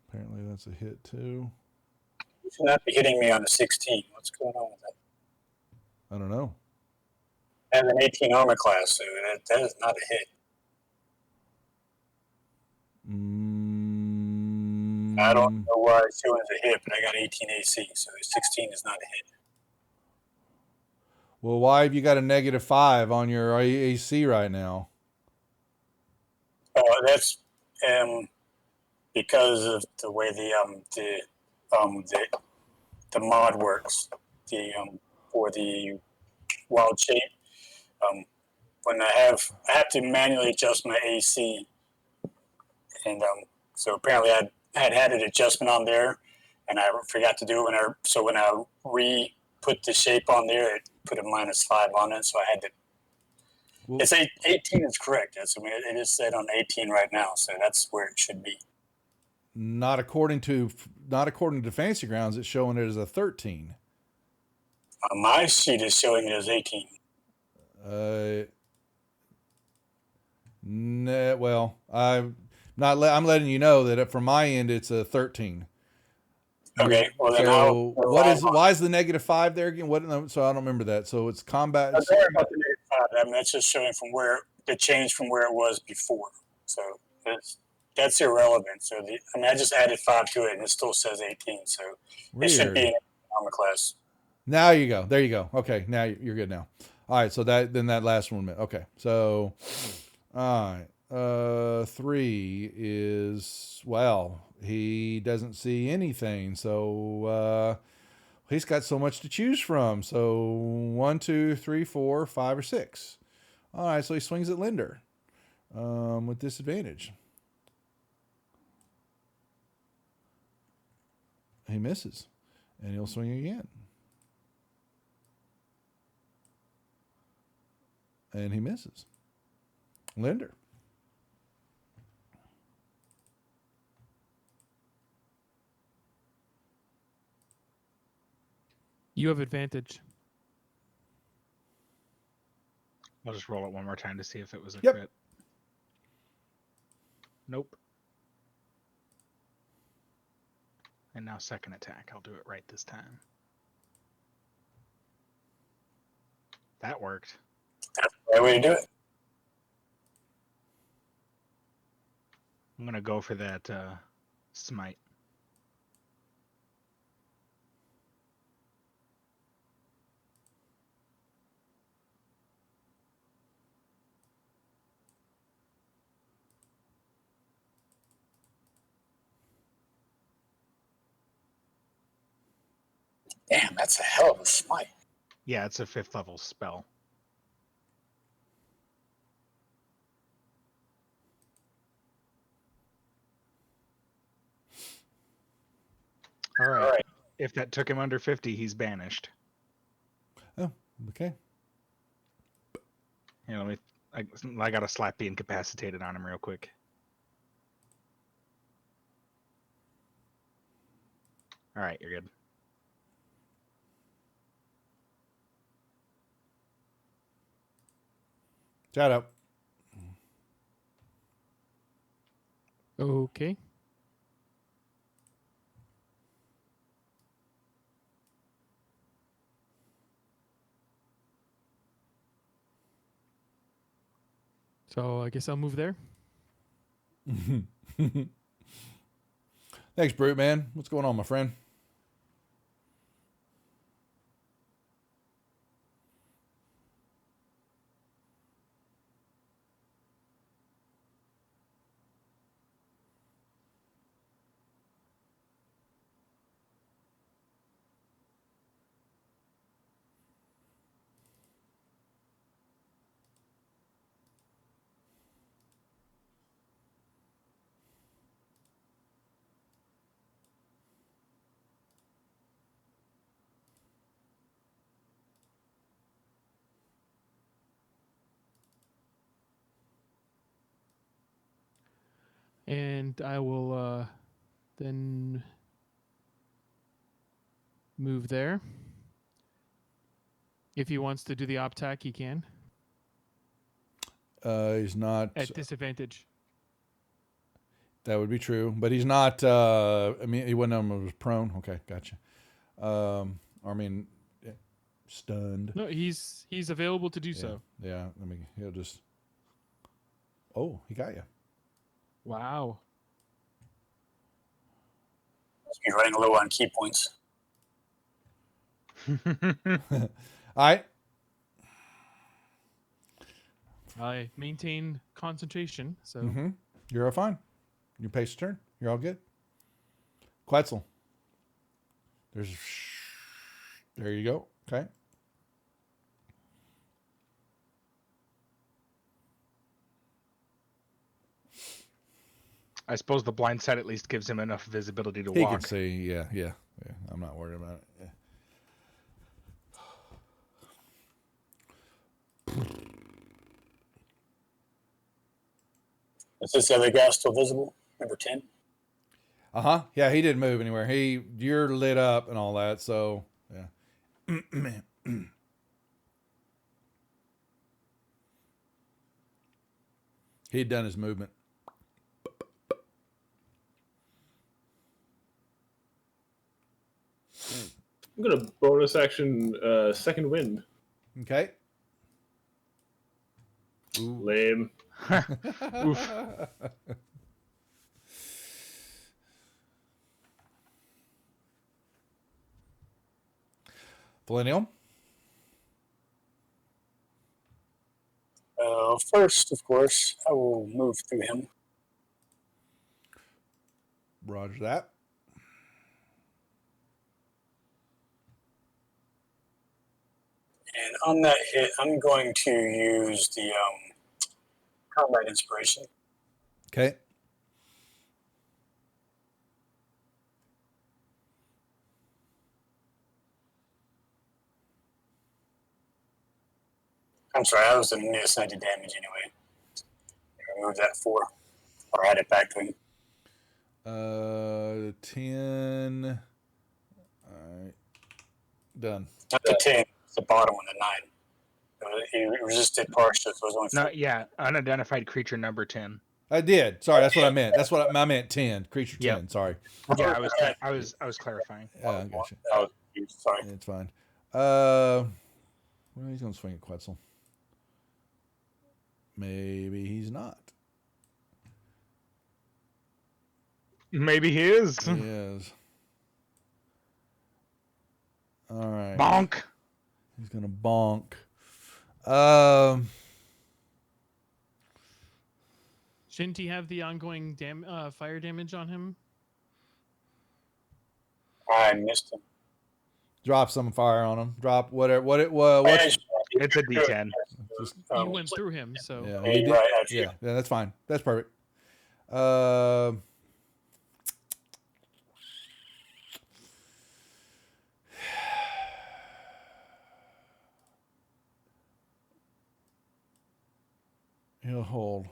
Apparently that's a hit too. You should not be hitting me on a 16. What's going on with that? I don't know. I have an 18 armor class, so that is not a hit. I don't know why it's showing as a hit, but I got 18 AC, so 16 is not a hit. Well, why have you got a -5 on your AC right now? Oh, that's because of the way the mod works. For the wild shape, when I have to manually adjust my AC, and so apparently I had an adjustment on there, and I forgot to do it when I re-put the shape on there, it put a -5 on it, so I had to. Well, it's 18 is correct. It is set on 18 right now, so that's where it should be. Not according to Fancy Grounds, it's showing it as a 13. My sheet is showing it as 18. Well, I'm letting you know that from my end it's a 13. Okay. Well, then why is the -5 there again? So I don't remember that. So it's combat. I'm sorry about the -5. I mean, that's just showing from where the change from where it was before. So that's irrelevant. So I just added 5 to it, and it still says 18. So it should be in armor class. Now you go. There you go. Okay, now you're good now. All right. So that last one. Okay. So, all right. 3 is, well, he doesn't see anything. So he's got so much to choose from. So 1, 2, 3, 4, 5, or 6. All right. So he swings at Linder with disadvantage. He misses, and he'll swing again. And he misses. Linder. You have advantage. I'll just roll it one more time to see if it was a Yep. crit. Nope. And now second attack. I'll do it right this time. That worked. That's the right way to do it. I'm going to go for that smite. Damn, that's a hell of a smite. Yeah, it's a 5th level spell. All right. If that took him under 50, he's banished. Oh, okay. You know, I got to slap the incapacitated on him real quick. All right, you're good. Shout out. Okay. So I guess I'll move there. Thanks, Brute Man. What's going on, my friend? And I will then move there. If he wants to do the op-tac, he can. He's not at disadvantage. That would be true, but he's not. I mean, he wasn't on was prone. Okay, gotcha. I mean, stunned. No, he's available to do so. Yeah, I mean, he'll just. Oh, he got you. Wow. He's running low on key points. All right. I maintain concentration, so You're all fine. You pace turn. You're all good. Quetzal. There you go. Okay. I suppose the blind side at least gives him enough visibility to He walk. can see. Yeah. I'm not worried about it. Yeah. Is this other guy still visible? Number 10? Yeah, he didn't move anywhere. You're lit up and all that, so yeah. He'd done his movement. I'm gonna bonus action second wind. Okay. Lame. Oof. Millennium. First, of course, I will move through him. Roger that. And on that hit, I'm going to use the combat inspiration. Okay. I'm sorry, that was a miss. I did damage anyway. Remove that 4, or add it back to him. 10. All right. Done. Not the 10, it's the bottom one, the 9. He resisted partial, so it was only 4. No, yeah, unidentified creature number 10. I did. Sorry, that's what I meant. That's what I meant. 10. Creature 10. Yep. Sorry. Yeah, I was clarifying. Yeah, gotcha. Sorry. It's fine. Well, he's gonna swing at Quetzal. Maybe he's not. Maybe he is. He is. All right. Bonk. He's gonna bonk. shouldn't he have the ongoing fire damage on him? I missed him. Drop some fire on him. Drop whatever. What's It's a D10. just, You went through him, so yeah, Hey, he did- right, actually. yeah, that's fine. That's perfect. He'll hold.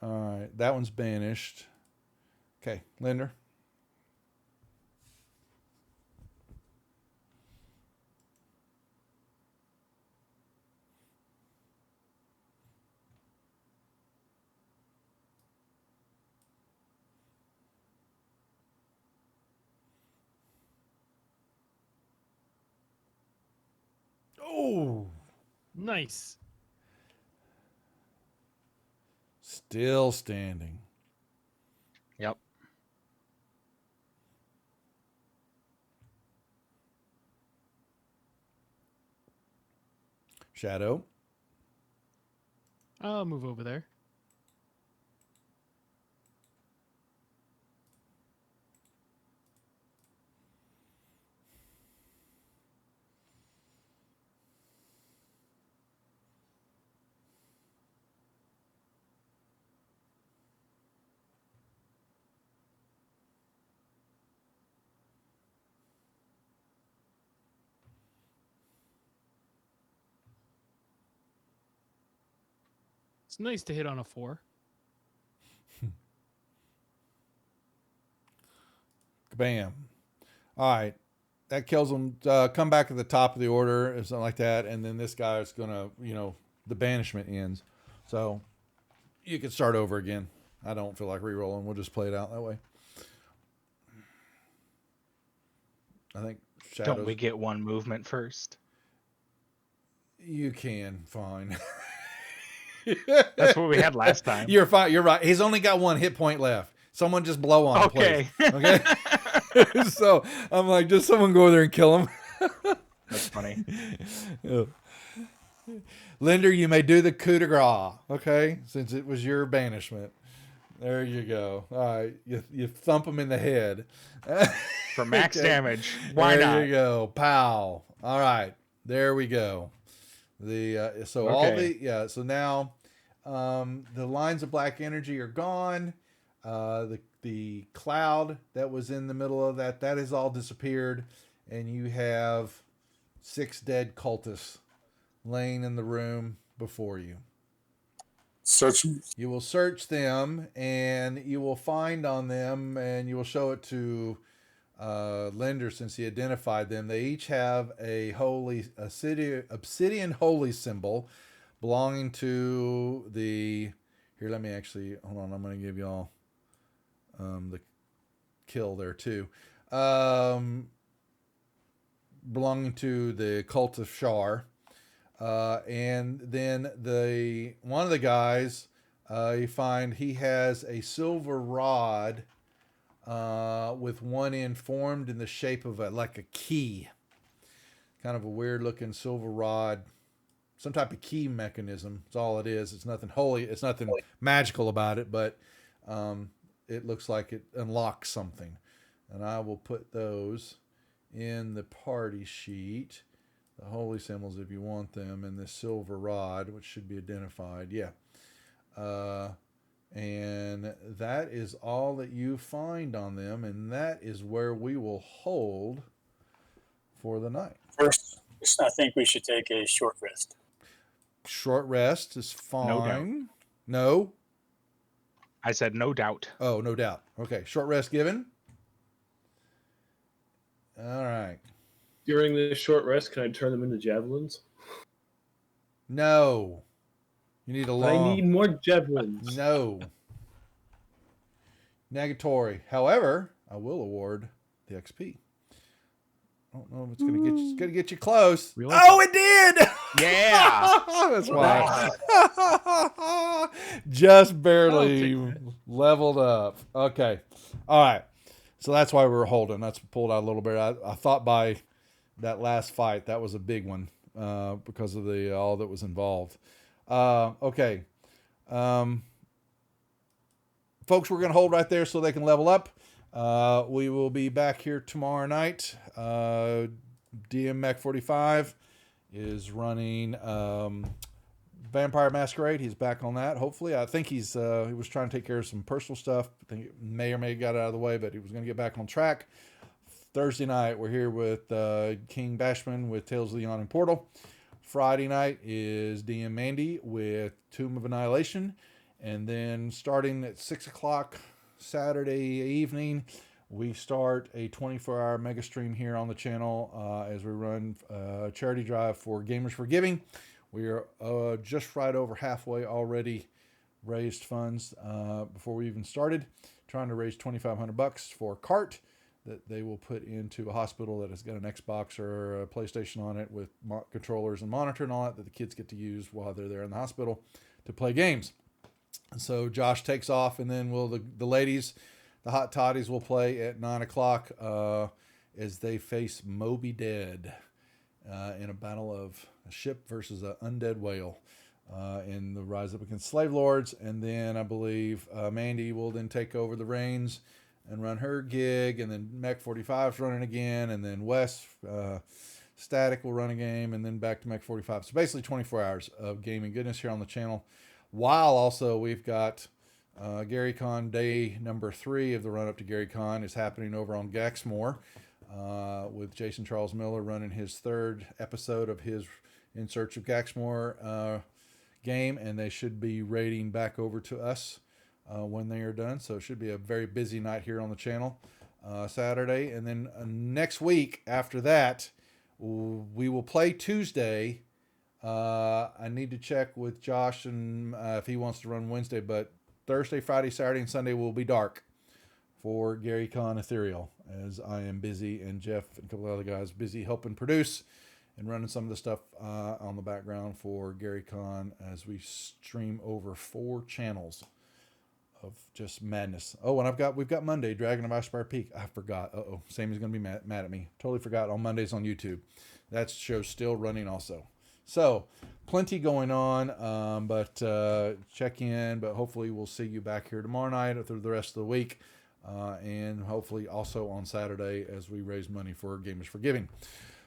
All right, that one's banished. Okay, Linder. Oh, Nice. still standing. Yep. Shadow. I'll move over there. It's nice to hit on a 4. Bam. All right. That kills him. Come back at the top of the order or something like that. And then this guy is going to, the banishment ends. So you can start over again. I don't feel like re-rolling. We'll just play it out that way. I think Shadows. Don't we get one movement first? You can. Fine. That's what we had last time. You're fine. You're right. He's only got 1 hit point left. Someone just blow on him, Okay. please. Okay. So I'm like, just someone go there and kill him. That's funny. Linder, you may do the coup de grace, okay? Since it was your banishment. There you go. All right. You thump him in the head. For max Okay. damage. Why not? There you go. Pow. All right. There we go. So now the lines of black energy are gone. The cloud that was in the middle of that has all disappeared, and you have 6 dead cultists laying in the room before you. Search. You will search them, and you will find on them, and you will show it to Linder since he identified them. They each have a obsidian holy symbol belonging to the. Here, let me actually hold on. I'm going to give y'all the kill there too. Belonging to the cult of Shar. And then one of the guys, you find he has a silver rod with one end formed in the shape of like a key. Kind of a weird looking silver rod. Some type of key mechanism. That's all it is. It's nothing holy. It's nothing magical about it, but it looks like it unlocks something. And I will put those in the party sheet. The holy symbols, if you want them, and this silver rod, which should be identified. Yeah. And that is all that you find on them, and that is where we will hold for the night. First, I think we should take a short rest. Short rest is fine. No doubt. No? I said no doubt. Oh, no doubt. Okay, short rest given. All right. During this short rest, can I turn them into javelins? No. You need a long... I need more javelins. No. Negatory. However, I will award the XP. I don't know if it's going to get you. It's going to get you close. Really? Oh, it did! Yeah. That's why. Just barely I'll take leveled up. Okay. All right. So that's why we were holding. That's pulled out a little bit. I thought by that last fight, that was a big one because of the all that was involved. Okay. Folks, we're going to hold right there so they can level up. We will be back here tomorrow night. DM Mac 45 is running Vampire Masquerade. He's back on that. Hopefully, I think he was trying to take care of some personal stuff. I think it may or may have got out of the way, but he was going to get back on track. Thursday night, we're here with King Bashman with Tales of the Yawning Portal. Friday night is DM Mandy with Tomb of Annihilation. And then starting at 6 o'clock Saturday evening, we start a 24-hour mega stream here on the channel as we run a charity drive for Gamers for Giving. We are just right over halfway already raised funds before we even started, trying to raise $2,500 for a cart that they will put into a hospital that has got an Xbox or a PlayStation on it with controllers and monitor and all that the kids get to use while they're there in the hospital to play games. And so Josh takes off, and then the ladies, the hot toddies, will play at 9 o'clock as they face Moby Dead in a battle of a ship versus an undead whale in the Rise Up Against Slave Lords. And then I believe Mandy will then take over the reins and run her gig, and then Mech 45's running again, and then Wes Static will run a game, and then back to Mech 45. So basically 24 hours of gaming goodness here on the channel, while also we've got Gary Con day number 3 of the run up to Gary Con is happening over on Gaxmore with Jason Charles Miller running his 3rd episode of his In Search of Gaxmore game, and they should be raiding back over to us when they are done. So it should be a very busy night here on the channel Saturday. And then next week after that, we will play Tuesday. I need to check with Josh and if he wants to run Wednesday, but Thursday, Friday, Saturday, and Sunday will be dark for Gary Con Ethereal, as I am busy, and Jeff and a couple of other guys busy helping produce and running some of the stuff on the background for Gary Con as we stream over 4 channels of just madness. Oh, and we've got Monday, Dragon of Ashspire Peak. I forgot. Sammy's gonna be mad at me. Totally forgot. On Mondays on YouTube. That show's still running also. So plenty going on, but check in. But hopefully we'll see you back here tomorrow night through the rest of the week, and hopefully also on Saturday as we raise money for Gamers for Giving.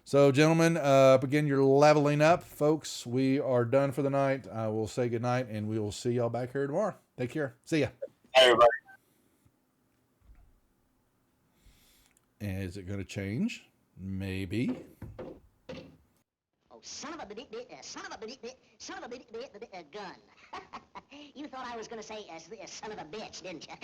So, gentlemen, begin your leveling up, folks. We are done for the night. I will say good night, and we will see y'all back here tomorrow. Take care. See ya. Hey, everybody. Is it going to change? Maybe. Oh, son of a gun. You thought I was going to say son of a bitch, didn't you?